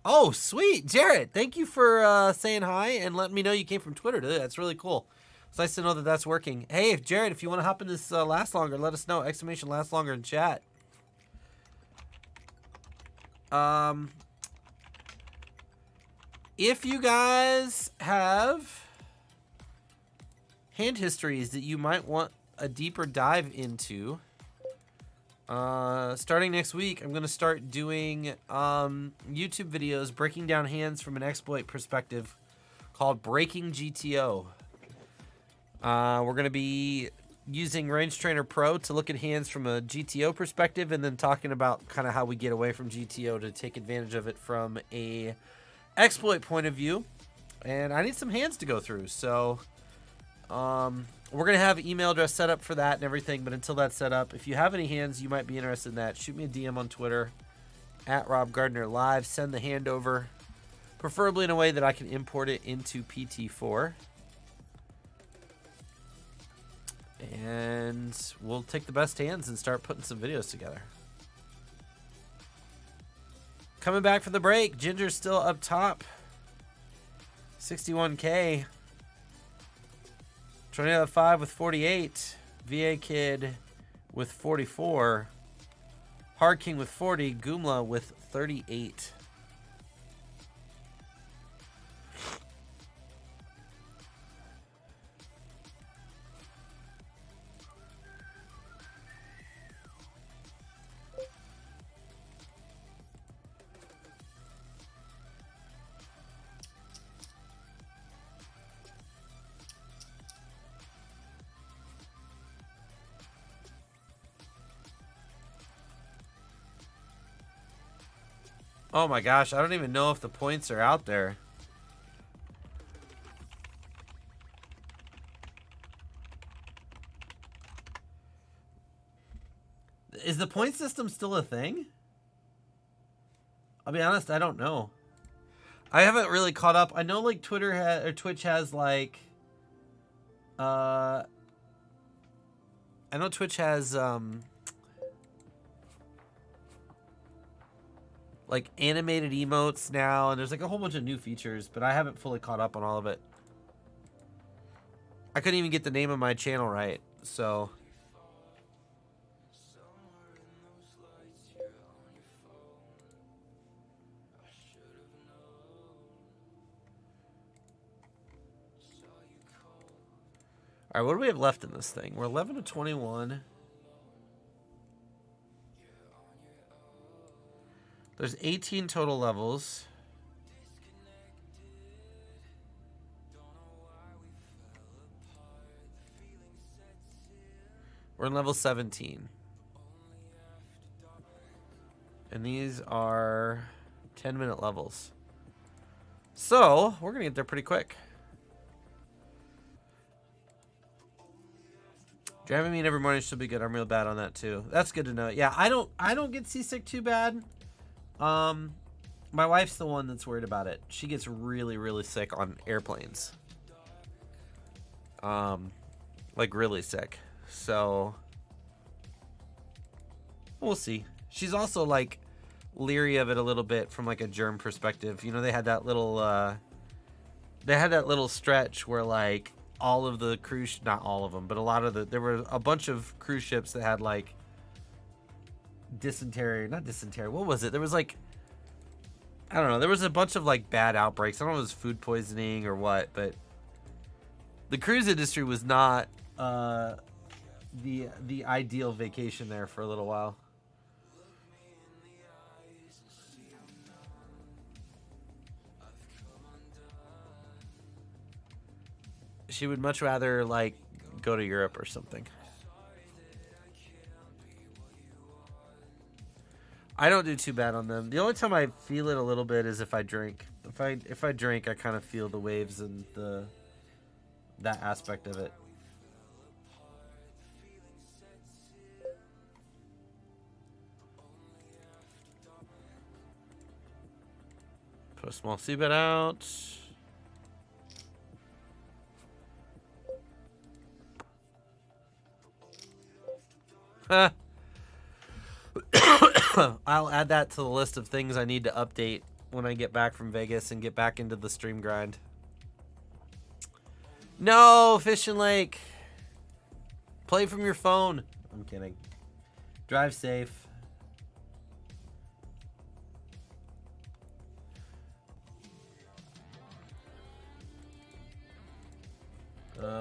oh, sweet! Jared, thank you for saying hi and letting me know you came from Twitter today. That's really cool. It's nice to know that that's working. Hey, if Jared, if you want to hop in this last longer, let us know. Exclamation last longer in chat. If you guys have hand histories that you might want a deeper dive into, starting next week, I'm going to start doing YouTube videos breaking down hands from an exploit perspective called Breaking GTO. We're going to be using Range Trainer Pro to look at hands from a GTO perspective and then talking about kind of how we get away from GTO to take advantage of it from a exploit point of view. And I need some hands to go through, so we're going to have email address set up for that and everything, but until that's set up, if you have any hands you might be interested in that, shoot me a DM on Twitter at Rob Gardner Live. Send the hand over, preferably in a way that I can import it into PT4. And we'll take the best hands and start putting some videos together. Coming back for the break, Ginger's still up top. 61K. Tornado 5 with 48. VA Kid with 44. Hard King with 40. Goomla with 38. Oh my gosh, I don't even know if the points are out there. Is the point system still a thing? I'll be honest, I don't know. I haven't really caught up. I know like Twitter or Twitch has like I know Twitch has like animated emotes now, and there's like a whole bunch of new features, but I haven't fully caught up on all of it. I couldn't even get the name of my channel right, so. All right, what do we have left in this thing? We're 11 to 21. There's 18 total levels. We're in level 17. And these are 10-minute levels. So, we're going to get there pretty quick. Driving me every morning should be good. I'm real bad on that too. That's good to know. Yeah, I don't get seasick too bad. My wife's the one that's worried about it. She gets really, really sick on airplanes. Like really sick. So we'll see. She's also like leery of it a little bit from like a germ perspective. You know, they had that little stretch where like all of the cruise, not all of them, but a lot of there were a bunch of cruise ships that had like not dysentery. What was it? There was like, I don't know. There was a bunch of like bad outbreaks. I don't know if it was food poisoning or what, but the cruise industry was not the ideal vacation there for a little while. She would much rather like go to Europe or something. I don't do too bad on them. The only time I feel it a little bit is if I drink. If I drink, I kind of feel the waves and that aspect of it. Put a small seabed out. I'll add that to the list of things I need to update when I get back from Vegas and get back into the stream grind. No, Fishing Lake. Play from your phone. I'm kidding. Drive safe.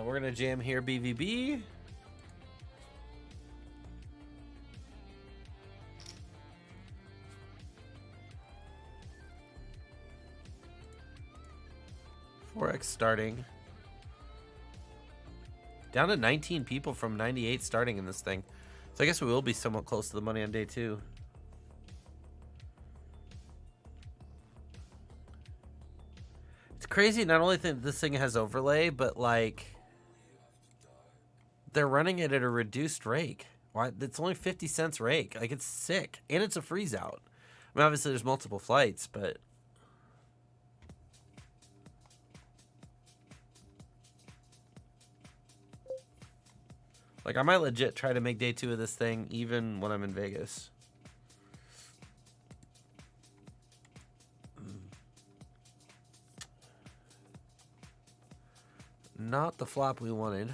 We're gonna jam here, BVB. Forex starting. Down to 19 people from 98 starting in this thing. So I guess we will be somewhat close to the money on day 2. It's crazy. Not only that this thing has overlay, but like they're running it at a reduced rake. Why? It's only 50 cents rake. Like, it's sick. And it's a freeze out. I mean, obviously there's multiple flights, but like, I might legit try to make day 2 of this thing even when I'm in Vegas. Not the flop we wanted.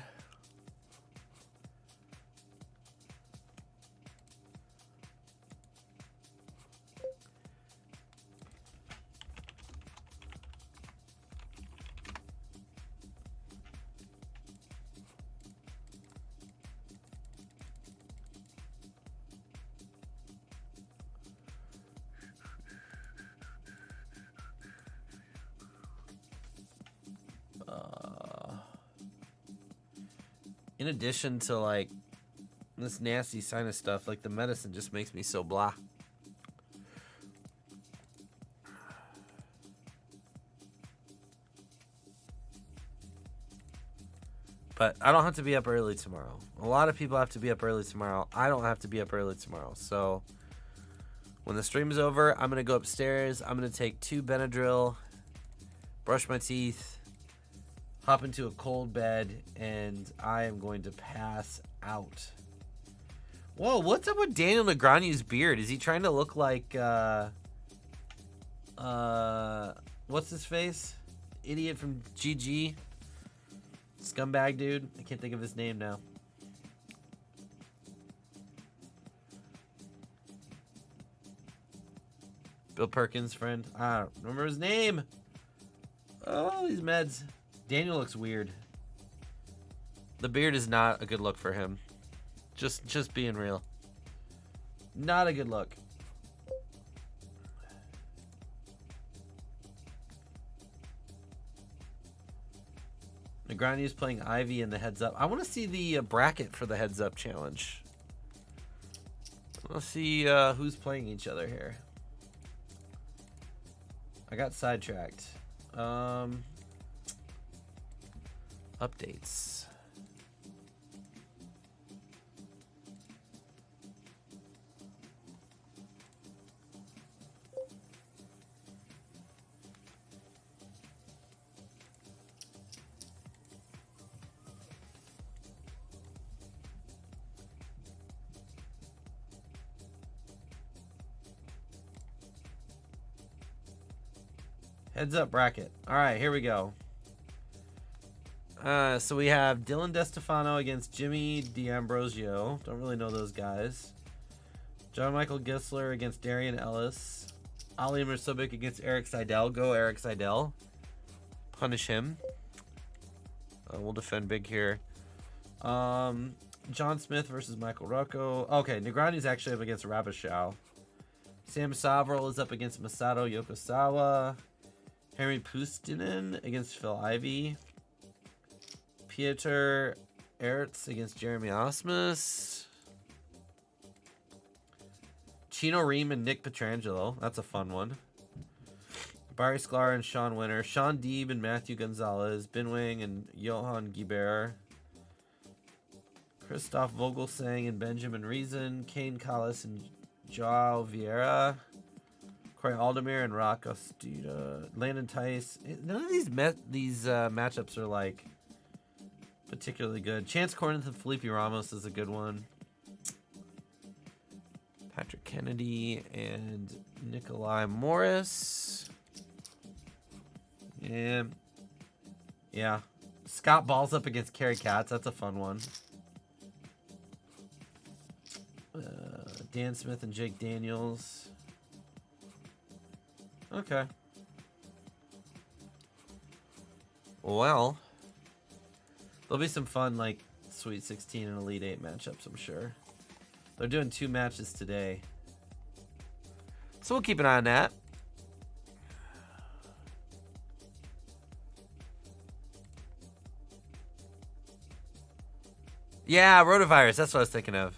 In addition to like this nasty sinus stuff, like the medicine just makes me so blah. But I don't have to be up early tomorrow. A lot of people have to be up early tomorrow. I don't have to be up early tomorrow. So when the stream is over, I'm going to go upstairs. I'm going to take 2 Benadryl, brush my teeth, hop into a cold bed, and I am going to pass out. Whoa, what's up with Daniel Negreanu's beard? Is he trying to look like, what's his face? Idiot from GG? Scumbag dude? I can't think of his name now. Bill Perkins' friend? I don't remember his name. Oh, these meds. Daniel looks weird. The beard is not a good look for him. Just being real. Not a good look. Negreanu's playing Ivy in the heads up. I want to see the bracket for the heads up challenge. Let's see who's playing each other here. I got sidetracked. Updates. Heads up bracket. All right, here we go. So we have Dylan DeStefano against Jimmy D'Ambrosio. Don't really know those guys. John Michael Gisler against Darian Ellis. Ali Mersovic against Eric Seidel. Go Eric Seidel. Punish him. We'll defend big here. John Smith versus Michael Rocco. Okay, Negreanu's actually up against Rabashow. Sam Savril is up against Masato Yokosawa. Henry Pustinen against Phil Ivey. Pieter Ertz against Jeremy Osmus. Chino Reem and Nick Petrangelo. That's a fun one. Barry Sklar and Sean Winter. Sean Deeb and Matthew Gonzalez. Binwang and Johan Guibert. Christoph Vogelsang and Benjamin Reason. Kane Collis and Joao Vieira. Corey Aldemir and Rock Ostida. Landon Tice. None of these matchups are like particularly good. Chance Cornington and Felipe Ramos is a good one. Patrick Kennedy and Nikolai Morris. Yeah. Scott Balls up against Kerry Katz. That's a fun one. Dan Smith and Jake Daniels. Okay. Well, there'll be some fun, like, Sweet 16 and Elite 8 matchups, I'm sure. They're doing 2 matches today. So we'll keep an eye on that. Yeah, rotavirus. That's what I was thinking of.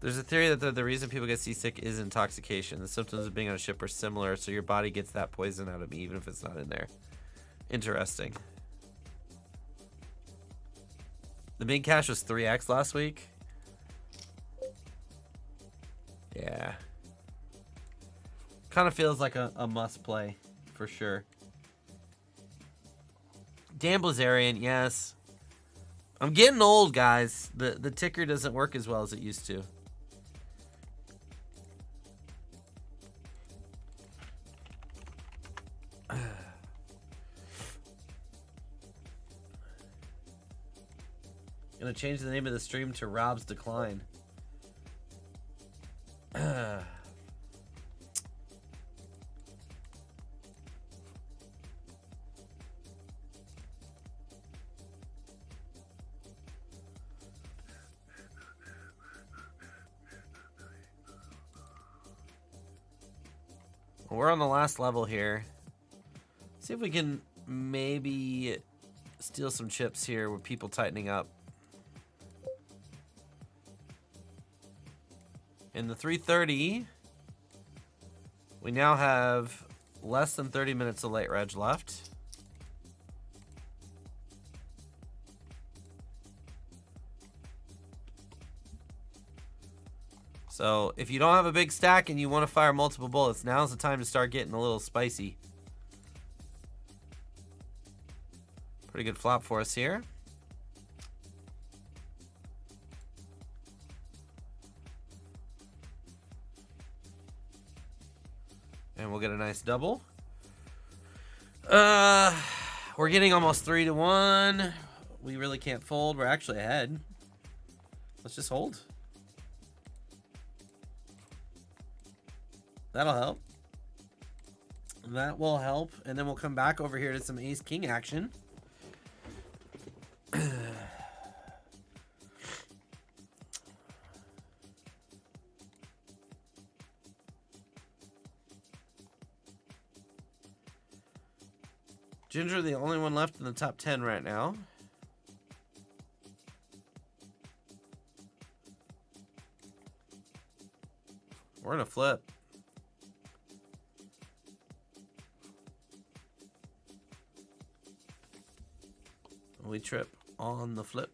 There's a theory that the reason people get seasick is intoxication. The symptoms of being on a ship are similar, so your body gets that poison out of me, even if it's not in there. Interesting. The big cash was 3x last week. Yeah. Kind of feels like a must play, for sure. Dan Blazarian, yes. I'm getting old, guys. The ticker doesn't work as well as it used to. Gonna change the name of the stream to Rob's Decline. We're on the last level here. See if we can maybe steal some chips here with people tightening up. In the 3:30, we now have less than 30 minutes of late reg left. So if you don't have a big stack and you want to fire multiple bullets, now's the time to start getting a little spicy. Pretty good flop for us here. And we'll get a nice double. We're getting almost 3-1. We really can't fold. We're actually ahead. Let's just hold. That'll help. That will help. And then we'll come back over here to some ace-king action. Ginger, the only one left in the top 10 right now. We're in a flip. We trip on the flip.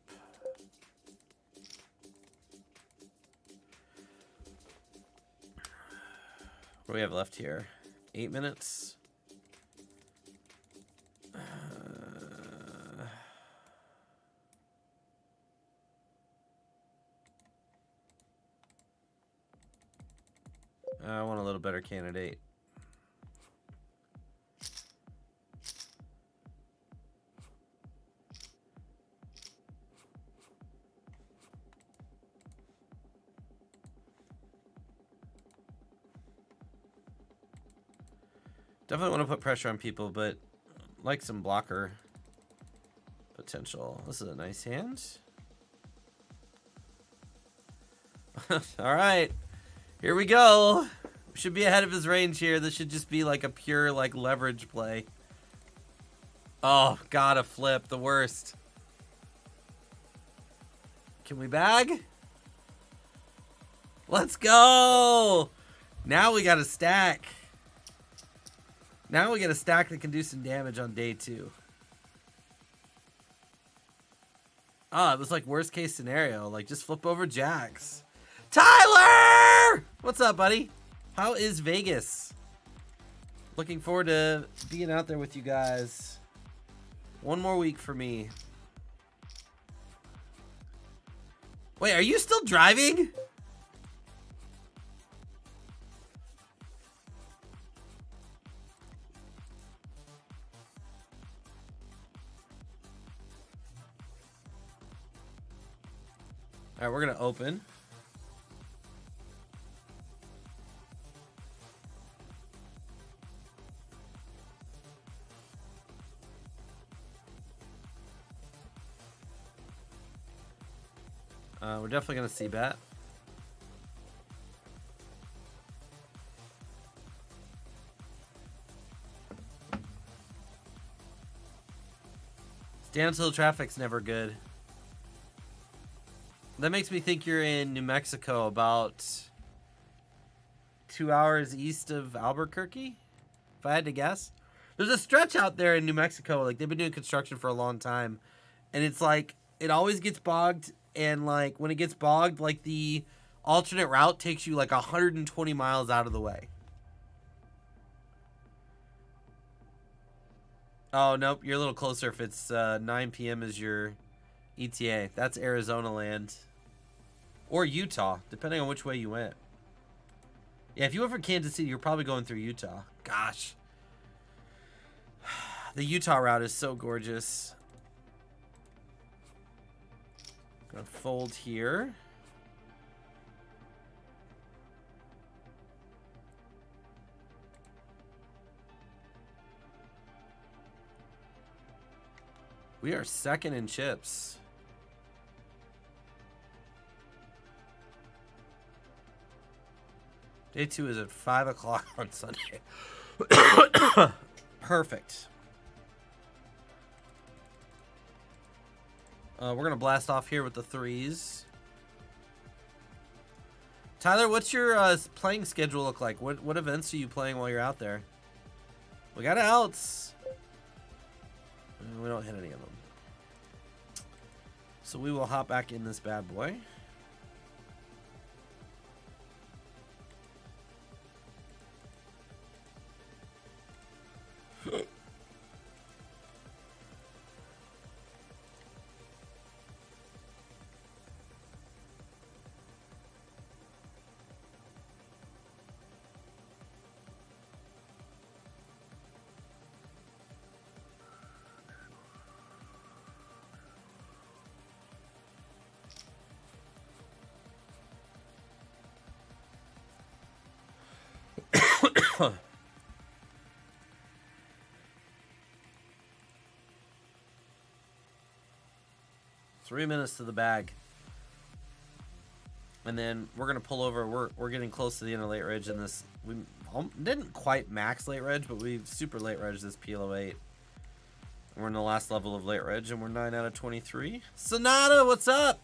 What do we have left here? 8 minutes. I want a little better candidate. Definitely want to put pressure on people, but like some blocker potential. This is a nice hand. All right. Here we go. We should be ahead of his range here. This should just be like a pure like leverage play. Oh, God, a flip. The worst. Can we bag? Let's go. Now we got a stack. Now we get a stack that can do some damage on day 2. Oh, it was like worst case scenario. Like just flip over jacks. Tyler! What's up, buddy? How is Vegas? Looking forward to being out there with you guys. One more week for me. Wait, are you still driving? All right, we're gonna open. We're definitely gonna see bet. Standstill traffic's never good. That makes me think you're in New Mexico, about 2 hours east of Albuquerque, if I had to guess. There's a stretch out there in New Mexico, like they've been doing construction for a long time, and it's like it always gets bogged, and like when it gets bogged, like the alternate route takes you like 120 miles out of the way. Oh, nope, you're a little closer if it's 9 p.m. is your ETA. That's Arizona land. Or Utah, depending on which way you went. Yeah, if you went from Kansas City, you're probably going through Utah. Gosh. The Utah route is so gorgeous. Gonna fold here. We are second in chips. Day 2 is at 5 o'clock on Sunday. Perfect. We're going to blast off here with the 3s. Tyler, what's your playing schedule look like? What events are you playing while you're out there? We got outs. We don't hit any of them. So we will hop back in this bad boy. Huh. 3 minutes to the bag. And then we're going to pull over. We're getting close to the end of late reg in this. We didn't quite max late reg, but we super late reg this PL08. We're in the last level of late reg, and we're 9 out of 23. Sonata, what's up?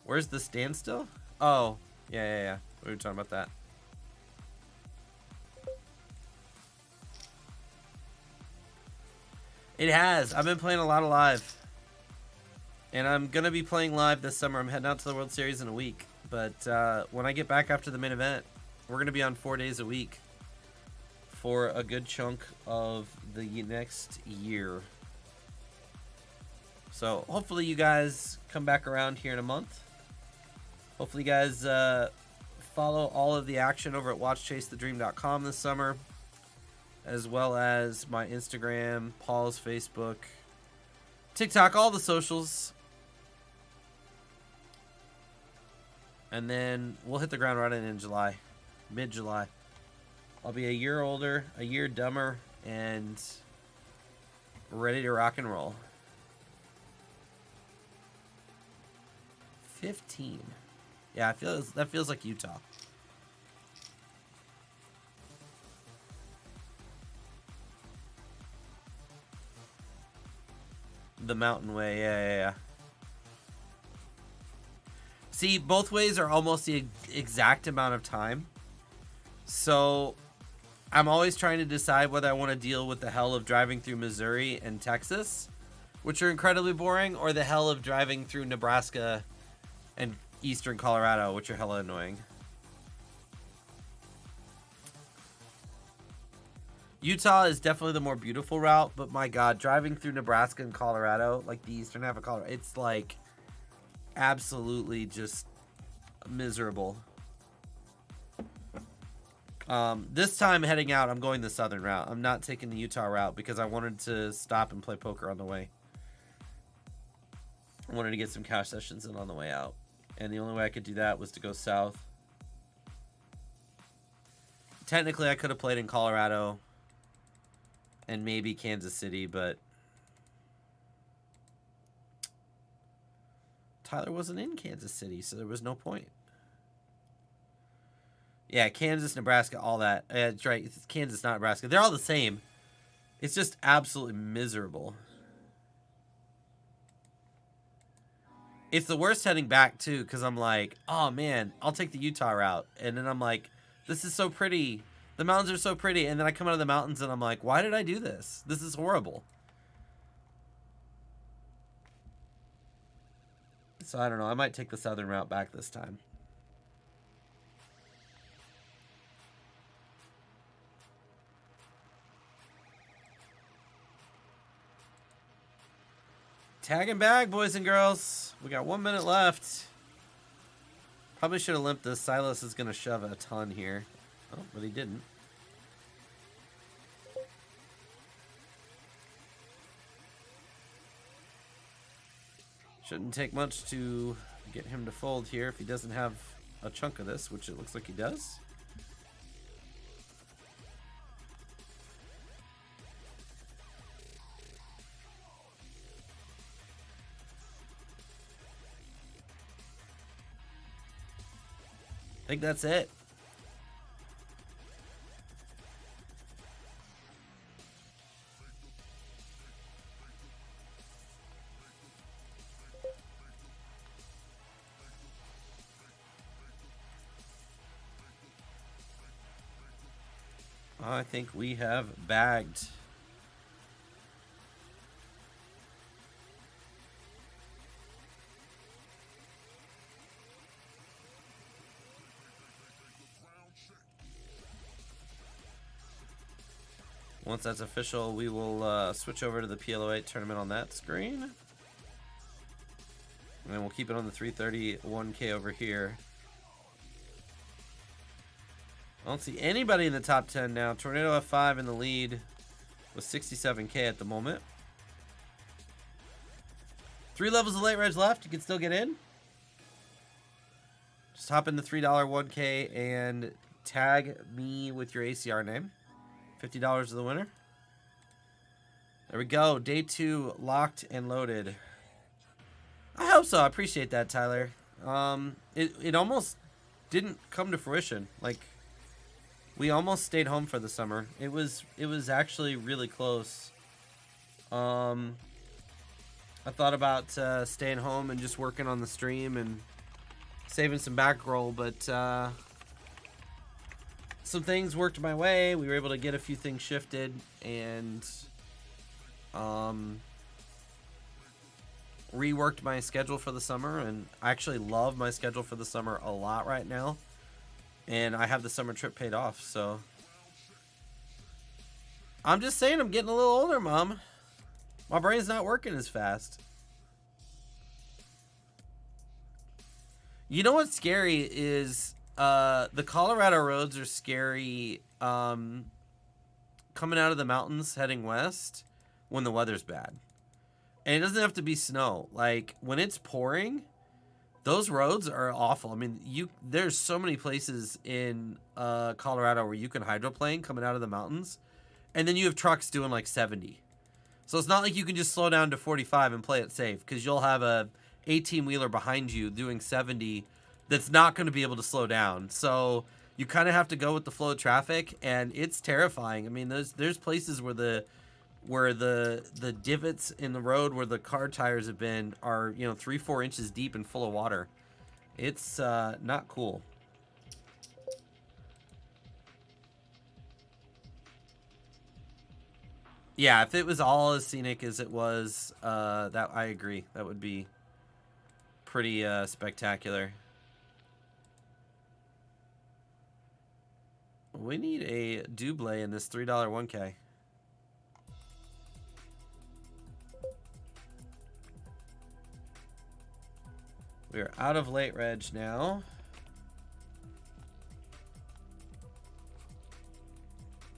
Where's the standstill? Oh, yeah. We were talking about that. It has. I've been playing a lot of live. And I'm going to be playing live this summer. I'm heading out to the World Series in a week. But when I get back after the main event, we're going to be on 4 days a week for a good chunk of the next year. So hopefully you guys come back around here in a month. Hopefully you guys follow all of the action over at watchchasethedream.com this summer, as well as my Instagram, Paul's Facebook, TikTok, all the socials. And then we'll hit the ground running in July, mid-July. I'll be a year older, a year dumber, and ready to rock and roll. 15. Yeah, that feels like Utah. the mountain way. Yeah. See, both ways are almost the exact amount of time. So I'm always trying to decide whether I want to deal with the hell of driving through Missouri and Texas, which are incredibly boring, or the hell of driving through Nebraska and eastern Colorado, which are hella annoying. Utah is definitely the more beautiful route, but my God, driving through Nebraska and Colorado, like the eastern half of Colorado, it's like absolutely just miserable. This time heading out, I'm going the southern route. I'm not taking the Utah route because I wanted to stop and play poker on the way. I wanted to get some cash sessions in on the way out. And the only way I could do that was to go south. Technically, I could have played in Colorado and maybe Kansas City, but Tyler wasn't in Kansas City, so there was no point. Yeah, Kansas, Nebraska, all that. That's right. It's Kansas, not Nebraska. They're all the same. It's just absolutely miserable. It's the worst heading back, too, because I'm like, oh, man, I'll take the Utah route. And then I'm like, this is so pretty. The mountains are so pretty. And then I come out of the mountains, and I'm like, why did I do this? This is horrible. So I don't know. I might take the southern route back this time. Tag and bag, boys and girls. We got 1 minute left. Probably should have limped this. Silas is going to shove a ton here. Oh, but he didn't. Shouldn't take much to get him to fold here if he doesn't have a chunk of this, which it looks like he does. I think that's it. I think we have bagged. Once that's official, we will switch over to the PLO8 tournament on that screen. And then we'll keep it on the 331K over here. I don't see anybody in the top 10 now. Tornado F5 in the lead with 67K at the moment. 3 levels of late reg left. You can still get in. Just hop in the $3 1K and tag me with your ACR name. $50 to the winner. There we go. Day 2 locked and loaded. I hope so. I appreciate that, Tyler. It almost didn't come to fruition. Like, we almost stayed home for the summer. It was actually really close. I thought about staying home and just working on the stream and saving some backroll, but some things worked my way. We were able to get a few things shifted and reworked my schedule for the summer, and I actually love my schedule for the summer a lot right now. And I have the summer trip paid off, so I'm just saying I'm getting a little older, Mom. My brain's not working as fast. You know what's scary is the Colorado roads are scary coming out of the mountains heading west when the weather's bad. And it doesn't have to be snow. Like, when it's pouring, those roads are awful. I mean, there's so many places in Colorado where you can hydroplane coming out of the mountains, and then you have trucks doing like 70. So it's not like you can just slow down to 45 and play it safe, because you'll have a 18-wheeler behind you doing 70 that's not going to be able to slow down. So you kind of have to go with the flow of traffic, and it's terrifying. I mean, there's places where the where the divots in the road where the car tires have been are, you know, 3-4 inches deep and full of water. It's not cool. Yeah, if it was all as scenic as it was, that I agree. That would be pretty spectacular. We need a double in this $3 1K. We are out of late reg now.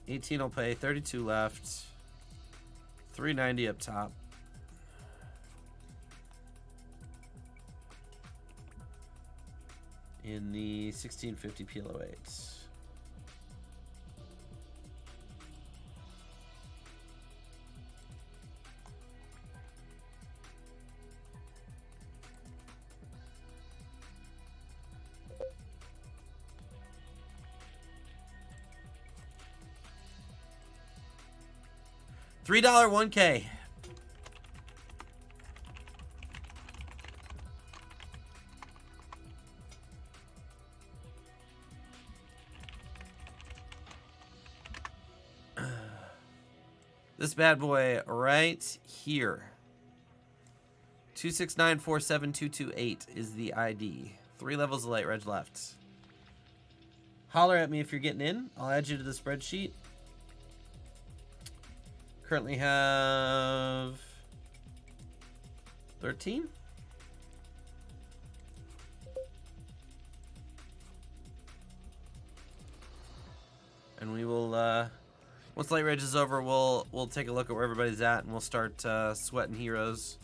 18 will pay, 32 left. 390 up top. In the 1650 PLO8. $3 1K. This bad boy right here. 269472228 is the ID. 3 levels of light reg left. Holler at me if you're getting in. I'll add you to the spreadsheet. Currently have 13. And we will once light reg is over, we'll take a look at where everybody's at and we'll start sweating heroes.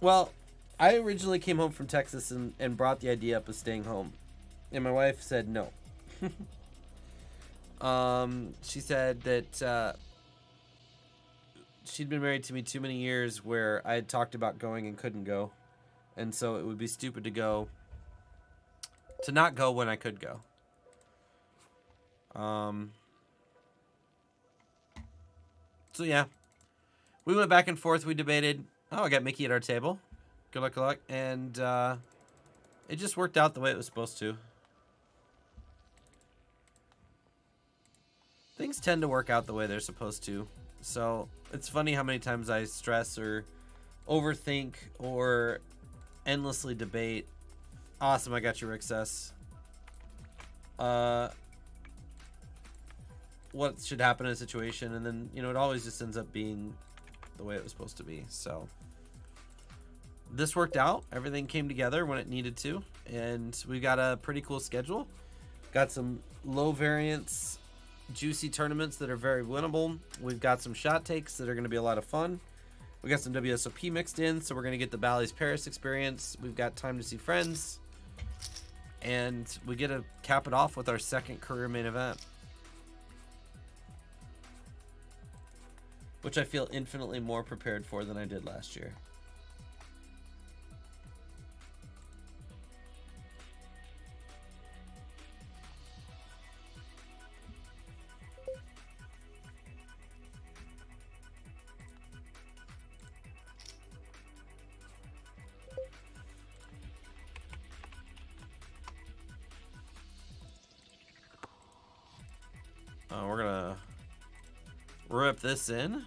Well, I originally came home from Texas and brought the idea up of staying home. And my wife said no. She said that she'd been married to me too many years where I had talked about going and couldn't go. And so it would be stupid to not go when I could go. So yeah. We went back and forth, we debated. Oh, I got Mickey at our table. Good luck, good luck. And it just worked out the way it was supposed to. Things tend to work out the way they're supposed to. So it's funny how many times I stress or overthink or endlessly debate. Awesome, I got your excess. What should happen in a situation, and then, you know, it always just ends up being the way it was supposed to be. So this worked out. Everything came together when it needed to, and we got a pretty cool schedule. Got some low variance juicy tournaments that are very winnable. We've got some shot takes that are going to be a lot of fun. We got some WSOP mixed in, so we're going to get the Bally's Paris experience. We've got time to see friends, and we get to cap it off with our second career main event, which I feel infinitely more prepared for than I did last year. We're gonna rip this in.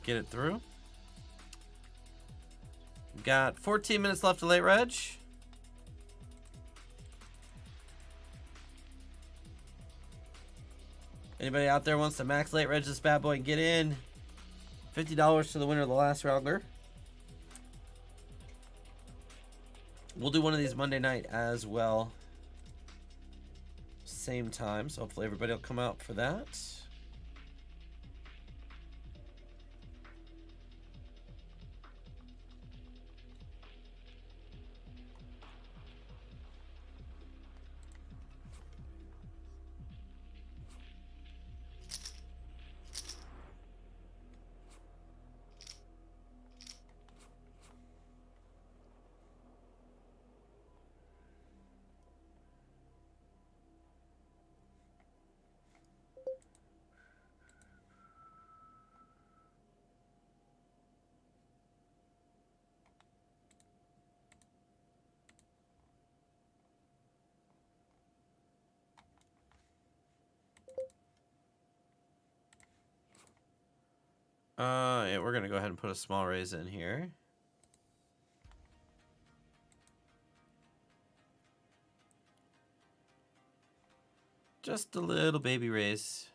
Get it through. Got 14 minutes left to late reg. Anybody out there wants to max late reg this bad boy and get in? $50 to the winner of the last rounder. We'll do one of these Monday night as well. Same time, so hopefully everybody will come out for that. Yeah, we're gonna go ahead and put a small raise in here. Just a little baby raise.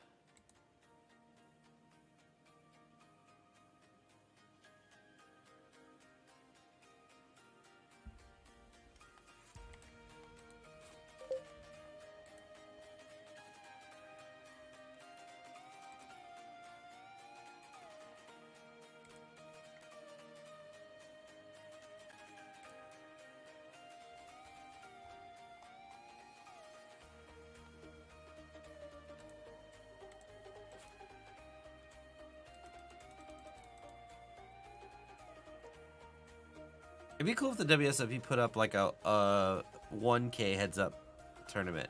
It'd be cool if the WSOP put up like a 1K heads up tournament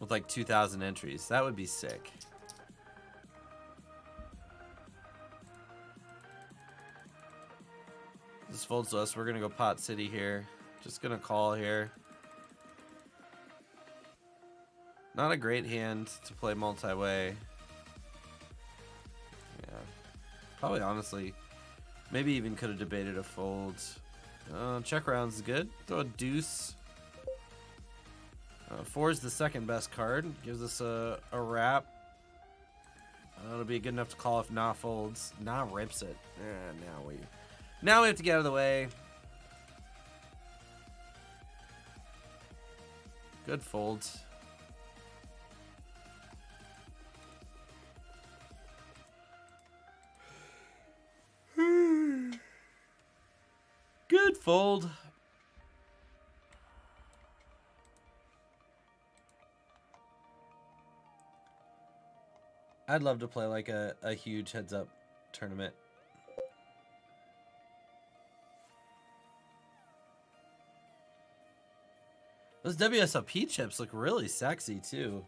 with like 2,000 entries. That would be sick. This folds to us. We're gonna go pot city here. Just gonna call here. Not a great hand to play multi-way. Yeah, probably honestly. Maybe even could have debated a fold. Check round's good. Throw a deuce. 4 is the second best card. Gives us a wrap. It'll be good enough to call if nah folds. Nah rips it. Now we have to get out of the way. Good folds. Good fold. I'd love to play like a huge heads up tournament. Those WSOP chips look really sexy too.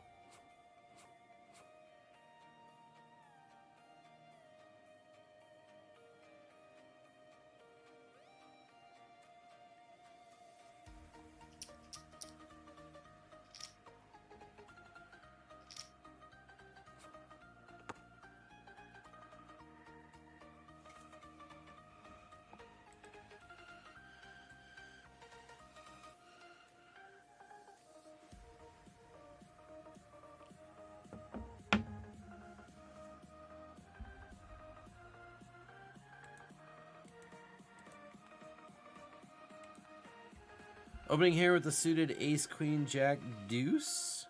Opening here with the suited ace, queen, jack, deuce.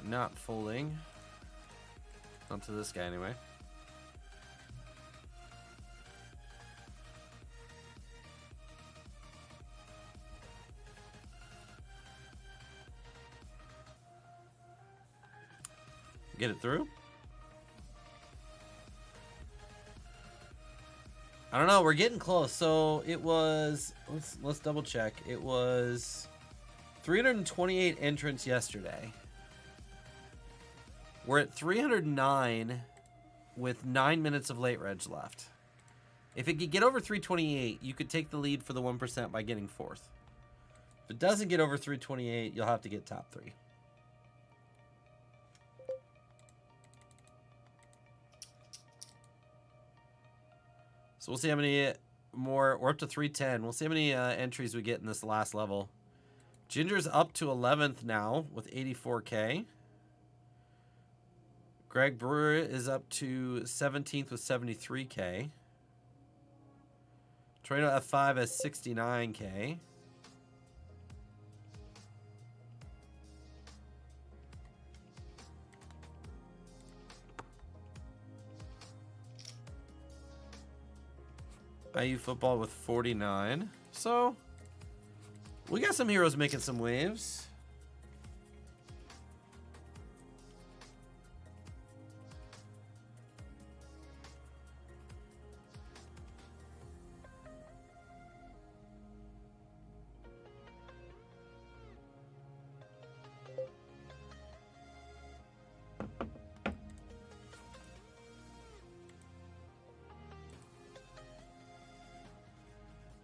Not folding. Not to this guy anyway. Get it through. I don't know, we're getting close. So it was, let's double check. It was 328 entrants yesterday. We're at 309 with 9 minutes of late reg left. If it could get over 328, you could take the lead for the 1% by getting fourth. If it doesn't get over 328, you'll have to get top 3. So we'll see how many more, we're up to 310. We'll see how many entries we get in this last level. Ginger's up to 11th now with 84K. Greg Brewer is up to 17th with 73K. Torino F5 has 69K. IU football with 49. So we got some heroes making some waves.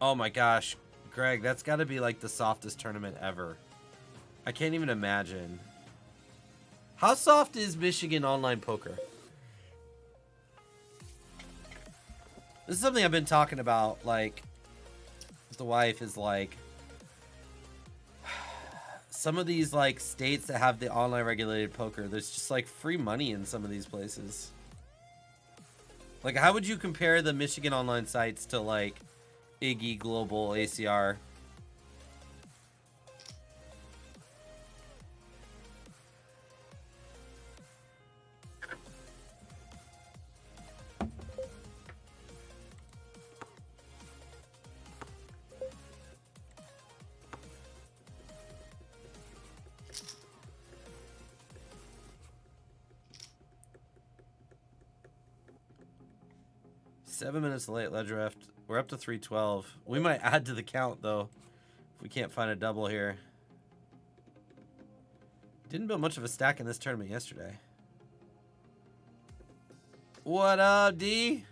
Oh my gosh, Greg, that's got to be like the softest tournament ever. I can't even imagine How soft is Michigan online poker? This is something I've been talking about, like, with the wife, is like, some of these, like, states that have the online regulated poker, there's just, like, free money in some of these places. Like, how would you compare the Michigan online sites to, like, Iggy, Global, ACR? Seven minutes late, ledger left. We're up to 312. We might add to the count, though, if we can't find a double here. Didn't build much of a stack in this tournament yesterday. What up, D?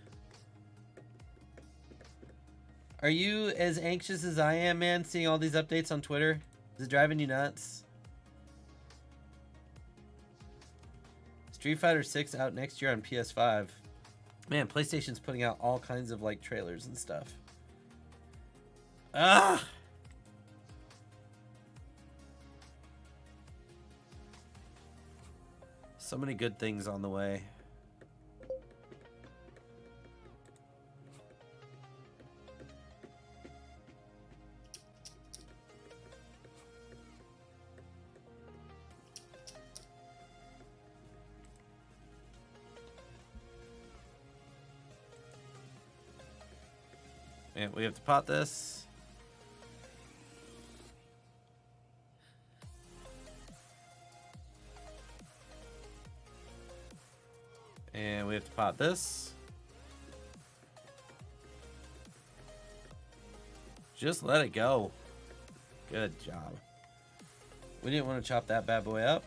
Are you as anxious as I am, man, seeing all these updates on Twitter? Is it driving you nuts? Street Fighter 6 out next year on PS5. Man, PlayStation's putting out all kinds of, like, trailers and stuff. Ah! So many good things on the way. And we have to pot this. And we have to pot this. Just let it go. Good job. We didn't want to chop that bad boy up.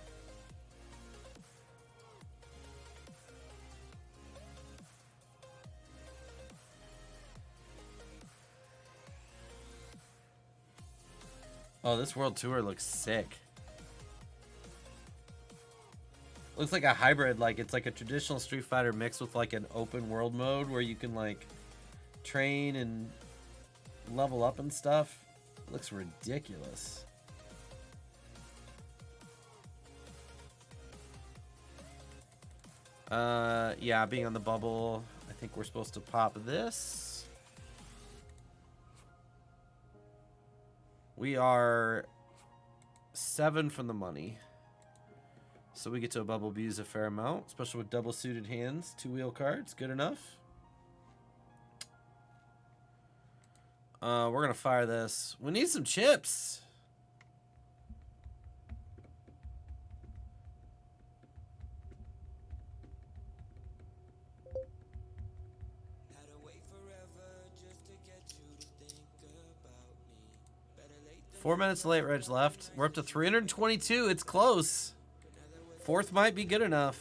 Oh, this world tour looks sick. Looks like a hybrid, like it's like a traditional Street Fighter mixed with like an open world mode where you can like train and level up and stuff. Looks ridiculous. Yeah, being on the bubble, I think we're supposed to pop this. We are 7 from the money. So we get to a bubble abuse a fair amount, especially with double suited hands. 2 wheel cards, good enough. We're going to fire this. We need some chips. Four minutes late, Reg left. We're up to 322. It's close. Fourth might be good enough.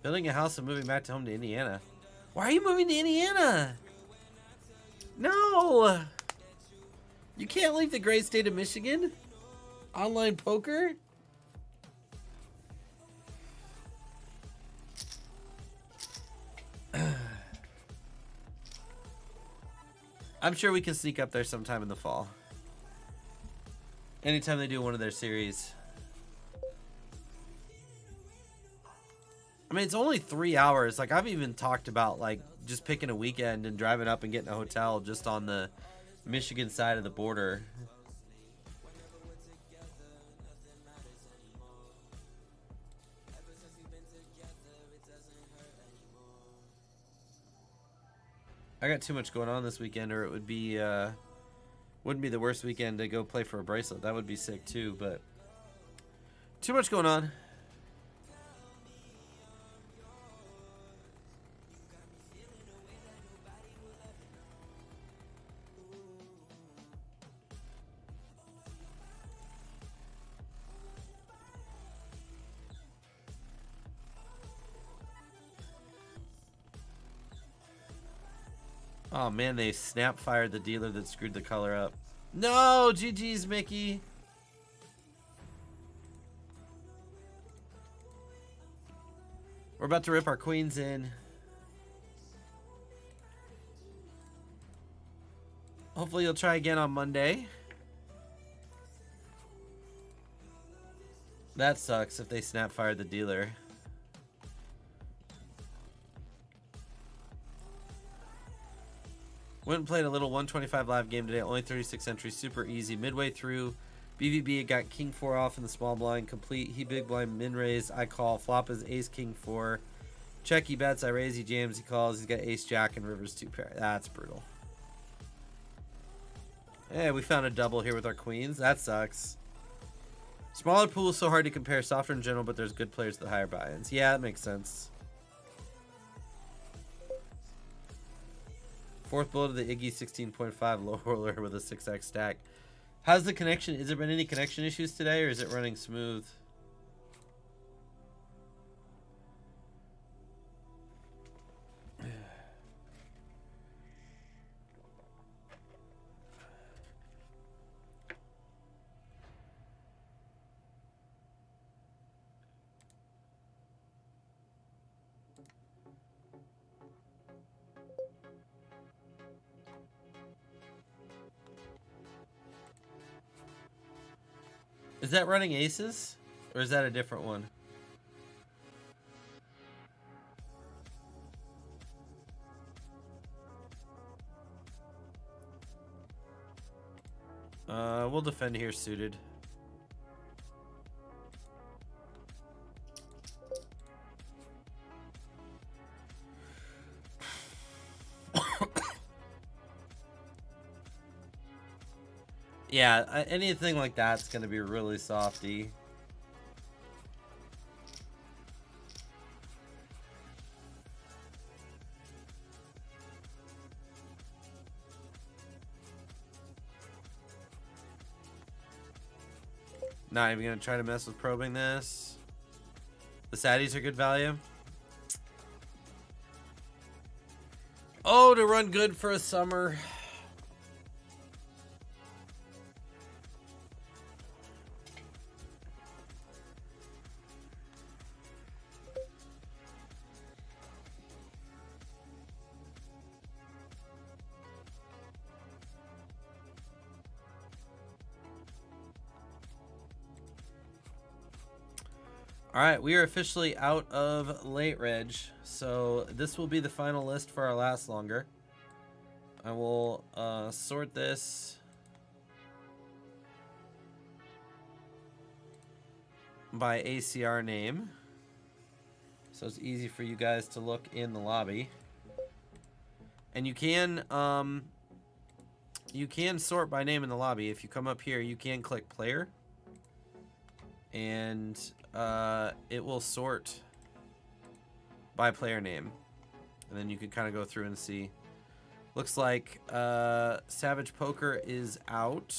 Building a house and moving back to home to Indiana. Why are you moving to Indiana? No! You can't leave the great state of Michigan? Online poker? I'm sure we can sneak up there sometime in the fall. Anytime they do one of their series. I mean, it's only 3 hours. Like, I've even talked about, like, just picking a weekend and driving up and getting a hotel just on the Michigan side of the border. I got too much going on this weekend, or it would be, wouldn't be the worst weekend to go play for a bracelet. That would be sick, too, but Too much going on. Oh man, they snap fired the dealer that screwed the color up. No, GG's, Mickey. We're about to rip our queens in. Hopefully you'll try again on Monday. That sucks if they snap fired the dealer. Went and played a little 125 live game today. Only 36 entries. Super easy. Midway through, BVB got king 4 off in the small blind. Complete. He big blind. Min raise. I call. Flop is ace king 4. Check. He bets. I raise. He jams. He calls. He's got ace jack and rivers 2 pair. That's brutal. Hey, we found a double here with our queens. That sucks. Smaller pool is so hard to compare. Softer in general, but there's good players with higher buy-ins. Yeah, that makes sense. Fourth bullet of the Iggy 16.5 low roller with a 6x stack. How's the connection? Has there been any connection issues today, or is it running smooth? Is that running aces? Or is that a different one? We'll defend here suited. Yeah, anything like that's going to be really softy. Not even going to try to mess with probing this. The Saddies are good value. Oh, to run good for a summer. All right, we are officially out of late reg, so this will be the final list for our last longer. I will sort this by ACR name, so it's easy for you guys to look in the lobby. And you can sort by name in the lobby. If you come up here, you can click player, and it will sort by player name, and then you can kind of go through and see. Looks like Savage Poker is out.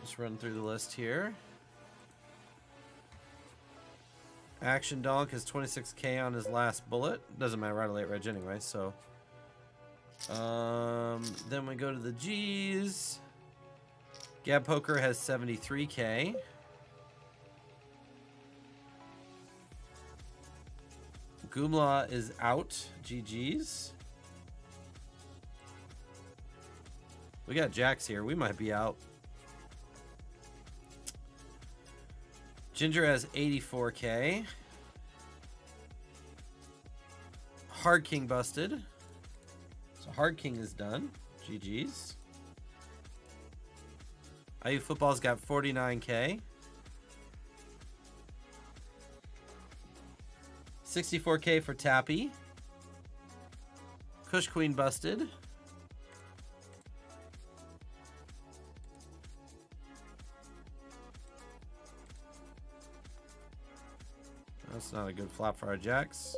Just run through the list here. Action Donk has 26k on his last bullet. Doesn't matter, right, a late reg anyway, so then we go to the G's. Gab Poker has 73k. Goomla is out. GG's. We got Jacks here. We might be out. Ginger has 84k. Hard King busted. So Hard King is done. GG's. IU Football's got 49k. 64k for Tappy. Kush Queen busted. It's not a good flop for our jacks.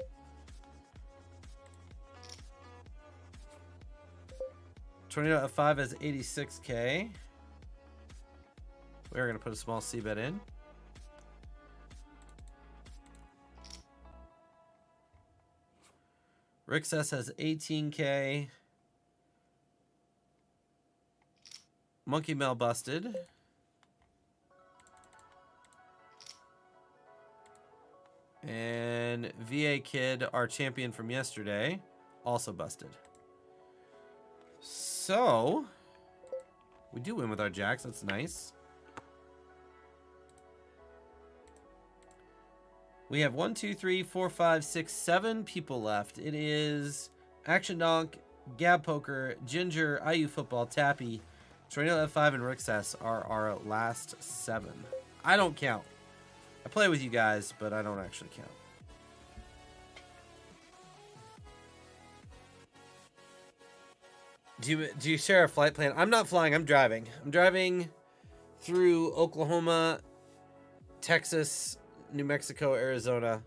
Tornado at 5 has 86K. We're going to put a small C bet in. Rick's S has 18K. Monkey Mel busted. And VA Kid, our champion from yesterday, also busted. So, we do win with our jacks. That's nice. We have 1, 2, 3, 4, 5, 6, 7 people left. It is Action Donk, Gab Poker, Ginger, IU Football, Tappy, Tornado F5, and Rick's S are our last 7. I don't count. I play with you guys, but I don't actually count. Do you share a flight plan? I'm not flying. I'm driving. I'm driving through Oklahoma, Texas, New Mexico, Arizona.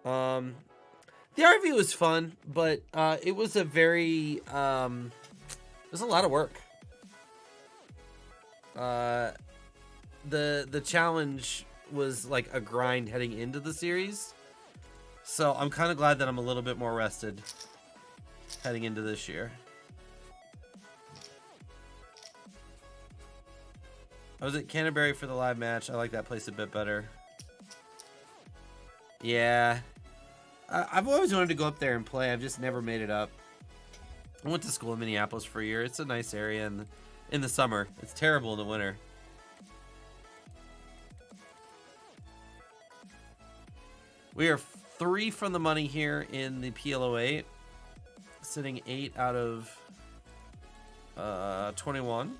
The RV was fun, but it was a very it was a lot of work. The challenge was like a grind heading into the series, so I'm kind of glad that I'm a little bit more rested heading into this year. I was at Canterbury for the live match. I like that place a bit better. Yeah. I've always wanted to go up there and play. I've just never made it up. I went to school in Minneapolis for a year. It's a nice area in the summer. It's terrible in the winter. We are 3 from the money here in the PLO8. Sitting 8 out of 21.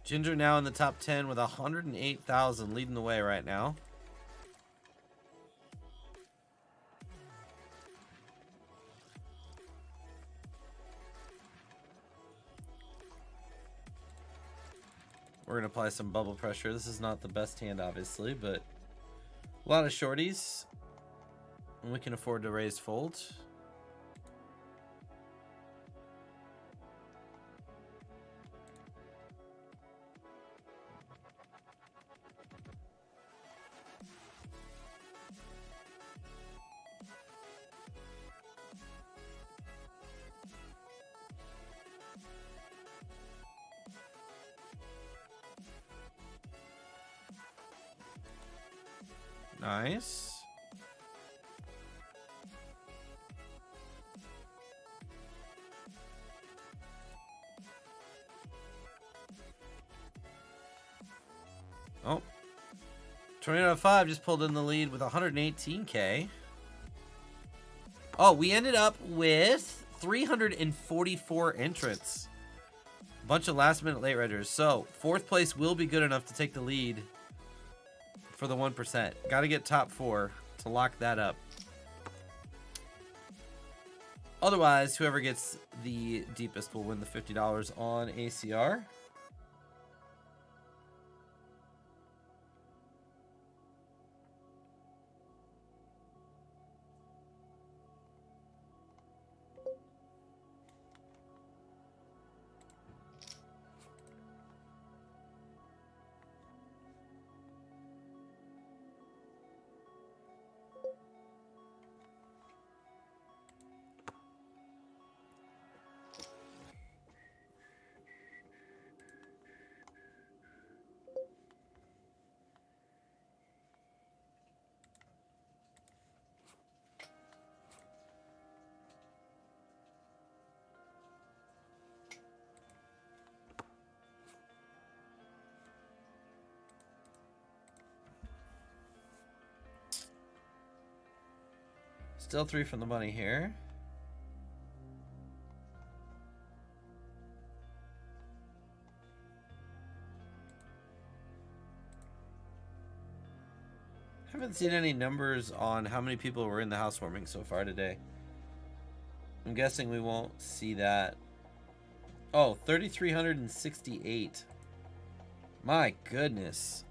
Ginger now in the top 10 with 108,000 leading the way right now. We're going to apply some bubble pressure. This is not the best hand, obviously, but a lot of shorties. And we can afford to raise fold. Nice. Oh. Tornado 5 just pulled in the lead with 118K. Oh, we ended up with 344 entrants. A bunch of last minute late reggers. So, 4th place will be good enough to take the lead for the 1%. Got to get top 4 to lock that up. Otherwise, whoever gets the deepest will win the $50 on ACR. Still 3 from the money here. Haven't seen any numbers on how many people were in the housewarming so far today. I'm guessing we won't see that. Oh, 3,368. My goodness.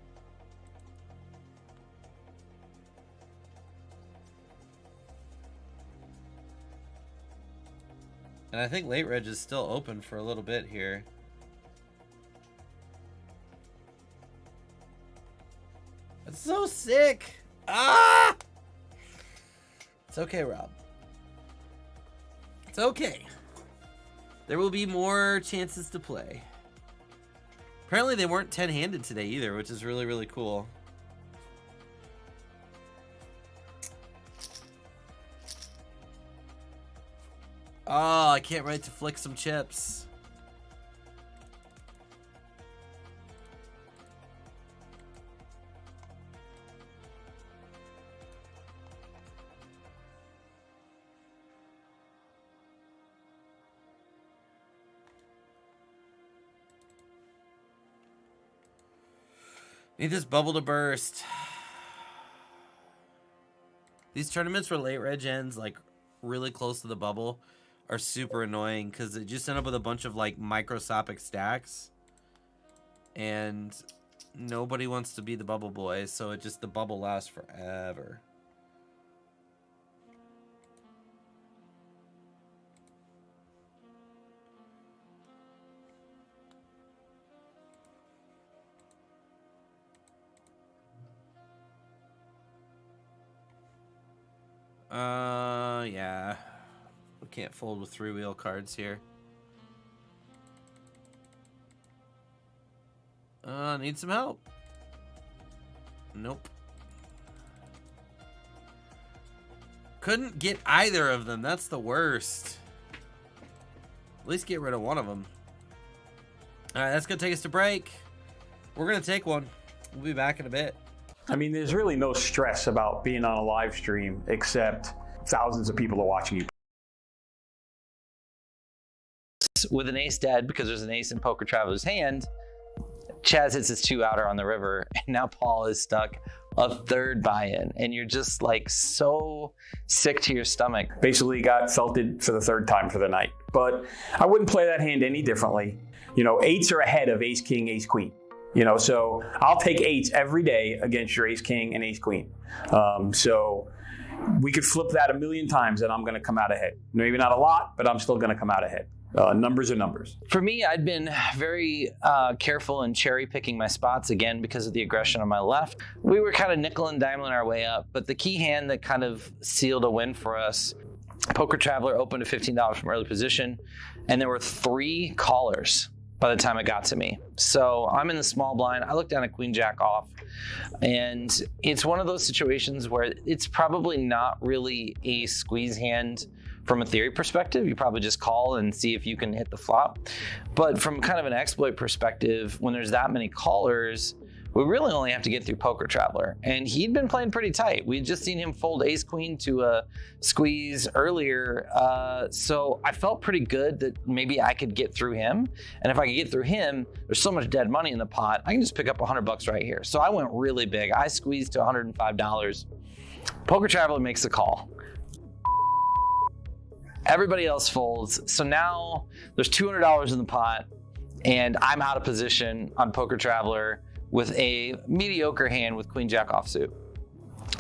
And I think late reg is still open for a little bit here. That's so sick. Ah! It's okay, Rob. It's okay. There will be more chances to play. Apparently they weren't 10-handed today either, which is really, really cool. Oh, I can't wait to flick some chips. Need this bubble to burst. These tournaments where late reg ends like really close to the bubble are super annoying because it just end up with a bunch of like microscopic stacks, and nobody wants to be the bubble boy, so the bubble lasts forever. Yeah. We can't fold with 3-wheel cards here. Need some help. Nope. Couldn't get either of them. That's the worst. At least get rid of one of them. All right, that's going to take us to break. We're going to take one. We'll be back in a bit. I mean, there's really no stress about being on a live stream except thousands of people are watching you. With an ace dead because there's an ace in Poker Traveler's hand, Chaz hits his 2-outer on the river, and now Paul is stuck a third buy-in, and you're just like so sick to your stomach. Basically got felted for the third time for the night. But I wouldn't play that hand any differently. You know, 8s are ahead of ace king, ace queen. You know, so I'll take 8s every day against your ace king and ace queen. So we could flip that a million times and I'm going to come out ahead. Maybe not a lot, but I'm still going to come out ahead. Numbers are numbers. For me, I'd been very careful in cherry picking my spots again because of the aggression on my left. We were kind of nickel and diming our way up, but the key hand that kind of sealed a win for us, Poker Traveler opened to $15 from early position, and there were 3 callers by the time it got to me. So I'm in the small blind. I look down at Queen Jack off, and it's one of those situations where it's probably not really a squeeze hand from a theory perspective. You probably just call and see if you can hit the flop. But from kind of an exploit perspective, when there's that many callers, we really only have to get through Poker Traveler. And he'd been playing pretty tight. We'd just seen him fold ace queen to a squeeze earlier. So I felt pretty good that maybe I could get through him. And if I could get through him, there's so much dead money in the pot, I can just pick up $100 right here. So I went really big. I squeezed to $105. Poker Traveler makes the call. Everybody else folds. So now there's $200 in the pot, and I'm out of position on Poker Traveler with a mediocre hand with Queen Jack offsuit.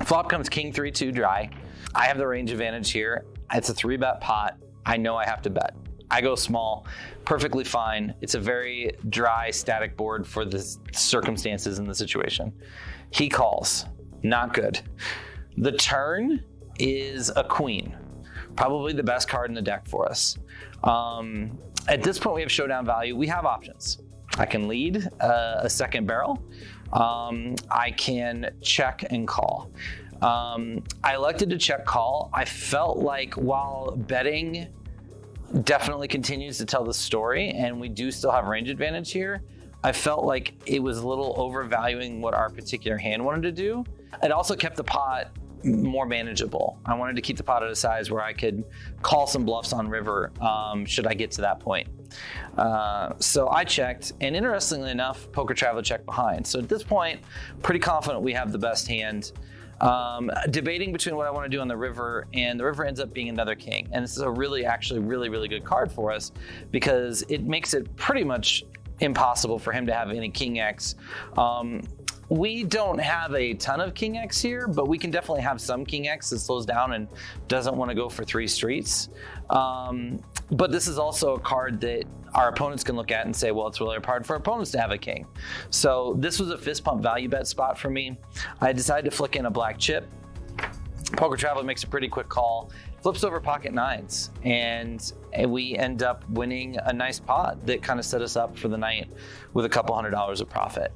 Flop comes King 3-2 dry. I have the range advantage here. It's a 3-bet pot. I know I have to bet. I go small, perfectly fine. It's a very dry, static board for the circumstances in the situation. He calls, not good. The turn is a queen. Probably the best card in the deck for us. At this point, we have showdown value. We have options. I can lead a second barrel. I can check and call. I elected to check call. I felt like while betting definitely continues to tell the story, and we do still have range advantage here, I felt like it was a little overvaluing what our particular hand wanted to do. It also kept the pot more manageable. I wanted to keep the pot at a size where I could call some bluffs on river should I get to that point. So I checked, and interestingly enough, Poker Traveler checked behind. So at this point, pretty confident we have the best hand. Debating between what I want to do on the river, and the river ends up being another king. And this is a really good card for us because it makes it pretty much impossible for him to have any king X. We don't have a ton of king X here, but we can definitely have some king X that slows down and doesn't want to go for 3 streets. But this is also a card that our opponents can look at and say, well, it's really hard for opponents to have a king. So this was a fist pump value bet spot for me. I decided to flick in a black chip. Poker Traveler makes a pretty quick call, flips over pocket 9s, and we end up winning a nice pot that kind of set us up for the night with a couple $100 of profit.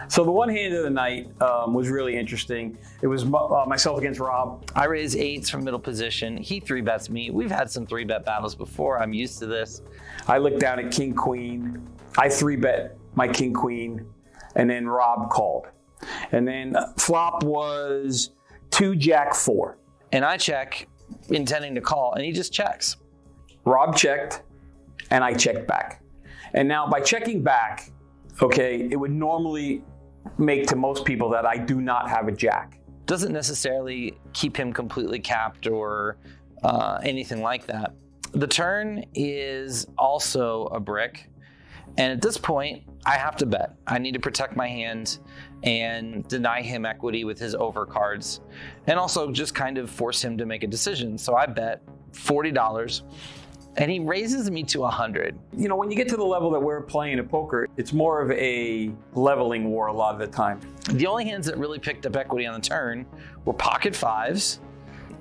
So the one hand of the night was really interesting. It was myself against Rob. I raise 8s from middle position. He 3-bets me. We've had some 3-bet battles before. I'm used to this. I looked down at King Queen. I 3-bet my King Queen, and then Rob called. And then flop was 2 Jack 4. And I check, intending to call, and he just checks. Rob checked, and I checked back. And now by checking back, okay, it would normally make to most people that I do not have a jack. Doesn't necessarily keep him completely capped or anything like that. The turn is also a brick. And at this point, I have to bet. I need to protect my hand and deny him equity with his over cards, and also just kind of force him to make a decision. So I bet $40, and he raises me to 100. You know, when you get to the level that we're playing at poker, it's more of a leveling war a lot of the time. The only hands that really picked up equity on the turn were pocket 5s,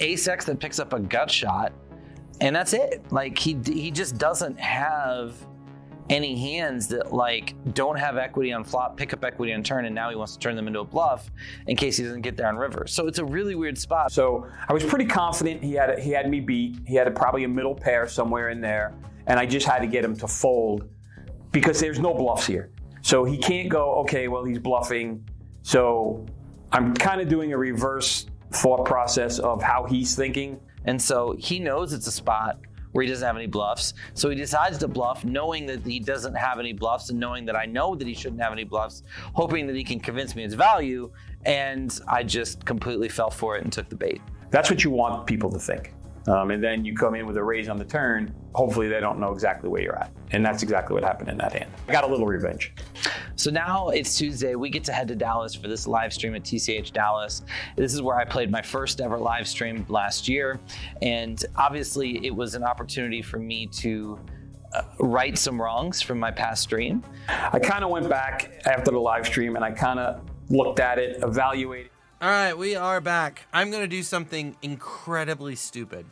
ace X that picks up a gut shot, and that's it. Like, he just doesn't have any hands that like don't have equity on flop, pick up equity on turn, and now he wants to turn them into a bluff in case he doesn't get there on river. So it's a really weird spot. So I was pretty confident he had me beat. He had probably a middle pair somewhere in there, and I just had to get him to fold because there's no bluffs here. So he can't go, okay, well, he's bluffing. So I'm kind of doing a reverse thought process of how he's thinking. And so he knows it's a spot where he doesn't have any bluffs. So he decides to bluff, knowing that he doesn't have any bluffs and knowing that I know that he shouldn't have any bluffs, hoping that he can convince me it's value. And I just completely fell for it and took the bait. That's what you want people to think. And then you come in with a raise on the turn. Hopefully they don't know exactly where you're at. And that's exactly what happened in that hand. I got a little revenge. So now it's Tuesday. We get to head to Dallas for this live stream at TCH Dallas. This is where I played my first ever live stream last year. And obviously it was an opportunity for me to right some wrongs from my past stream. I kind of went back after the live stream and I kind of looked at it, evaluated. All right, we are back. I'm going to do something incredibly stupid.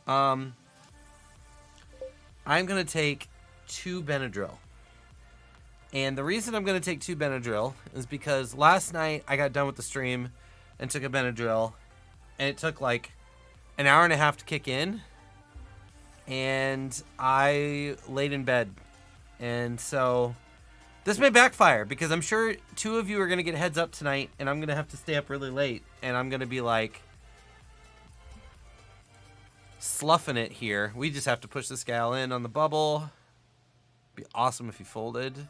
I'm going to take 2 Benadryl. And the reason I'm going to take 2 Benadryl is because last night I got done with the stream and took a Benadryl, and it took like an hour and a half to kick in, and I laid in bed. And so this may backfire because I'm sure 2 of you are going to get heads up tonight, and I'm going to have to stay up really late, and I'm going to be like sloughing it here. We just have to push this guy all in on the bubble. Be awesome if he folded.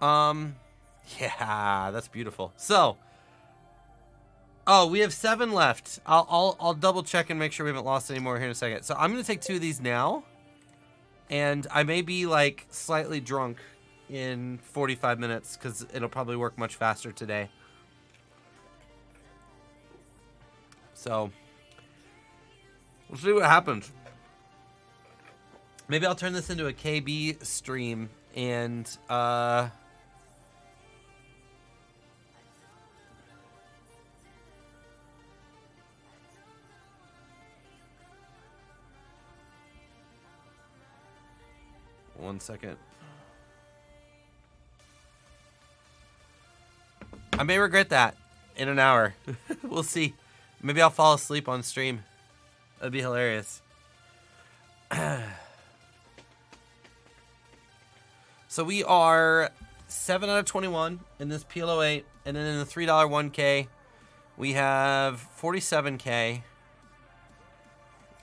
Yeah, that's beautiful. So, oh, we have 7 left. I'll double check and make sure we haven't lost any more here in a second. So I'm going to take 2 of these now, and I may be like slightly drunk in 45 minutes because it'll probably work much faster today. So we'll see what happens. Maybe I'll turn this into a KB stream and one second. I may regret that in an hour. We'll see. Maybe I'll fall asleep on stream. That'd be hilarious. So we are 7 out of 21 in this PLO 8, and then in the $3 1K, We have 47K.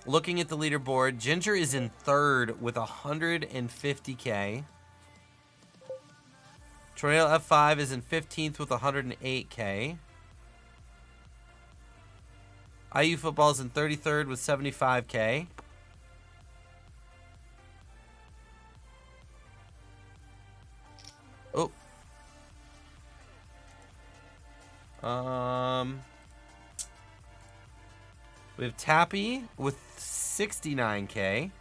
Looking at the leaderboard, Ginger is in third with 150K. Tornado F5 is in 15th with 108K. IU Football is in 33rd with 75K. Oh. We have Tappy with 69K.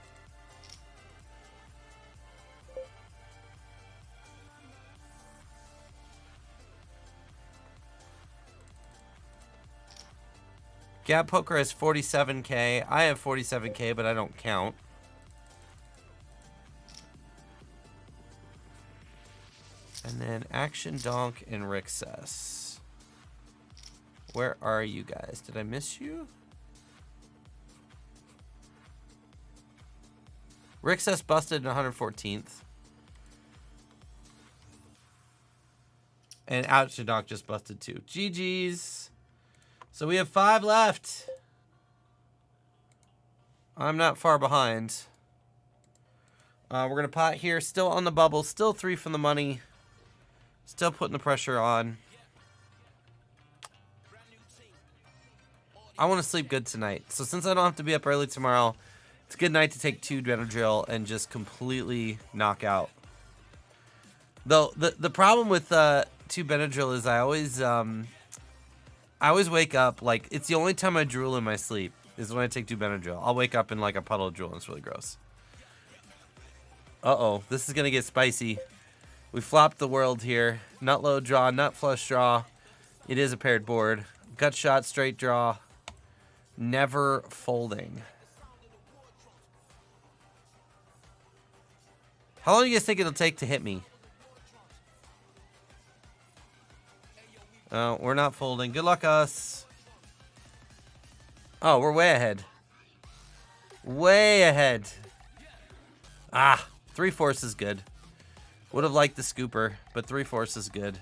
Gap Poker has 47K. I have 47K, but I don't count. And then Action Donk and Rixess. Where are you guys? Did I miss you? Rixess busted in 114th. And Action Donk just busted too. GG's. So we have 5 left. I'm not far behind. We're going to pot here. Still on the bubble. Still 3 from the money. Still putting the pressure on. I want to sleep good tonight. So since I don't have to be up early tomorrow, it's a good night to take 2 Benadryl and just completely knock out. Though the problem with 2 Benadryl is I always wake up, like, it's the only time I drool in my sleep is when I take 2 Benadryl. I'll wake up in like a puddle of drool and it's really gross. Uh-oh, this is going to get spicy. We flopped the world here. Nut low draw, nut flush draw. It is a paired board. Gut shot, straight draw. Never folding. How long do you guys think it'll take to hit me? Oh, we're not folding. Good luck, us. Oh, we're way ahead. Way ahead. Ah, 3/4 is good. Would have liked the scooper, but 3/4 is good.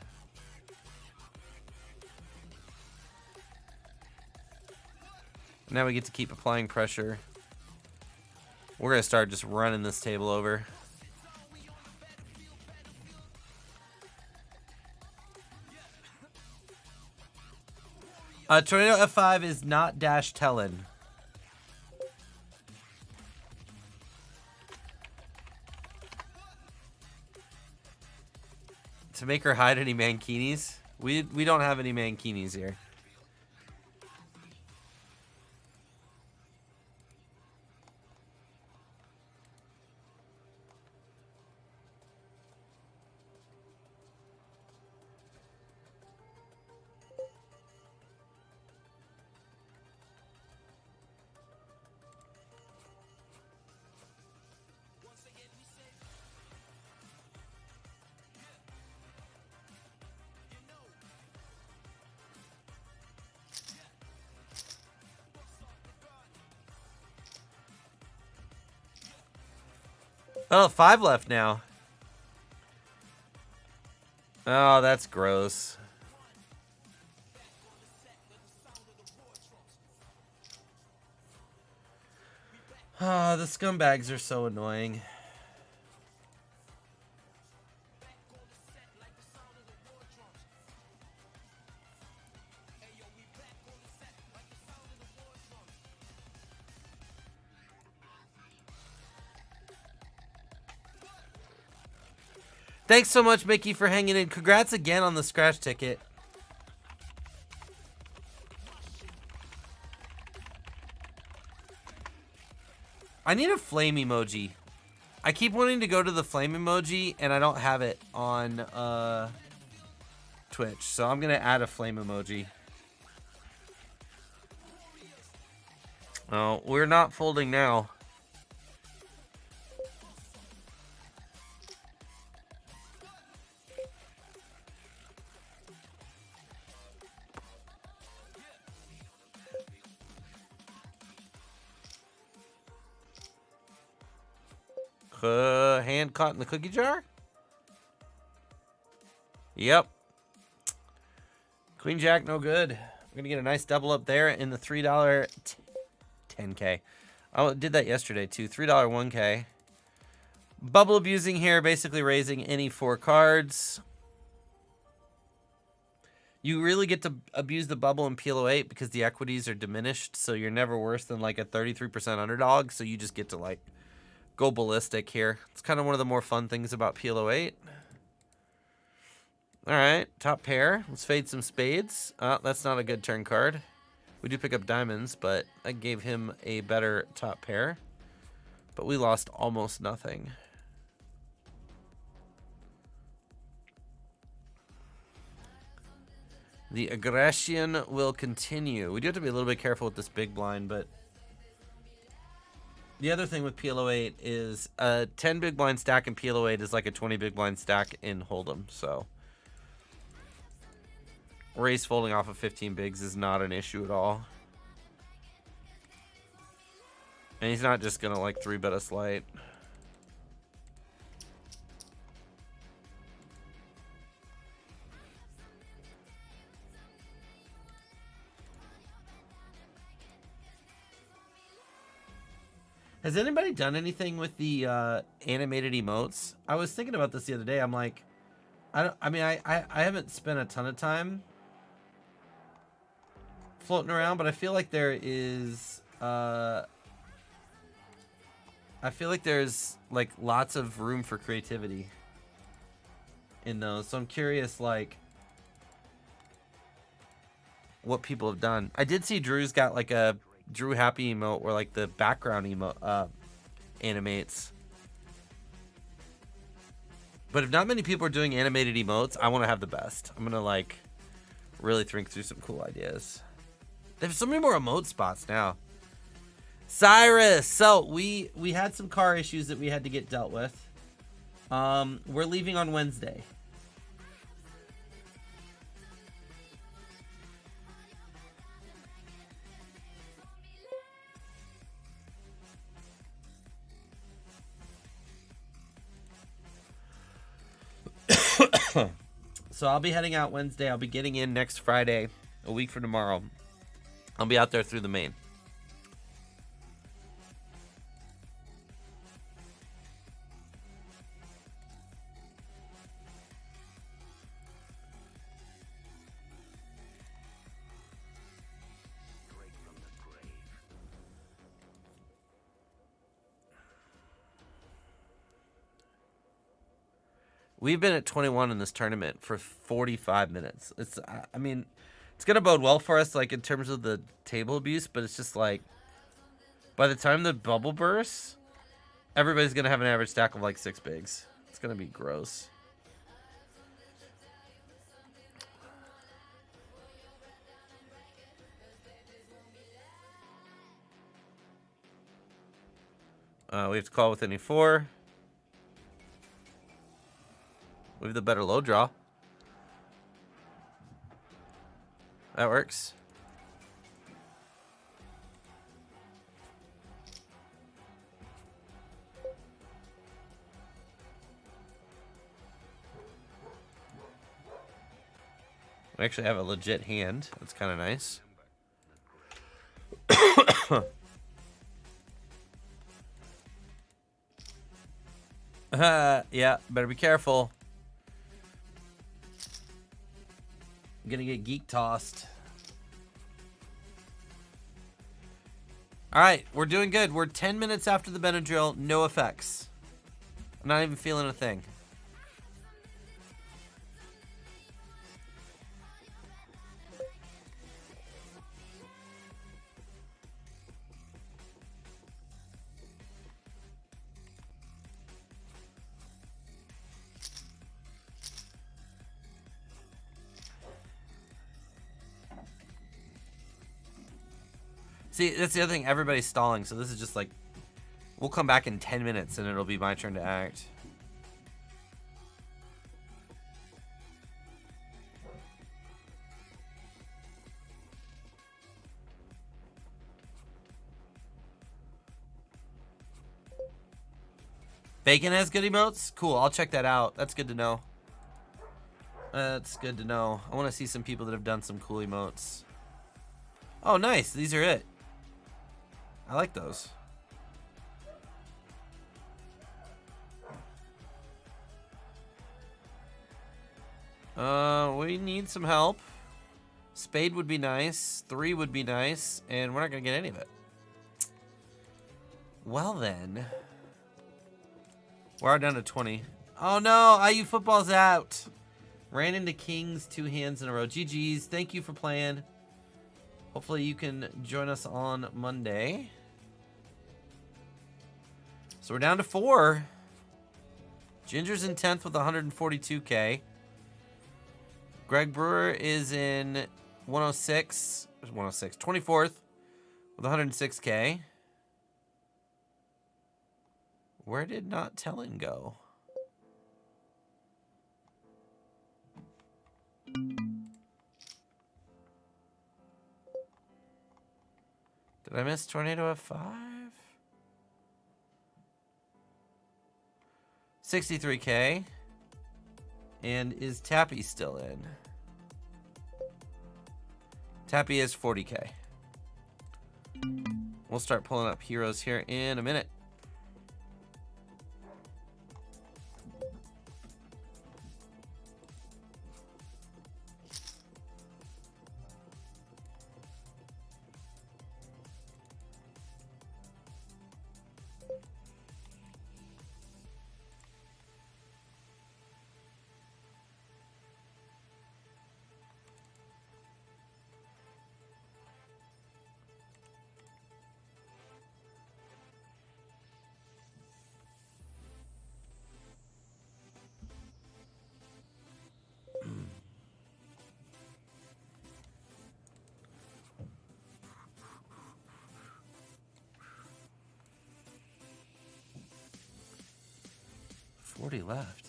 Now we get to keep applying pressure. We're going to start just running this table over. Tornado F5 is not dash telling. To make her hide any mankinis? We don't have any mankinis here. Oh, 5 left now. Oh, that's gross. Ah, the scumbags are so annoying. Thanks so much, Mickey, for hanging in. Congrats again on the scratch ticket. I need a flame emoji. I keep wanting to go to the flame emoji, and I don't have it on Twitch. So I'm going to add a flame emoji. Oh, we're not folding now. Hand caught in the cookie jar? Yep. Queen Jack, no good. We're gonna get a nice double up there in the $3 10K. I did that yesterday too. $3 1K. Bubble abusing here, basically raising any 4 cards. You really get to abuse the bubble in PLO8 because the equities are diminished, so you're never worse than like a 33% underdog, so you just get to like go ballistic here. It's kind of one of the more fun things about PLO8. All right, top pair. Let's fade some spades. That's not a good turn card. We do pick up diamonds, but I gave him a better top pair. But we lost almost nothing. The aggression will continue. We do have to be a little bit careful with this big blind, but the other thing with PLO8 is a 10 big blind stack in PLO8 is like a 20 big blind stack in Hold'em. So raise folding off of 15 bigs is not an issue at all. And he's not just gonna like 3-bet a slight. Has anybody done anything with the animated emotes? I was thinking about this the other day. I'm like, I haven't spent a ton of time floating around, but I feel like there is I feel like there's like lots of room for creativity in those. So I'm curious like what people have done. I did see Drew's got like a Drew Happy emote where like the background emote animates. But if not many people are doing animated emotes, I want to have the best. I'm gonna like really think through some cool ideas. There's so many more emote spots now. Cyrus, so we had some car issues that we had to get dealt with. We're leaving on Wednesday. So I'll be heading out Wednesday. I'll be getting in next Friday, a week from tomorrow. I'll be out there through the main. We've been at 21 in this tournament for 45 minutes. It's, I mean, it's going to bode well for us, like, in terms of the table abuse, but it's just, like, by the time the bubble bursts, everybody's going to have an average stack of, like, 6 bigs. It's going to be gross. We have to call with any 4. We have the better low draw. That works. We actually have a legit hand. That's kind of nice. Yeah, better be careful. I'm gonna get geek tossed. All right, we're doing good. We're 10 minutes after the Benadryl, no effects. I'm not even feeling a thing. See, that's the other thing. Everybody's stalling, so this is just like, we'll come back in 10 minutes and it'll be my turn to act. Bacon has good emotes? Cool, I'll check that out. That's good to know. That's good to know. I want to see some people that have done some cool emotes. Oh, nice. These are it. I like those. We need some help. Spade would be nice. 3 would be nice. And we're not going to get any of it. Well, then. We're down to 20. Oh, no. IU football's out. Ran into kings 2 hands in a row. GG's. Thank you for playing. Hopefully you can join us on Monday. So we're down to 4. Ginger's in 10th with 142K. Greg Brewer is in 24th with 106K. Where did Not Telling go? Did I miss Tornado F5? 63K. And is Tappy still in? Tappy is 40K. We'll start pulling up heroes here in a minute. Left.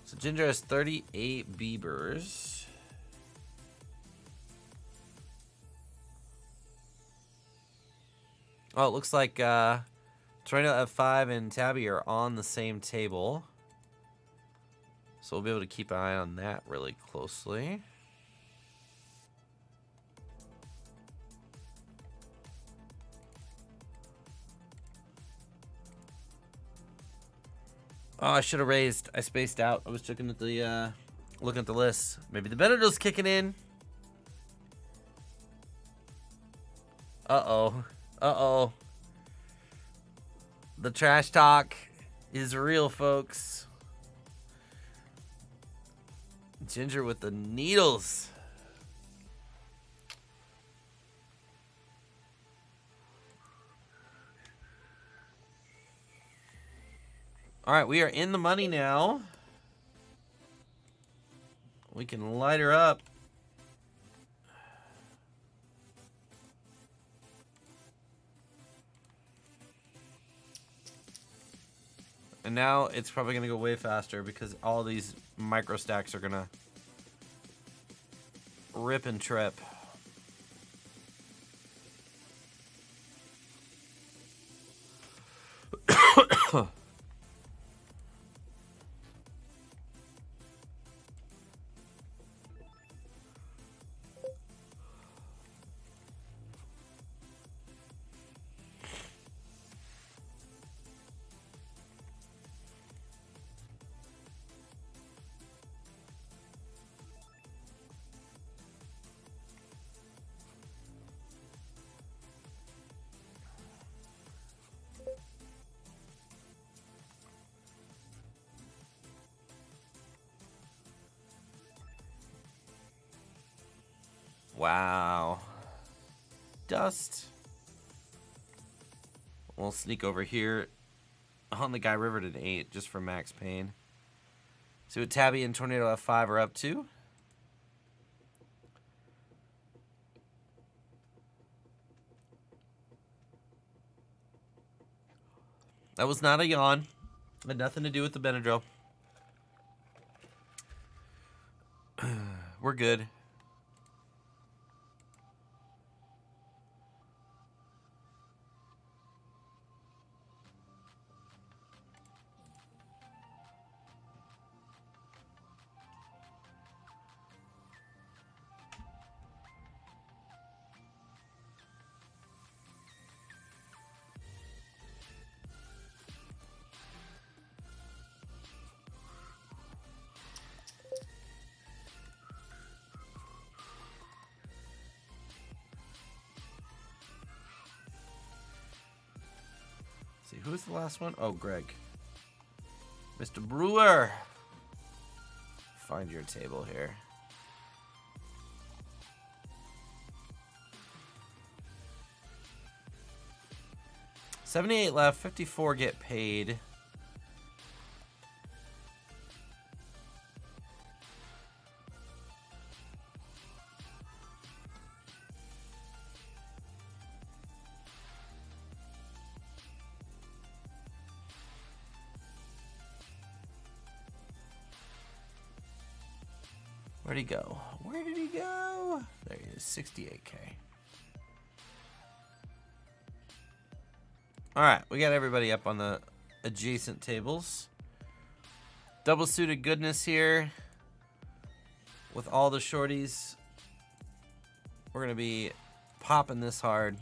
So Ginger has 38 Beavers. Oh, it looks like Tornado F5 and Tabby are on the same table. So we'll be able to keep an eye on that really closely. Oh, I should have raised. I spaced out. I was looking at the list. Maybe the Benadryl's kicking in. Uh-oh. Uh-oh. The trash talk is real, folks. Ginger with the needles. All right, we are in the money now. We can light her up. And now it's probably going to go way faster because all these micro stacks are going to rip and trip. Wow. Dust. We'll sneak over here on the guy rivered at 8 just for max pain. See what Tabby and Tornado F5 are up to. That was not a yawn. Had nothing to do with the Benadryl. We're good. See, who's the last one? Oh, Greg. Mr. Brewer. Find your table here. $78 left, 54 get paid. Where'd he go? Where did he go? There he is, 68K. All right, we got everybody up on the adjacent tables. Double suited goodness here with all the shorties. We're gonna be popping this hard.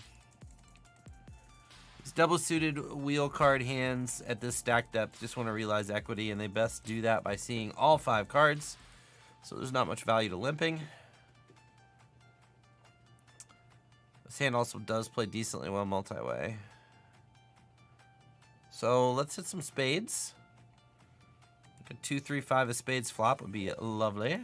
These double suited wheel card hands at this stack depth just want to realize equity, and they best do that by seeing all 5 cards. So there's not much value to limping. This hand also does play decently well multi-way. So let's hit some spades. Like a 2, 3, 5 of spades flop would be lovely.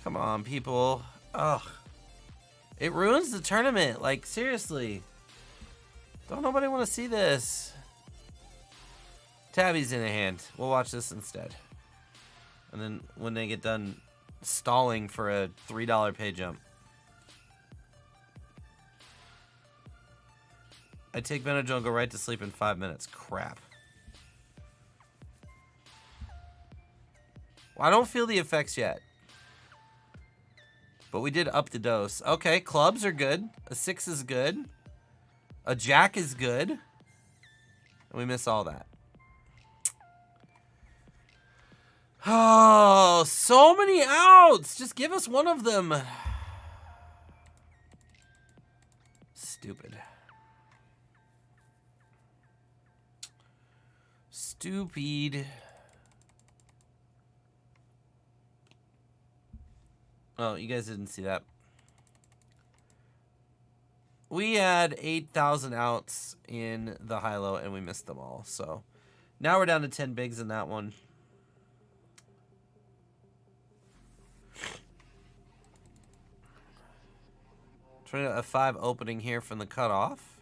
Come on, people. Ugh. It ruins the tournament. Like, seriously. Don't nobody want to see this. Tabby's in a hand. We'll watch this instead. And then when they get done stalling for a $3 pay jump. I take Benadryl and go right to sleep in 5 minutes. Crap. Well, I don't feel the effects yet. But we did up the dose. Okay, clubs are good. A 6 is good. A jack is good. And we miss all that. Oh, so many outs. Just give us one of them. Stupid. Stupid. Oh, you guys didn't see that. We had 8,000 outs in the high-low, and we missed them all. So now we're down to 10 bigs in that one. Trying a 5 opening here from the cutoff.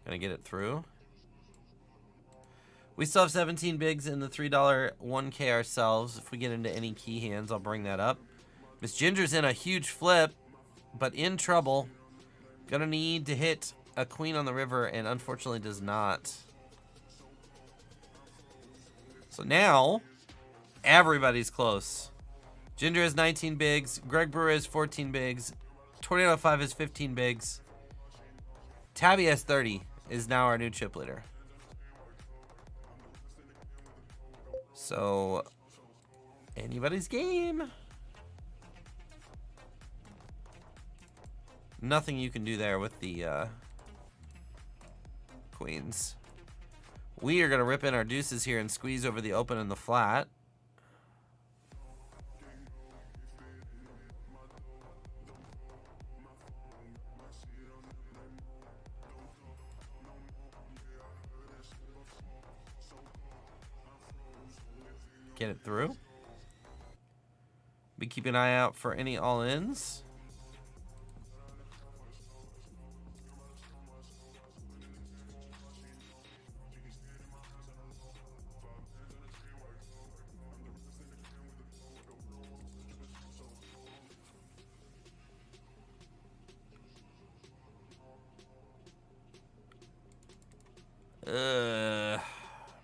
Gonna get it through. We still have 17 bigs in the $3 1K ourselves. If we get into any key hands, I'll bring that up. Miss Ginger's in a huge flip, but in trouble. Gonna need to hit a queen on the river, and unfortunately does not. So now, everybody's close. Ginger has 19 bigs. Greg Brewer has 14 bigs. Tornado 5 has 15 bigs. Tabby has 30, is now our new chip leader. So, anybody's game. Nothing you can do there with the queens. We are going to rip in our deuces here and squeeze over the open and the flat. get it through. Be keeping an eye out for any all-ins.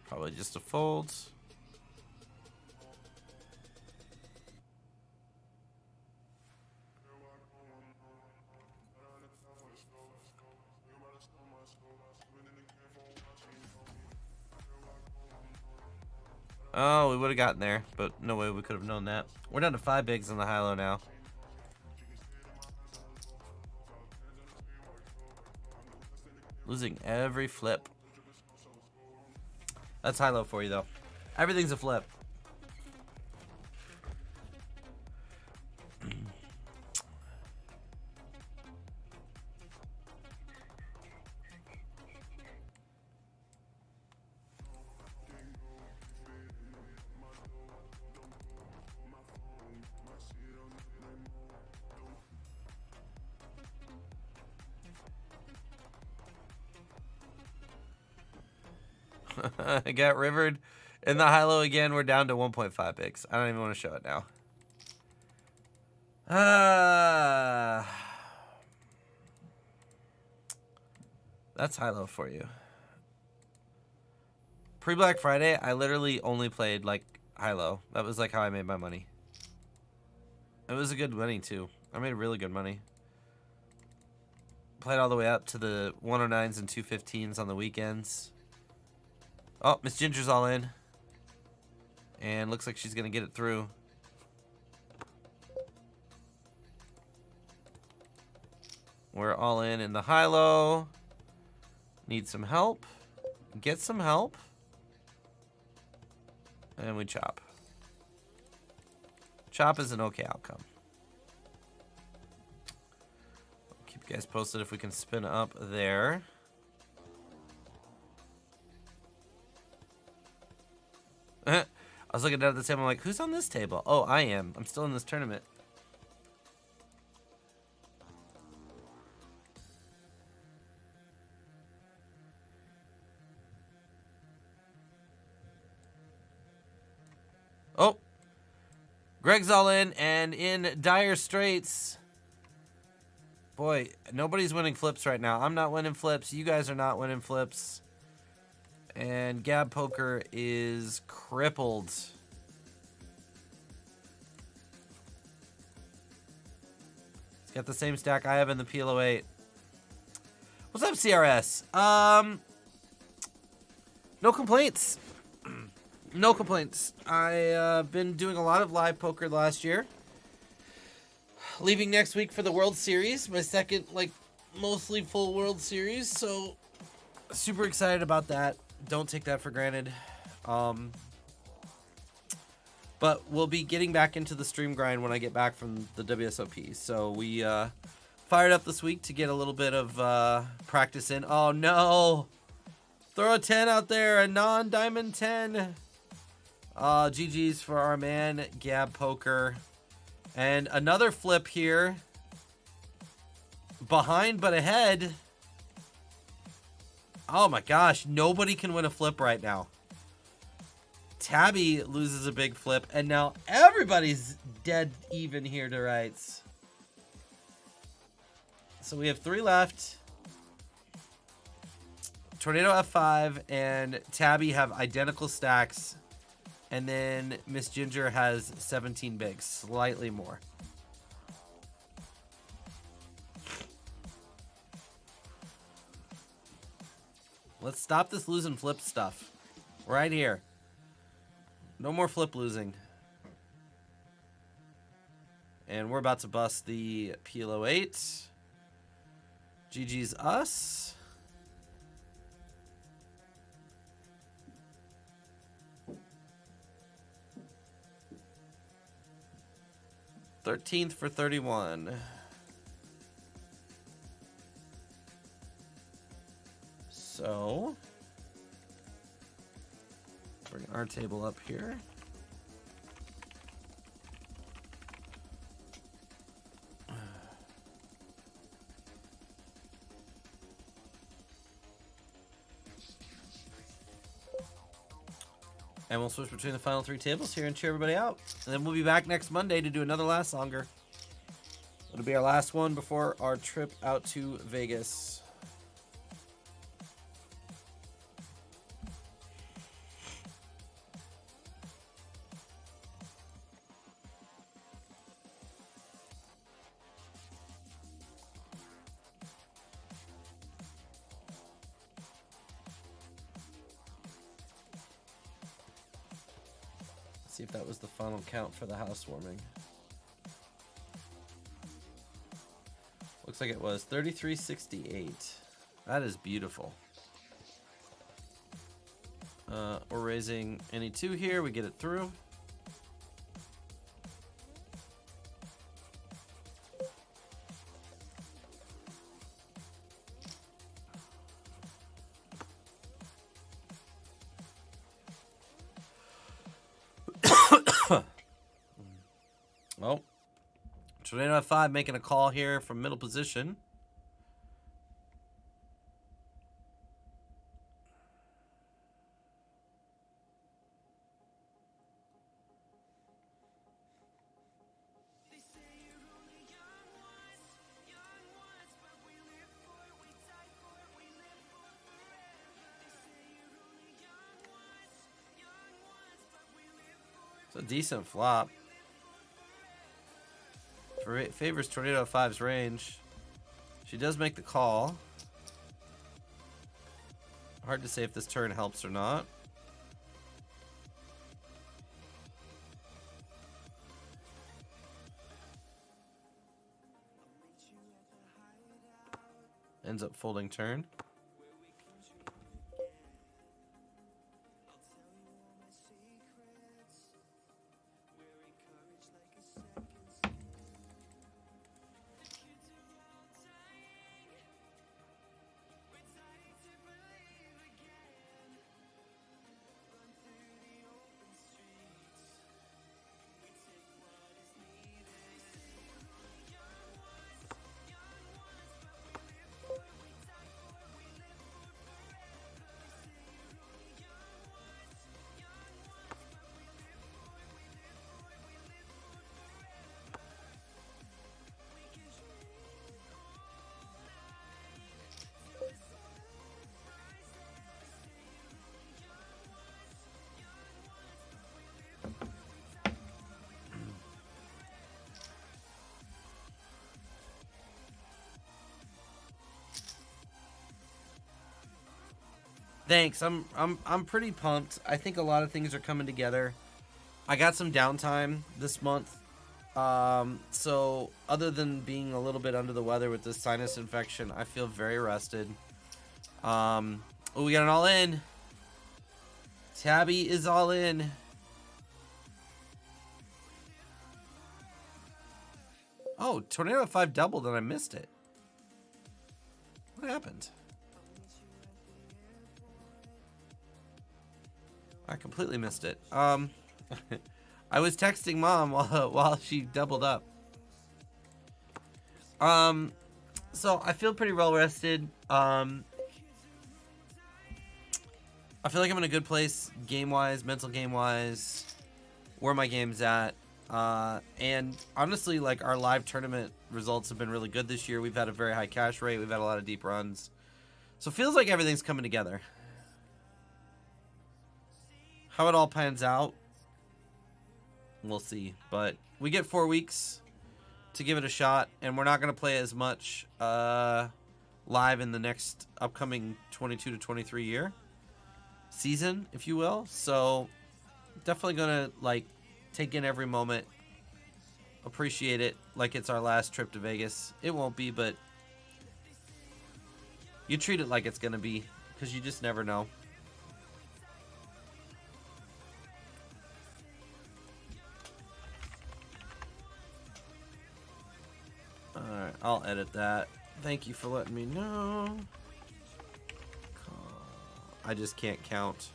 Probably just a fold. Oh, we would have gotten there, but no way we could have known that. We're down to 5 bigs on the high-low now. Losing every flip. That's high-low for you, though. Everything's a flip. I got rivered in the high-low again. We're down to 1.5 bigs. I don't even want to show it now. That's high-low for you. Pre-Black Friday, I literally only played like high-low. That was like how I made my money. It was a good money too. I made really good money. Played all the way up to the 109s and 215s on the weekends. Oh, Miss Ginger's all in. And looks like she's going to get it through. We're all in the high-low. Need some help. Get some help. And we chop. Chop is an okay outcome. Keep you guys posted if we can spin up there. I was looking down at the table. I'm like, who's on this table? Oh, I am. I'm still in this tournament. Oh, Greg's all in and in dire straits. Boy, nobody's winning flips right now. I'm not winning flips. You guys are not winning flips. And Gab Poker is crippled. It's got the same stack I have in the PLO8. What's up, CRS? No complaints. No complaints. I've been doing a lot of live poker last year. Leaving next week for the World Series, my second, mostly full World Series. So, super excited about that. Don't take that for granted. But we'll be getting back into the stream grind when I get back from the WSOP. So we fired up this week to get a little bit of practice in. Oh no! Throw a 10 out there, a non-diamond 10. GG's for our man, Gab Poker. And another flip here. Behind but ahead. Oh my gosh, nobody can win a flip right now. Tabby loses a big flip, and now everybody's dead even here to rights. So we have 3 left. Tornado F5 and Tabby have identical stacks. And then Miss Ginger has 17 bigs, slightly more. Let's stop this losing flip stuff. Right here. No more flip losing. And we're about to bust the PLO8. GG's us. $13th for 31. So, bring our table up here. And we'll switch between the final 3 tables here and cheer everybody out. And then we'll be back next Monday to do another last longer. It'll be our last one before our trip out to Vegas. See if that was the final count for the housewarming. Looks like it was 3368. That is beautiful. We're raising any 2 here. We get it through. Well, Tornado F5 making a call here from middle position. It's a decent flop. Favors Tornado 5's range. She does make the call. Hard to say if this turn helps or not. Ends up folding turn. Thanks. I'm pretty pumped. I think a lot of things are coming together. I got some downtime this month. So other than being a little bit under the weather with this sinus infection, I feel very rested. Oh, we got an all in. Tabby is all in. Oh, Tornado 5 doubled and I missed it. What happened? I completely missed it. I was texting Mom while she doubled up. So I feel pretty well rested. I feel like I'm in a good place game-wise, mental game-wise, where my game's at. And honestly, like, our live tournament results have been really good this year. We've had a very high cash rate. We've had a lot of deep runs. So it feels like everything's coming together. How it all pans out, we'll see. But we get 4 weeks to give it a shot, and we're not going to play as much live in the next upcoming 22 to 23 year season, if you will. So definitely going to, like, take in every moment, appreciate it like it's our last trip to Vegas. It won't be, but you treat it like it's going to be, because you just never know. Alright, I'll edit that. Thank you for letting me know. I just can't count.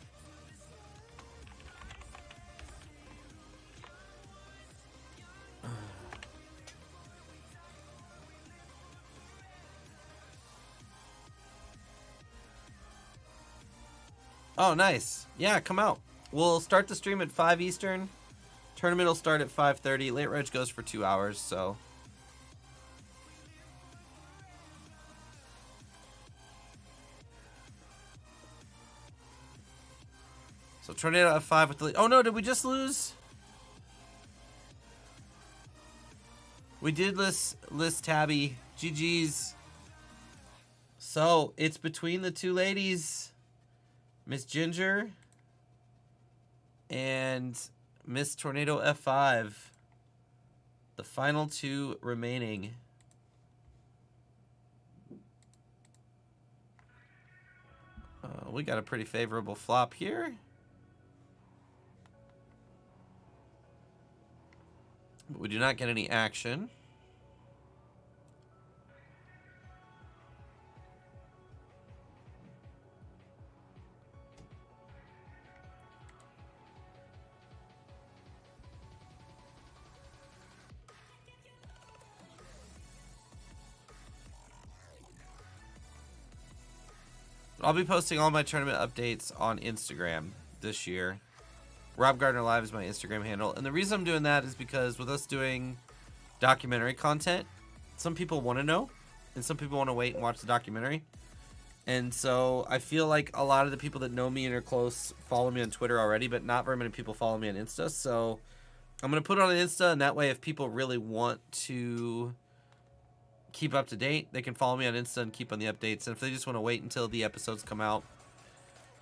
Oh, nice. Yeah, come out. We'll start the stream at 5 Eastern. Tournament will start at 5:30. Late Reg goes for 2 hours, so. So Tornado at 5 with the lead. Oh no, did we just lose? We did list Tabby. GG's. So it's between the two ladies, Miss Ginger and Miss Tornado F5. The final two remaining. We got a pretty favorable flop here. But we do not get any action. I'll be posting all my tournament updates on Instagram this year. Rob Gardner Live is my Instagram handle. And the reason I'm doing that is because with us doing documentary content, some people want to know, and some people want to wait and watch the documentary. And so I feel like a lot of the people that know me and are close follow me on Twitter already, but not very many people follow me on Insta. So I'm going to put it on Insta, and that way if people really want to keep up to date, they can follow me on Insta and keep on the updates. And if they just want to wait until the episodes come out,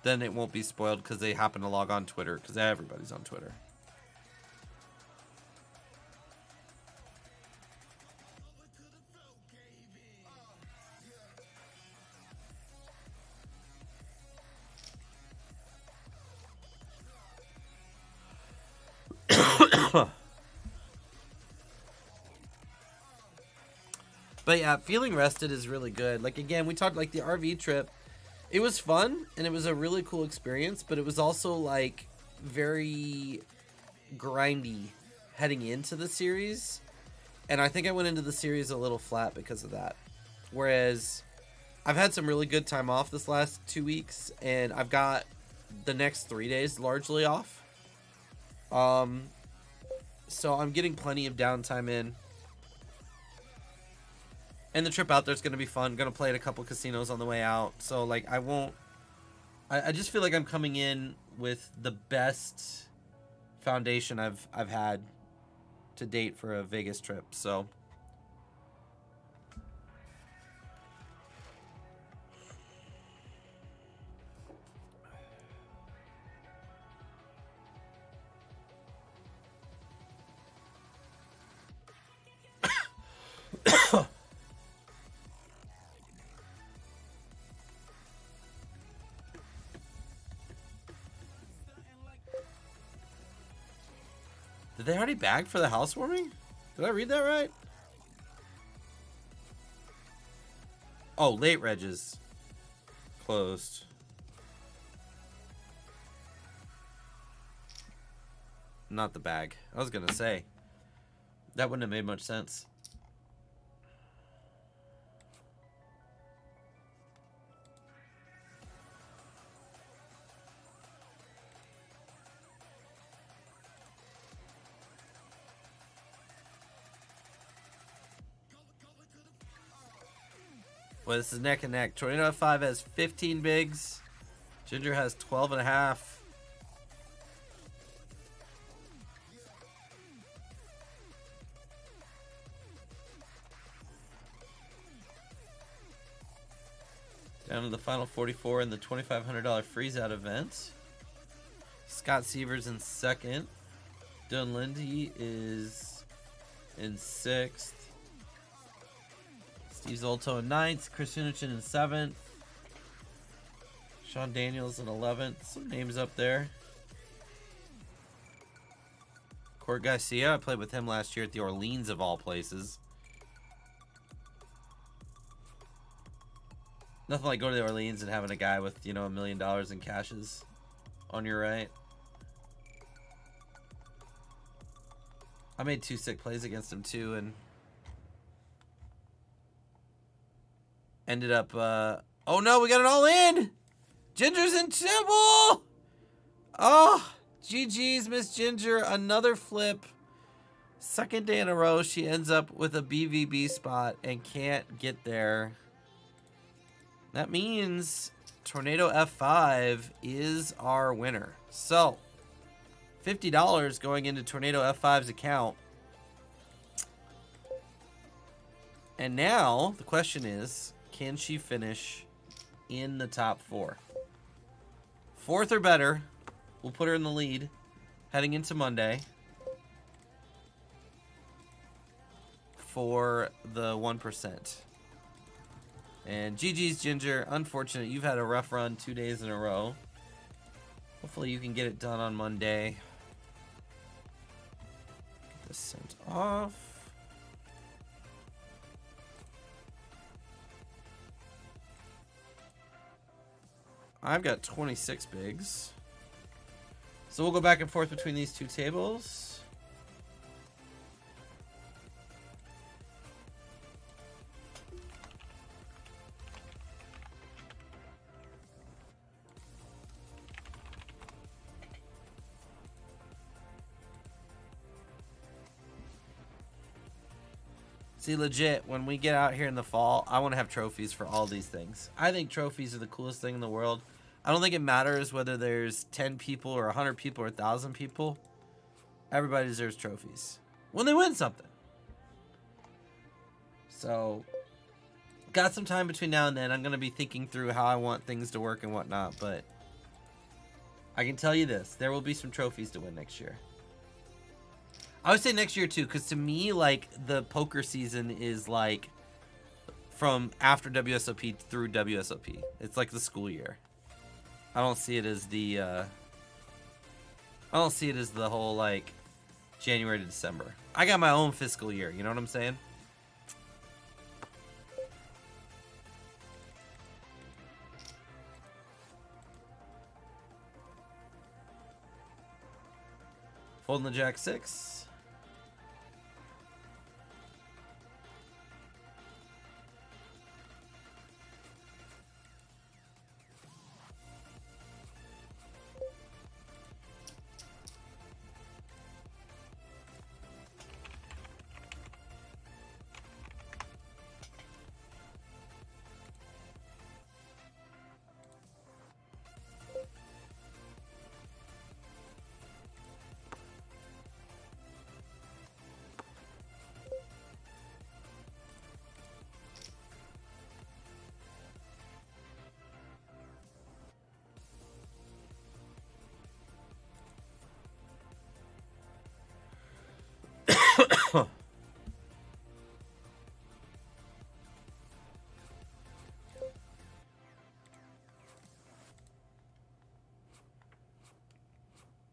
then it won't be spoiled because they happen to log on Twitter, because everybody's on Twitter. But yeah, feeling rested is really good. Like, again, we talked like the RV trip. It was fun, and it was a really cool experience, but it was also, like, very grindy heading into the series. And I think I went into the series a little flat because of that. Whereas I've had some really good time off this last 2 weeks, and I've got the next 3 days largely off. So I'm getting plenty of downtime in. And the trip out there is going to be fun. Going to play at a couple casinos on the way out. So, like, I just feel like I'm coming in with the best foundation I've had to date for a Vegas trip. So, did they already bag for the housewarming? Did I read that right? Oh, late Reg's closed. Not the bag. I was gonna say that wouldn't have made much sense. Well, this is neck and neck. Tornado F5 has 15 bigs. Ginger has 12 and a half. Down to the final 44 in the $2,500 freeze-out event. Scott Severs in second. Dylan Lindy is in sixth. Steve Zolto in ninth. Chris Hunichin in seventh. Sean Daniels in 11th. Some names up there. Court Garcia, I played with him last year at the Orleans of all places. Nothing like going to the Orleans and having a guy with, you know, $1 million in cashes on your right. I made 2 sick plays against him too, and ended up, oh no, we got it all in! Ginger's in trouble! Oh! GG's, Miss Ginger. Another flip. Second day in a row, she ends up with a BVB spot and can't get there. That means Tornado F5 is our winner. So, $50 going into Tornado F5's account. And now, the question is, can she finish in the top 4? 4th or better will put her in the lead heading into Monday for the 1%. And GG's Ginger, unfortunate, you've had a rough run 2 days in a row. Hopefully you can get it done on Monday. Get this sent off. I've got 26 bigs. So we'll go back and forth between these two tables. See, legit, when we get out here in the fall, I want to have trophies for all these things. I think trophies are the coolest thing in the world. I don't think it matters whether there's 10 people or 100 people or 1,000 people. Everybody deserves trophies when they win something. So, got some time between now and then. I'm going to be thinking through how I want things to work and whatnot, but I can tell you this. There will be some trophies to win next year. I would say next year too, because to me, like, the poker season is like from after WSOP through WSOP. It's like the school year. I don't see it as the whole like January to December. I got my own fiscal year, you know what I'm saying? Folding the Jack 6.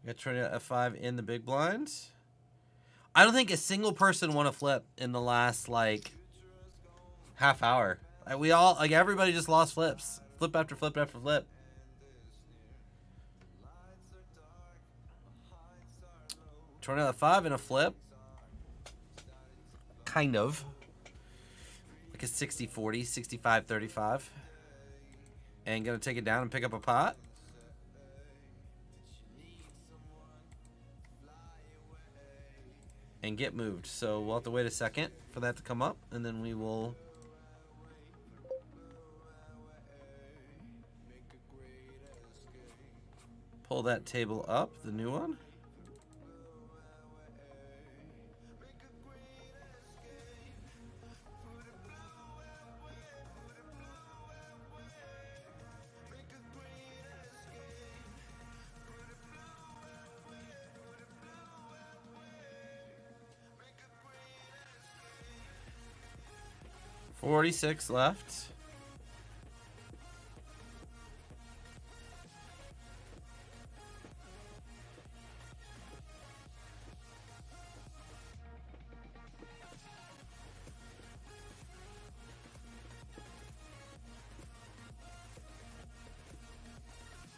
Got Tornado F5 in the big blind. I don't think a single person won a flip in the last like half hour. Like, we all, like, everybody just lost flips. Flip after flip after flip. Tornado F5 in a flip. Kind of. Like a 60-40, 65-35. And gonna take it down and pick up a pot. And get moved. So we'll have to wait a second for that to come up, and then we will pull that table up, the new one. $46 left.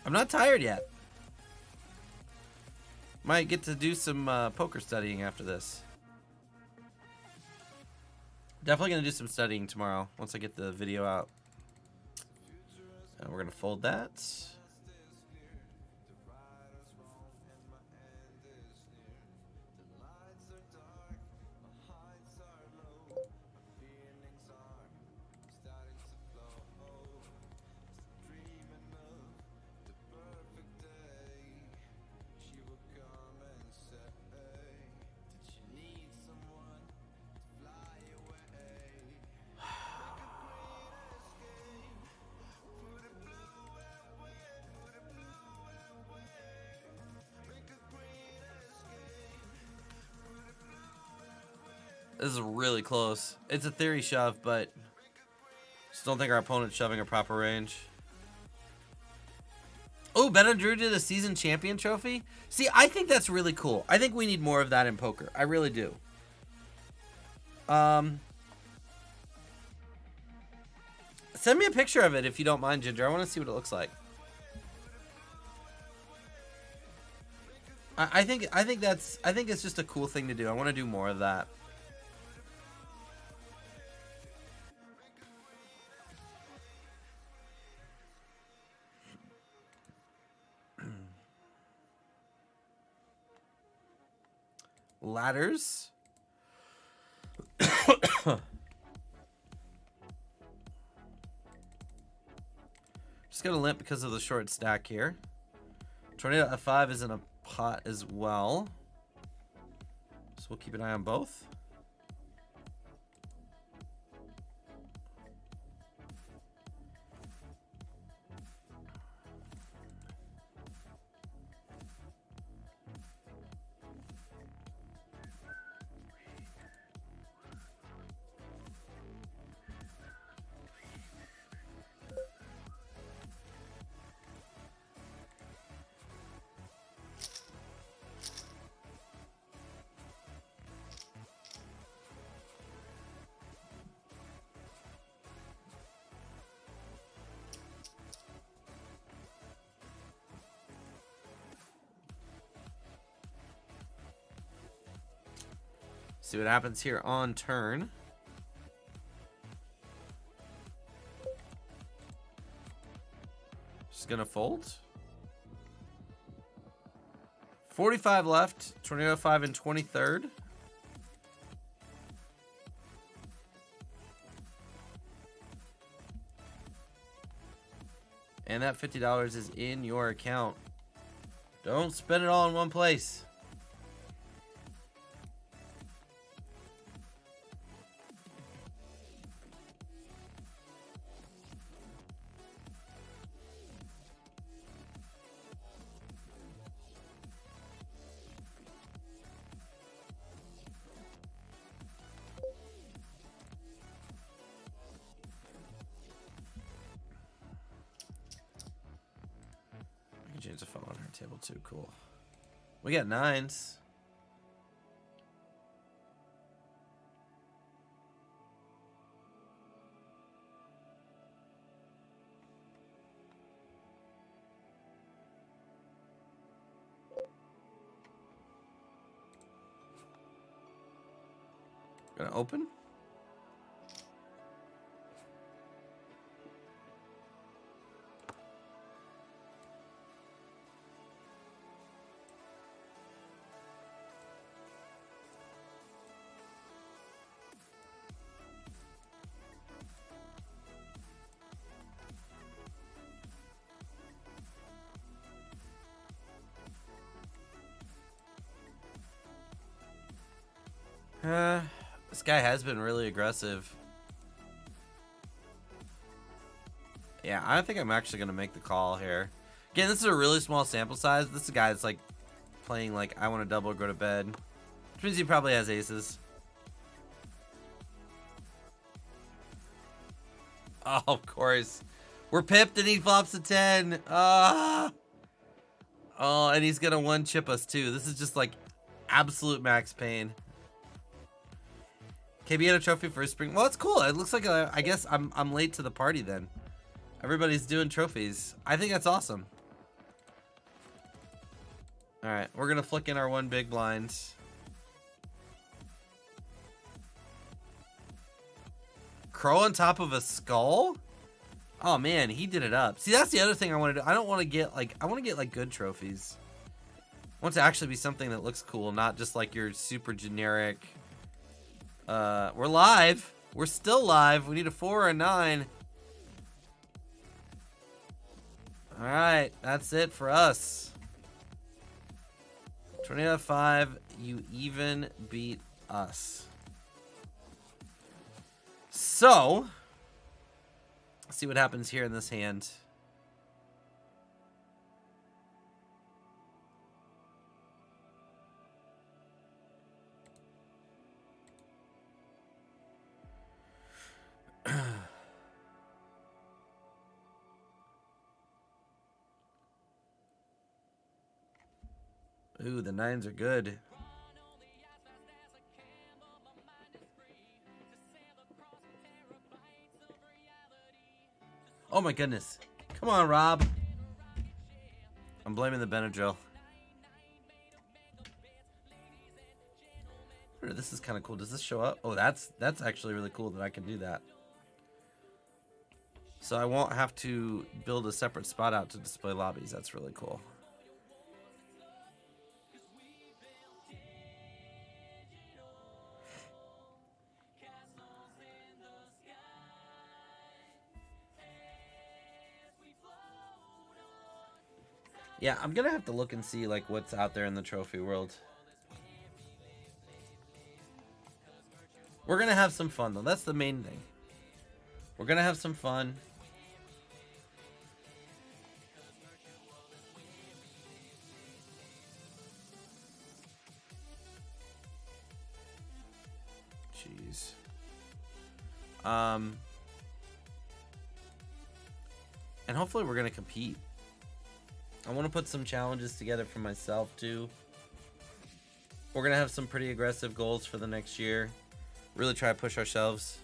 I'm not tired yet. Might get to do some poker studying after this. Definitely going to do some studying tomorrow once I get the video out. And we're going to fold that. This is really close. It's a theory shove, but just don't think our opponent's shoving a proper range. Oh, Ben and Drew did a season champion trophy. See, I think that's really cool. I think we need more of that in poker. I really do. Send me a picture of it if you don't mind, Ginger. I want to see what it looks like. I think it's just a cool thing to do. I want to do more of that. Ladders. Just gonna limp because of the short stack here. Tornado F5 is in a pot as well, so we'll keep an eye on both. See what happens here on turn. Just gonna fold. 45 left. Tornado 5 in 23rd. And that $50 is in your account. Don't spend it all in one place. Change the phone on her table too. Cool. We got 9s. Gonna open. This guy has been really aggressive. Yeah, I think I'm actually going to make the call here. Again, this is a really small sample size. This is a guy that's like playing like I want to double, go to bed. Which means he probably has aces. Oh, of course. We're pipped and he flops a 10. Oh, and he's going to one chip us too. This is just like absolute max pain. KB had a trophy for his spring. Well, it's cool. It looks like I guess I'm late to the party then. Everybody's doing trophies. I think that's awesome. All right, we're gonna flick in our one big blind. Crow on top of a skull? Oh man, he did it up. See, that's the other thing I want to do. I don't want to get like, I want to get like good trophies. I want it to actually be something that looks cool, not just like your super generic. We're live. We're still live. We need a 4 or a 9. All right, that's it for us. Tornado 5, you even beat us. So, let's see what happens here in this hand. Ooh, the 9s are good. Oh my goodness. Come on, Rob. I'm blaming the Benadryl. This is kind of cool. Does this show up? Oh, that's actually really cool that I can do that. So I won't have to build a separate spot out to display lobbies. That's really cool. Yeah, I'm gonna have to look and see like what's out there in the trophy world. We're gonna have some fun though. That's the main thing. We're gonna have some fun. Jeez. And hopefully we're gonna compete. I want to put some challenges together for myself too. We're gonna have some pretty aggressive goals for the next year. Really try to push ourselves.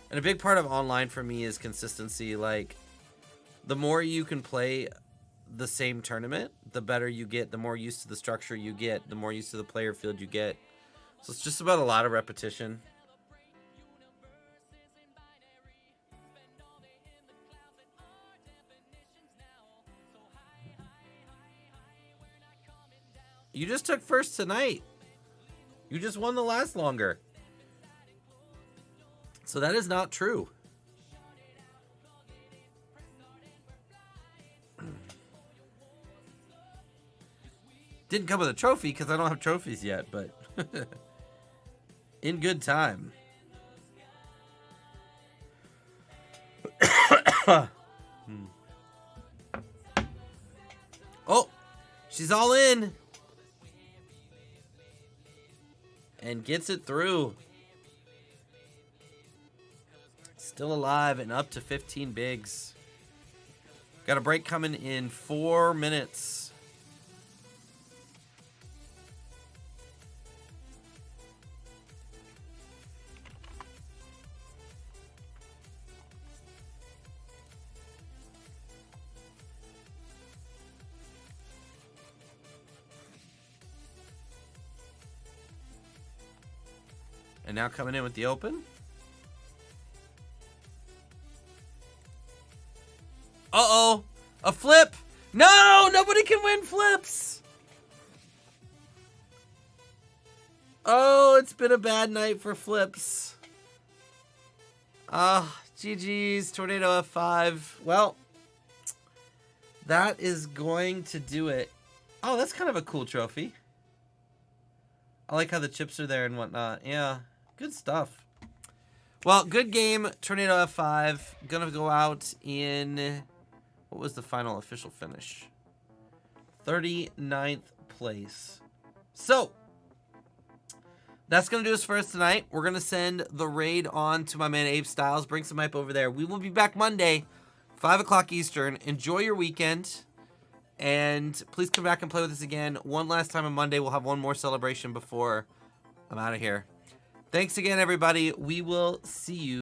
And a big part of online for me is consistency. Like, the more you can play the same tournament, the better you get. The more used to the structure you get, the more used to the player field you get. So it's just about a lot of repetition. You just took first tonight. You just won the last longer. So that is not true. Didn't come with a trophy because I don't have trophies yet, but in good time. Oh, she's all in. And gets it through. Still alive and up to 15 bigs. Got a break coming in 4 minutes. And now coming in with the open. Uh-oh. A flip. No, nobody can win flips. Oh, it's been a bad night for flips. GG's, Tornado F5. Well, that is going to do it. Oh, that's kind of a cool trophy. I like how the chips are there and whatnot. Yeah. Good stuff. Well, good game, Tornado F5. Gonna go out in, what was the final official finish? 39th place. So, that's gonna do us for us tonight. We're gonna send the raid on to my man Abe Styles. Bring some hype over there. We will be back Monday, 5 o'clock Eastern. Enjoy your weekend. And please come back and play with us again. One last time on Monday. We'll have one more celebration before I'm out of here. Thanks again, everybody. We will see you.